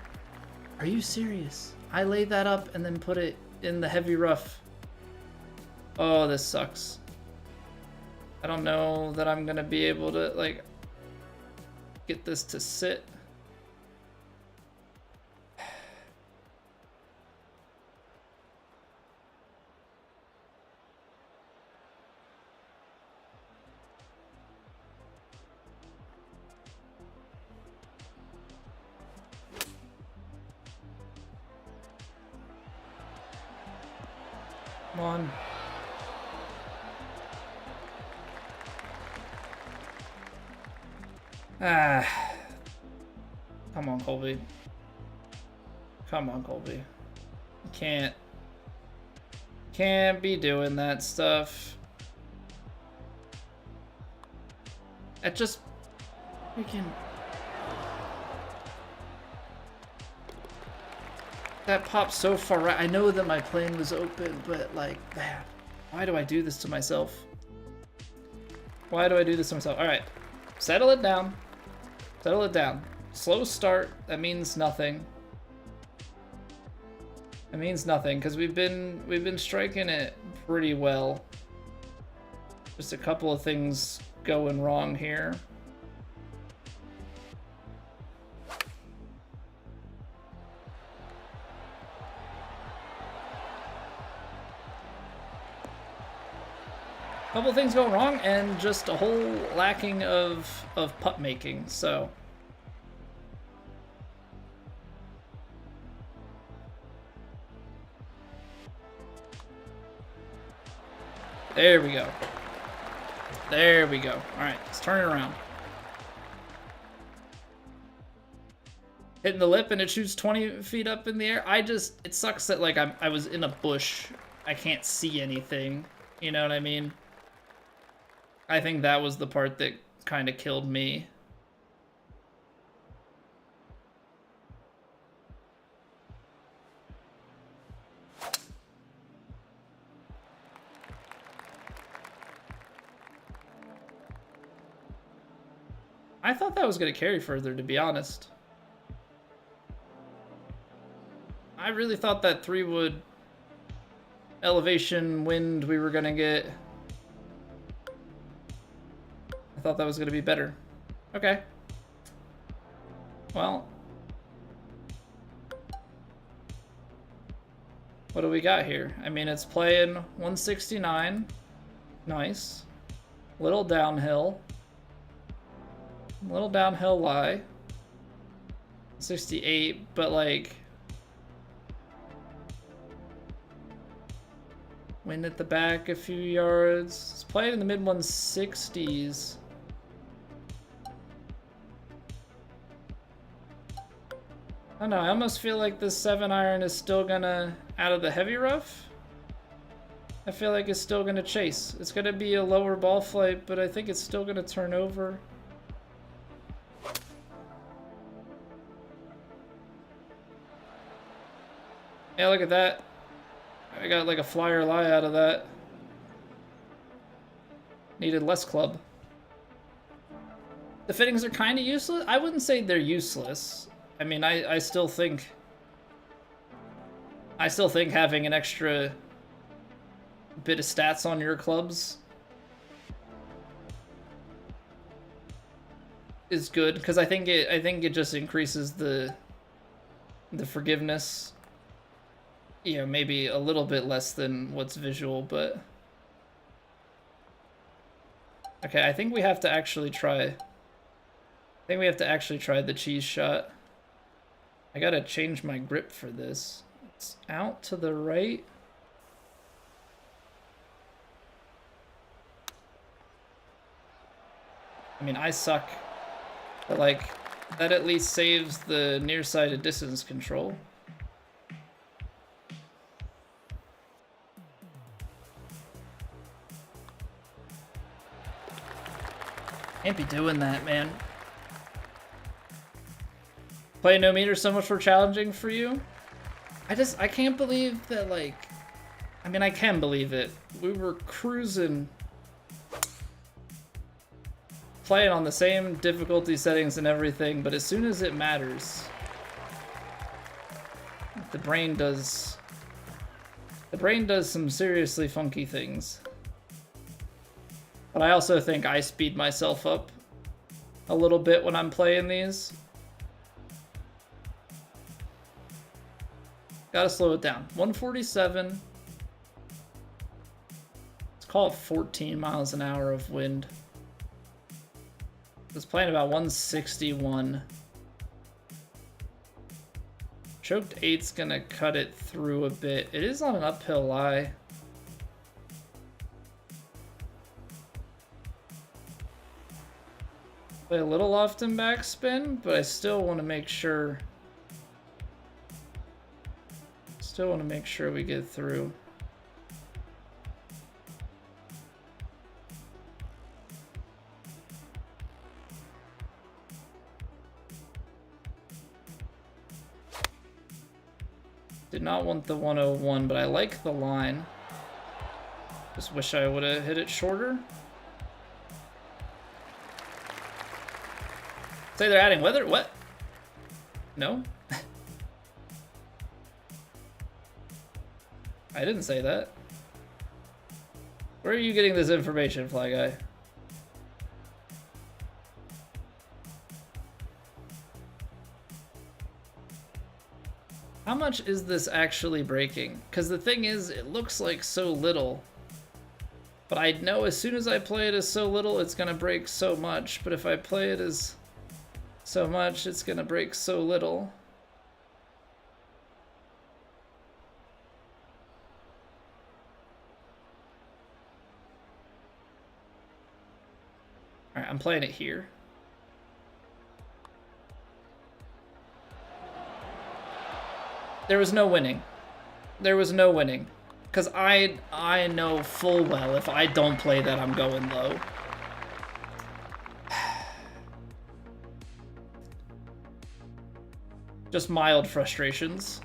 Speaker 1: Are you serious? I laid that up and then put it in the heavy rough. Oh, this sucks. I don't know that I'm gonna be able to, like, get this to sit. Come on. Come on, Colby. Come on, Colby. Can't be doing that stuff. It just freaking... That popped so far right. I know that my plane was open, but like, man, why do I do this to myself? Why do I do this to myself? All right, settle it down. Settle it down. Slow start. That means nothing. It means nothing because we've been striking it pretty well. Just a couple of things going wrong here. Couple of things going wrong and just a whole lacking of putt making, so. There we go. There we go. All right, let's turn it around. Hitting the lip and it shoots 20 feet up in the air. It sucks that like I was in a bush. I can't see anything. You know what I mean? I think that was the part that kind of killed me. I thought that was going to carry further, to be honest. I really thought that 3-wood elevation wind we were going to get. I thought that was going to be better. Okay. Well. What do we got here? I mean, it's playing 169. Nice. Little downhill. Little downhill lie. 68, but like... Wind at the back a few yards. It's playing in the mid-160s. I don't know, I almost feel like this 7-iron is still gonna, out of the heavy rough, I feel like it's still gonna chase. It's gonna be a lower ball flight, but I think it's still gonna turn over. Yeah, look at that. I got like a flyer lie out of that. Needed less club. The fittings are kind of useless. I wouldn't say they're useless. I mean, I still think having an extra bit of stats on your clubs is good because I think it just increases the forgiveness Yeah, maybe a little bit less than what's visual, but... Okay, I think we have to actually try... I think we have to actually try the cheese shot. I gotta change my grip for this. It's out to the right. I mean, I suck. But, like, that at least saves the nearsighted distance control. Can't be doing that, man. Play no meter so much more challenging for you? I can't believe that, like... I mean, I can believe it. We were cruising... Playing on the same difficulty settings and everything, but as soon as it matters... The brain does some seriously funky things. But I also think I speed myself up a little bit when I'm playing these. Gotta slow it down. 147. Let's call it 14 miles an hour of wind. It's playing about 161. Choked 8's gonna cut it through a bit. It is on an uphill lie. Play a little often backspin, but I still want to make sure. Still want to make sure we get through. Did not want the 101, but I like the line. Just wish I would have hit it shorter. Say they're adding weather? What? No? I didn't say that. Where are you getting this information, Fly Guy? How much is this actually breaking? Because the thing is, it looks like so little. But I know as soon as I play it as so little, it's going to break so much. But if I play it as so much, it's going to break so little. Alright, I'm playing it here. There was no winning. There was no winning. Because I know full well if I don't play that, I'm going low. Just mild frustrations.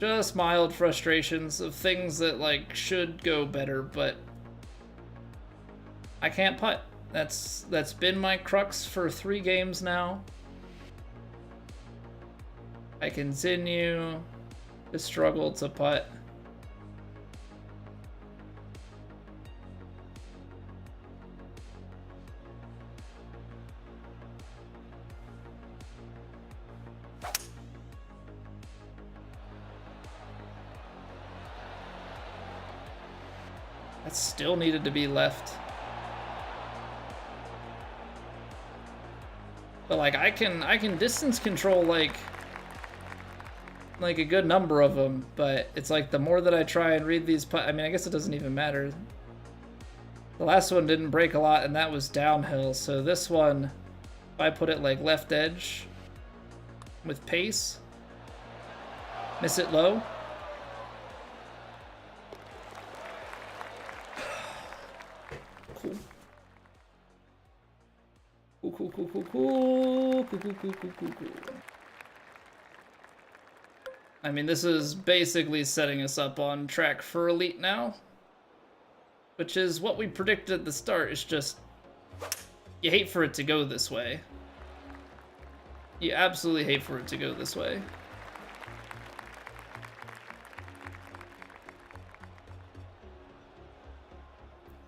Speaker 1: Just mild frustrations of things that, like, should go better, but I can't putt. That's been my crux for 3 games now. I continue to struggle to putt. That still needed to be left. But like I can distance control like a good number of them, but it's like the more that I try and read these I mean, I guess it doesn't even matter. The last one didn't break a lot and that was downhill, so this one, if I put it like left edge with pace, miss it low. Cool. Cool. I mean, this is basically setting us up on track for Elite now, which is what we predicted at the start. It's just, you hate for it to go this way. You absolutely hate for it to go this way.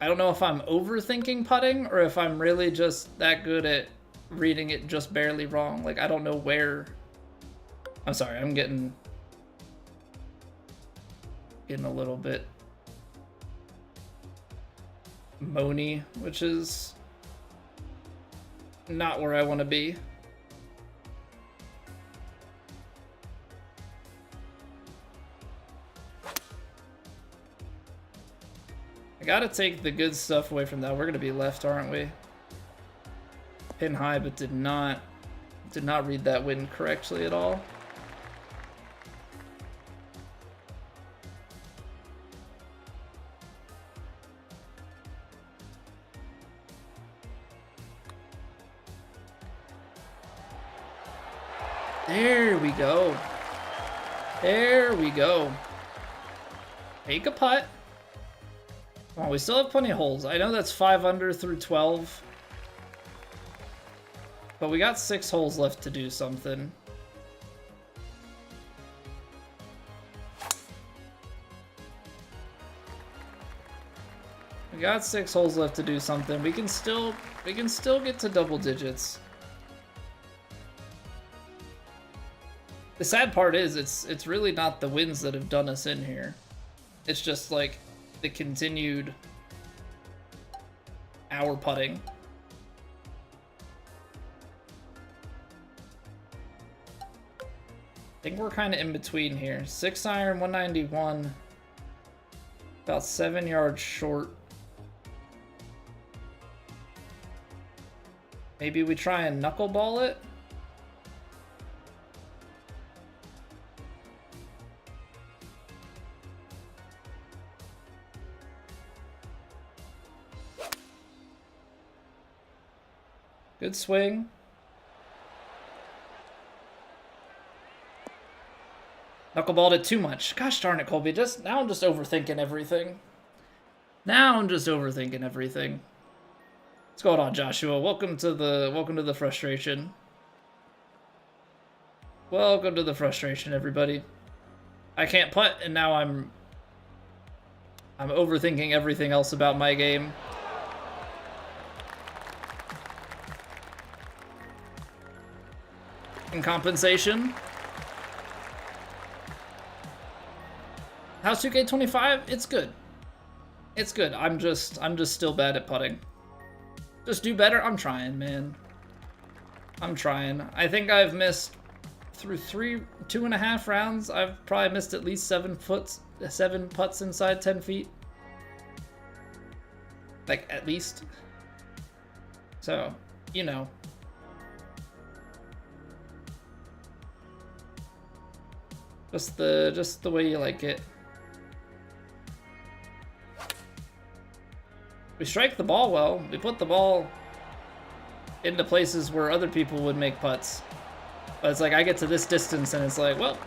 Speaker 1: I don't know if I'm overthinking putting or if I'm really just that good at reading it just barely wrong. Like, I don't know where I'm sorry, I'm getting a little bit moany, which is not where I want to be. I gotta take the good stuff away from that. We're gonna be left, aren't we? Pin high, but did not read that wind correctly at all. There we go. There we go. Take a putt. Well, we still have plenty of holes. I know that's 5 under through 12. But we got 6 holes left to do something. We got 6 holes left to do something. We can still get to double digits. The sad part is it's really not the wins that have done us in here. It's just like the continued hour putting. I think we're kind of in between here. 6 iron, 191. About 7 yards short. Maybe we try and knuckleball it? Good swing. Knuckleballed it too much. Gosh darn it, Colby. Now I'm just overthinking everything. What's going on, Joshua? Welcome to the frustration. Welcome to the frustration, everybody. I can't putt, and now I'm overthinking everything else about my game. In compensation. How's 2K25? It's good. It's good. I'm just still bad at putting. Just do better. I'm trying, man. I'm trying. I think I've missed through 2.5 rounds. I've probably missed at least 7 putts inside 10 feet. Like, at least. So, you know. Just the way you like it. We strike the ball well. We put the ball into places where other people would make putts. But it's like I get to this distance and it's like, well,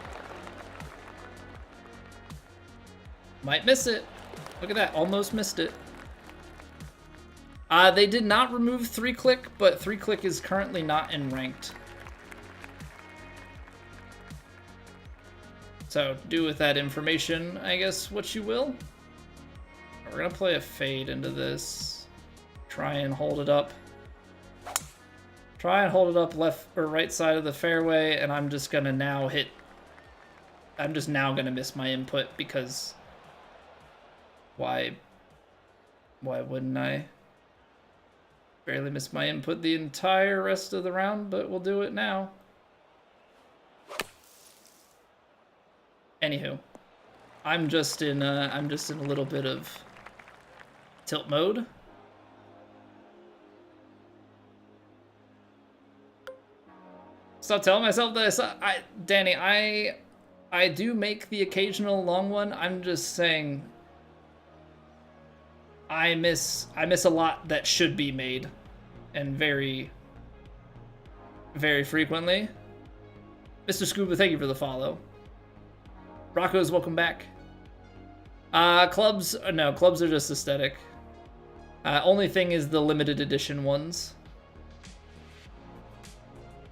Speaker 1: might miss it. Look at that, almost missed it. They did not remove 3-click, but 3-click is currently not in ranked. So do with that information, I guess, what you will. We're gonna play a fade into this. Try and hold it up. Try and hold it up left or right side of the fairway, and I'm just gonna now hit. I'm just now gonna miss my input because why wouldn't I? Barely missed my input the entire rest of the round, but we'll do it now. Anywho, I'm just in a little bit of tilt mode. Stop telling myself that Danny, I do make the occasional long one. I'm just saying I miss a lot that should be made, and very, very frequently. Mr. Scuba, thank you for the follow. Rocco's, welcome back. Clubs are just aesthetic. Only thing is the limited edition ones.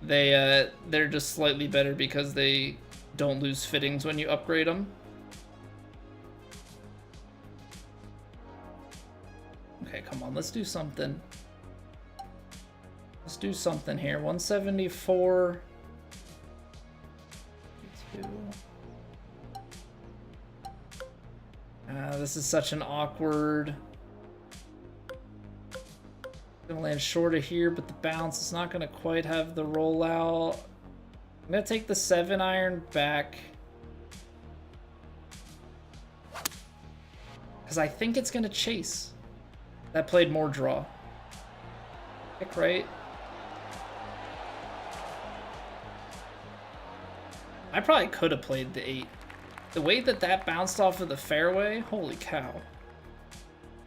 Speaker 1: They're just slightly better because they don't lose fittings when you upgrade them. Okay, come on, let's do something. Let's do something here. 174. This is such an awkward... Gonna land short of here, but the bounce is not gonna quite have the rollout. I'm gonna take the 7-iron back. Because I think it's gonna chase. That played more draw. Pick right. I probably could have played the 8. The way that that bounced off of the fairway, holy cow.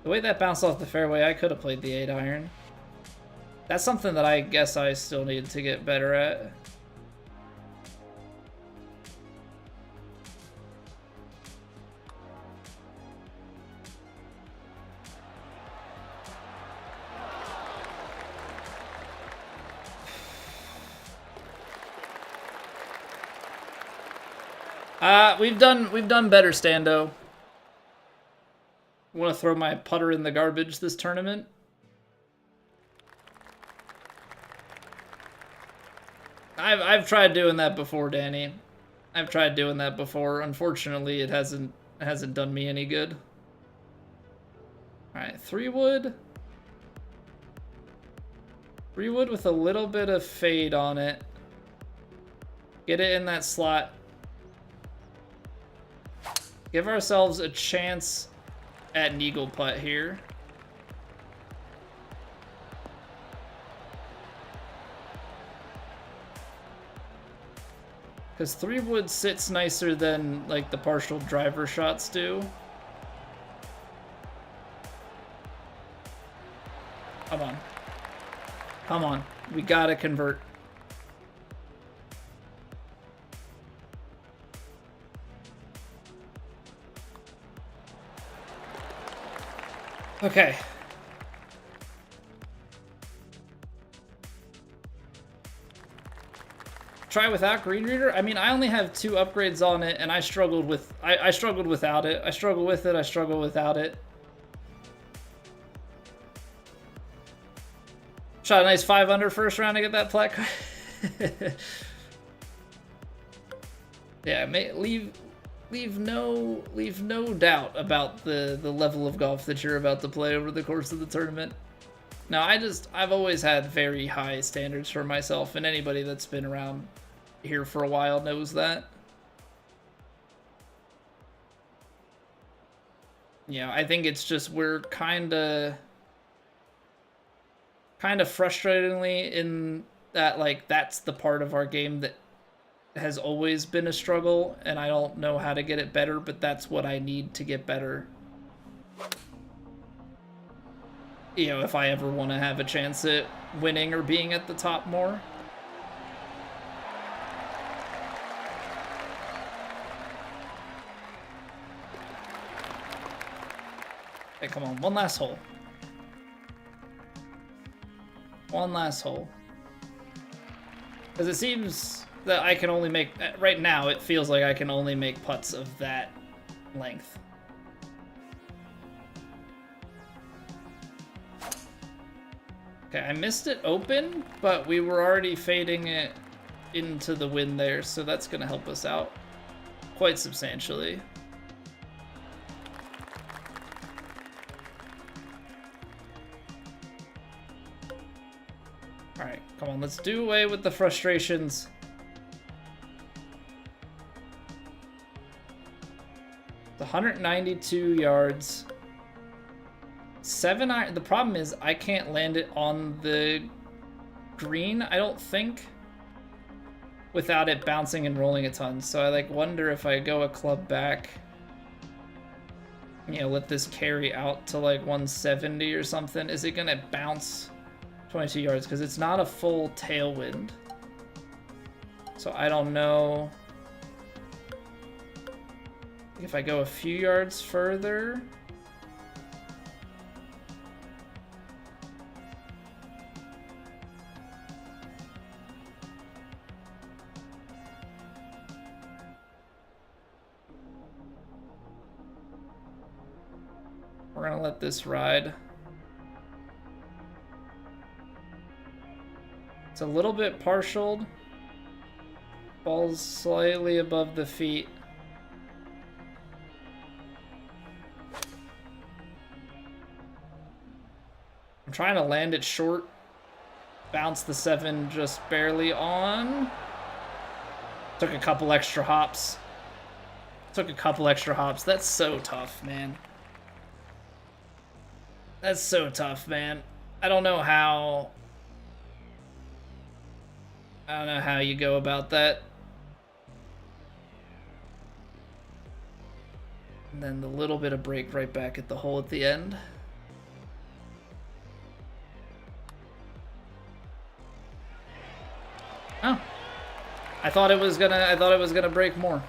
Speaker 1: The way that bounced off the fairway, I could have played the 8-iron. That's something that I guess I still need to get better at. We've done better, Stando. Want to throw my putter in the garbage this tournament? I've tried doing that before, Danny. I've tried doing that before. Unfortunately, it hasn't done me any good. All right, 3-wood. 3-wood with a little bit of fade on it. Get it in that slot. Give ourselves a chance at an eagle putt here. Because 3-wood sits nicer than like the partial driver shots do. Come on. Come on. We gotta convert. Okay. Try without green reader? I mean, I only have 2 upgrades on it, and I struggled with I struggled without it. I struggle with it, I struggle without it. Shot a nice 5 under first round to get that plat card. Yeah, leave no doubt about the level of golf that you're about to play over the course of the tournament. Now, I've always had very high standards for myself, and anybody that's been around here for a while knows that. Yeah, I think it's just we're kind of frustratingly in that, like, that's the part of our game that has always been a struggle, and I don't know how to get it better, but that's what I need to get better. You know, if I ever want to have a chance at winning or being at the top more. Okay, come on, one last hole. One last hole. Because it seems that I can only make, right now it feels like I can only make putts of that length. Okay, I missed it open, but we were already fading it into the wind there, so that's going to help us out quite substantially. Alright, come on, let's do away with the frustrations. It's 192 yards. 7-iron. The problem is I can't land it on the green, I don't think, without it bouncing and rolling a ton. So I like wonder if I go a club back, you know, let this carry out to like 170 or something. Is it gonna bounce 22 yards? Because it's not a full tailwind. So I don't know if I go a few yards further. We're gonna let this ride. It's a little bit partialed. Ball's slightly above the feet. I'm trying to land it short. Bounce the 7 just barely on. Took a couple extra hops. That's so tough, man. That's so tough, man. I don't know how you go about that. And then the little bit of break right back at the hole at the end. Oh. I thought it was gonna break more.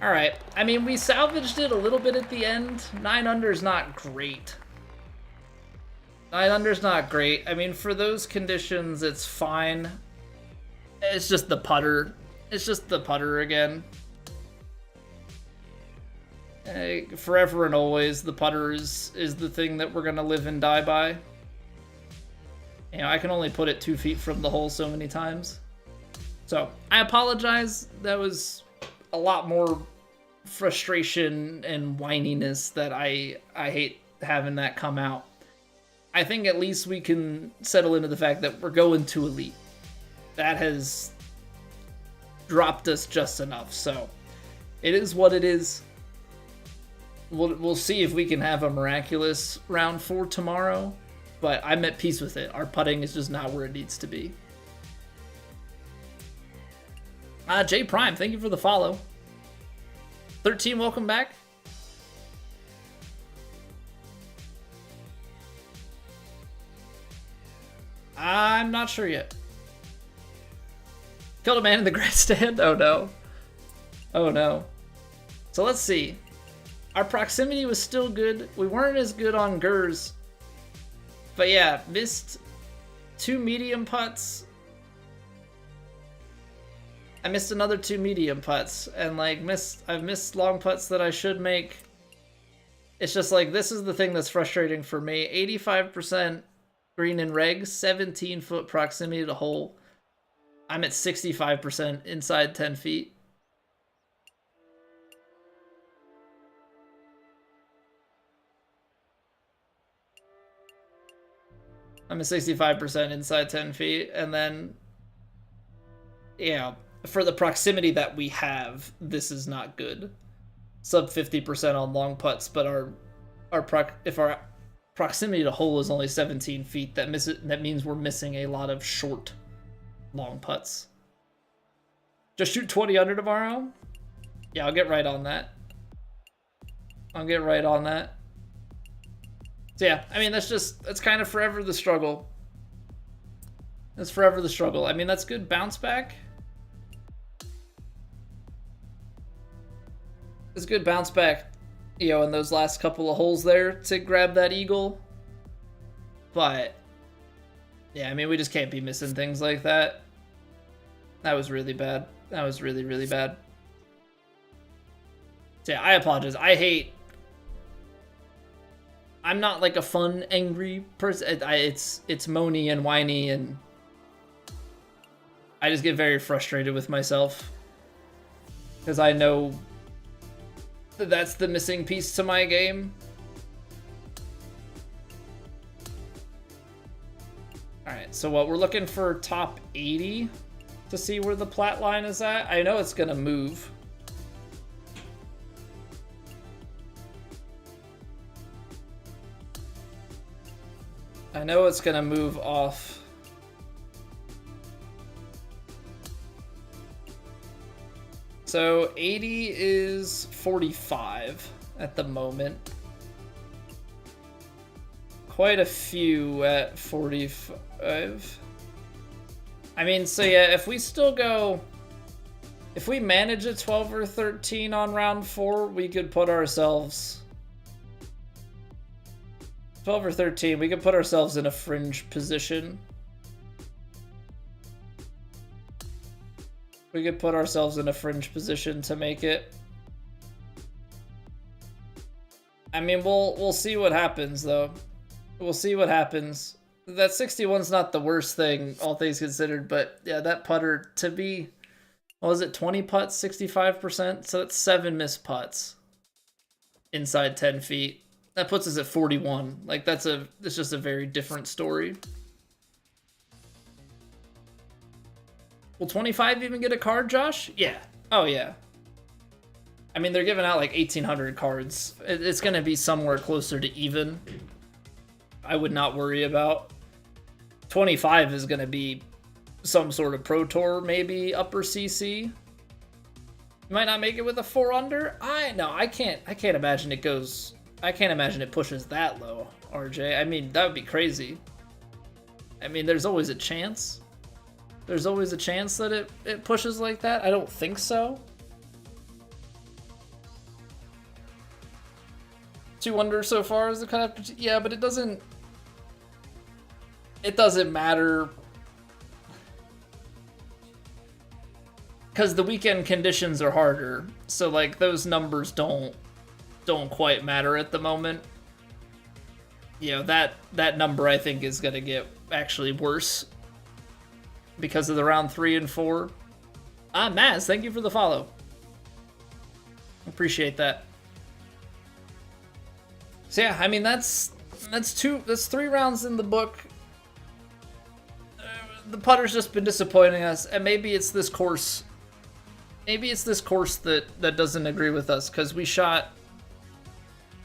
Speaker 1: Alright. I mean, we salvaged it a little bit at the end. 9 under's not great. 9 under's not great. I mean, for those conditions, it's fine. It's just the putter. It's just the putter again. Forever and always, the putter is the thing that we're gonna live and die by. You know, I can only put it 2 feet from the hole so many times. So, I apologize. That was a lot more frustration and whininess that I hate having that come out. I think at least we can settle into the fact that we're going to Elite. That has dropped us just enough, so it is what it is. We'll see if we can have a miraculous round 4 tomorrow, but I'm at peace with it. Our putting is just not where it needs to be. J Prime, thank you for the follow. 13, welcome back. I'm not sure yet. Killed a man in the grandstand? Oh no. Oh no. So let's see. Our proximity was still good. We weren't as good on Gers. But yeah, missed 2 medium putts. I missed another 2 medium putts. And like I've missed long putts that I should make. It's just like, this is the thing that's frustrating for me. 85% green and reg, 17-foot proximity to hole. I'm at 65% inside 10 feet. I'm at 65% inside 10 feet, and then, yeah, for the proximity that we have, this is not good. Sub 50% on long putts, but if our proximity to hole is only 17 feet, that means we're missing a lot of short long putts. Just shoot 20 under tomorrow? Yeah, I'll get right on that. So yeah, I mean, that's kind of forever the struggle. That's forever the struggle. I mean, that's good bounce back. It's good bounce back, you know, in those last couple of holes there to grab that eagle. But yeah, I mean, we just can't be missing things like that. That was really bad. That was really, really bad. So yeah, I apologize. I'm not like a fun, angry person. It's moany and whiny, and I just get very frustrated with myself. Because I know that that's the missing piece to my game. Alright, so what, we're looking for top 80 to see where the plat line is at. I know it's gonna move. I know it's gonna move off. So 80 is 45 at the moment. Quite a few at 45. I mean, so yeah, if we manage a 12 or 13 on round 4, we could put ourselves 12 or 13, we could put ourselves in a fringe position. We could put ourselves in a fringe position to make it. I mean, we'll see what happens, though. We'll see what happens. that 61's not the worst thing, all things considered, but yeah, that putter, to be, what was it, 20 putts, 65%? So that's 7 missed putts inside 10 feet. That puts us at 41. Like, it's just a very different story. Will 25 even get a card, Josh? Yeah. Oh, yeah. I mean, they're giving out like 1,800 cards. It's going to be somewhere closer to even. I would not worry about. 25 is going to be some sort of Pro Tour, maybe upper CC. You might not make it with a 4 under. I can't imagine it goes. I can't imagine it pushes that low, RJ. I mean, that would be crazy. I mean, there's always a chance. There's always a chance that it pushes like that. I don't think so. 2 under so far is the cutoff. Yeah, but it doesn't matter. Because the weekend conditions are harder. So, like, those numbers don't quite matter at the moment. You know, that number, I think, is going to get actually worse because of the round 3 and 4. Maz, thank you for the follow. Appreciate that. So yeah, I mean, that's 3 rounds in the book. The putter's just been disappointing us, and maybe it's this course. Maybe it's this course that doesn't agree with us, because we shot,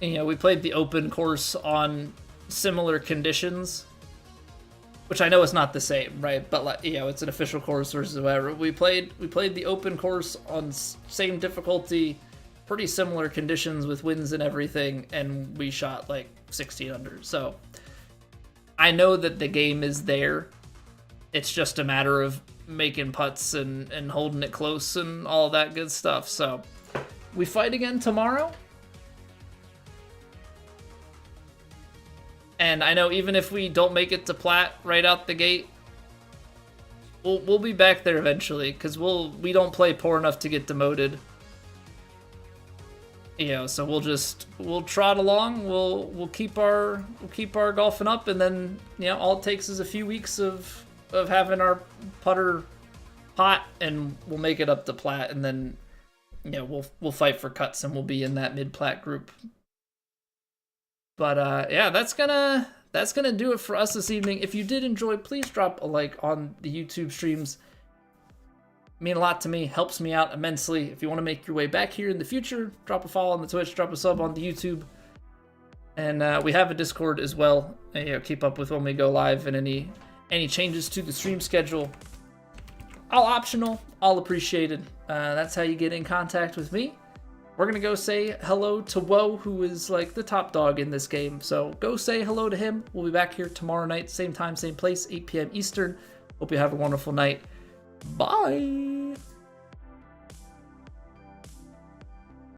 Speaker 1: you know, we played the open course on similar conditions, which I know is not the same, right? But, like, you know, it's an official course versus whatever. We played the open course on same difficulty, pretty similar conditions with winds and everything, and we shot like 16 under. So I know that the game is there. It's just a matter of making putts and holding it close and all that good stuff. So we fight again tomorrow. And I know even if we don't make it to plat right out the gate, we'll be back there eventually, because we don't play poor enough to get demoted. You know, so we'll trot along. We'll keep our golfing up, and then, you know, all it takes is a few weeks of having our putter hot, and we'll make it up to plat, and then, you know, we'll fight for cuts, and we'll be in that mid plat group. But yeah, that's gonna do it for us this evening. If you did enjoy, please drop a like on the YouTube streams. Mean a lot to me, helps me out immensely. If you want to make your way back here in the future, drop a follow on the Twitch, drop a sub on the YouTube, and we have a Discord as well. And, you know, keep up with when we go live and any changes to the stream schedule. All optional, all appreciated. That's how you get in contact with me. We're gonna go say hello to Woe, who is like the top dog in this game. So go say hello to him. We'll be back here tomorrow night, same time, same place, 8 p.m. Eastern. Hope you have a wonderful night. Bye.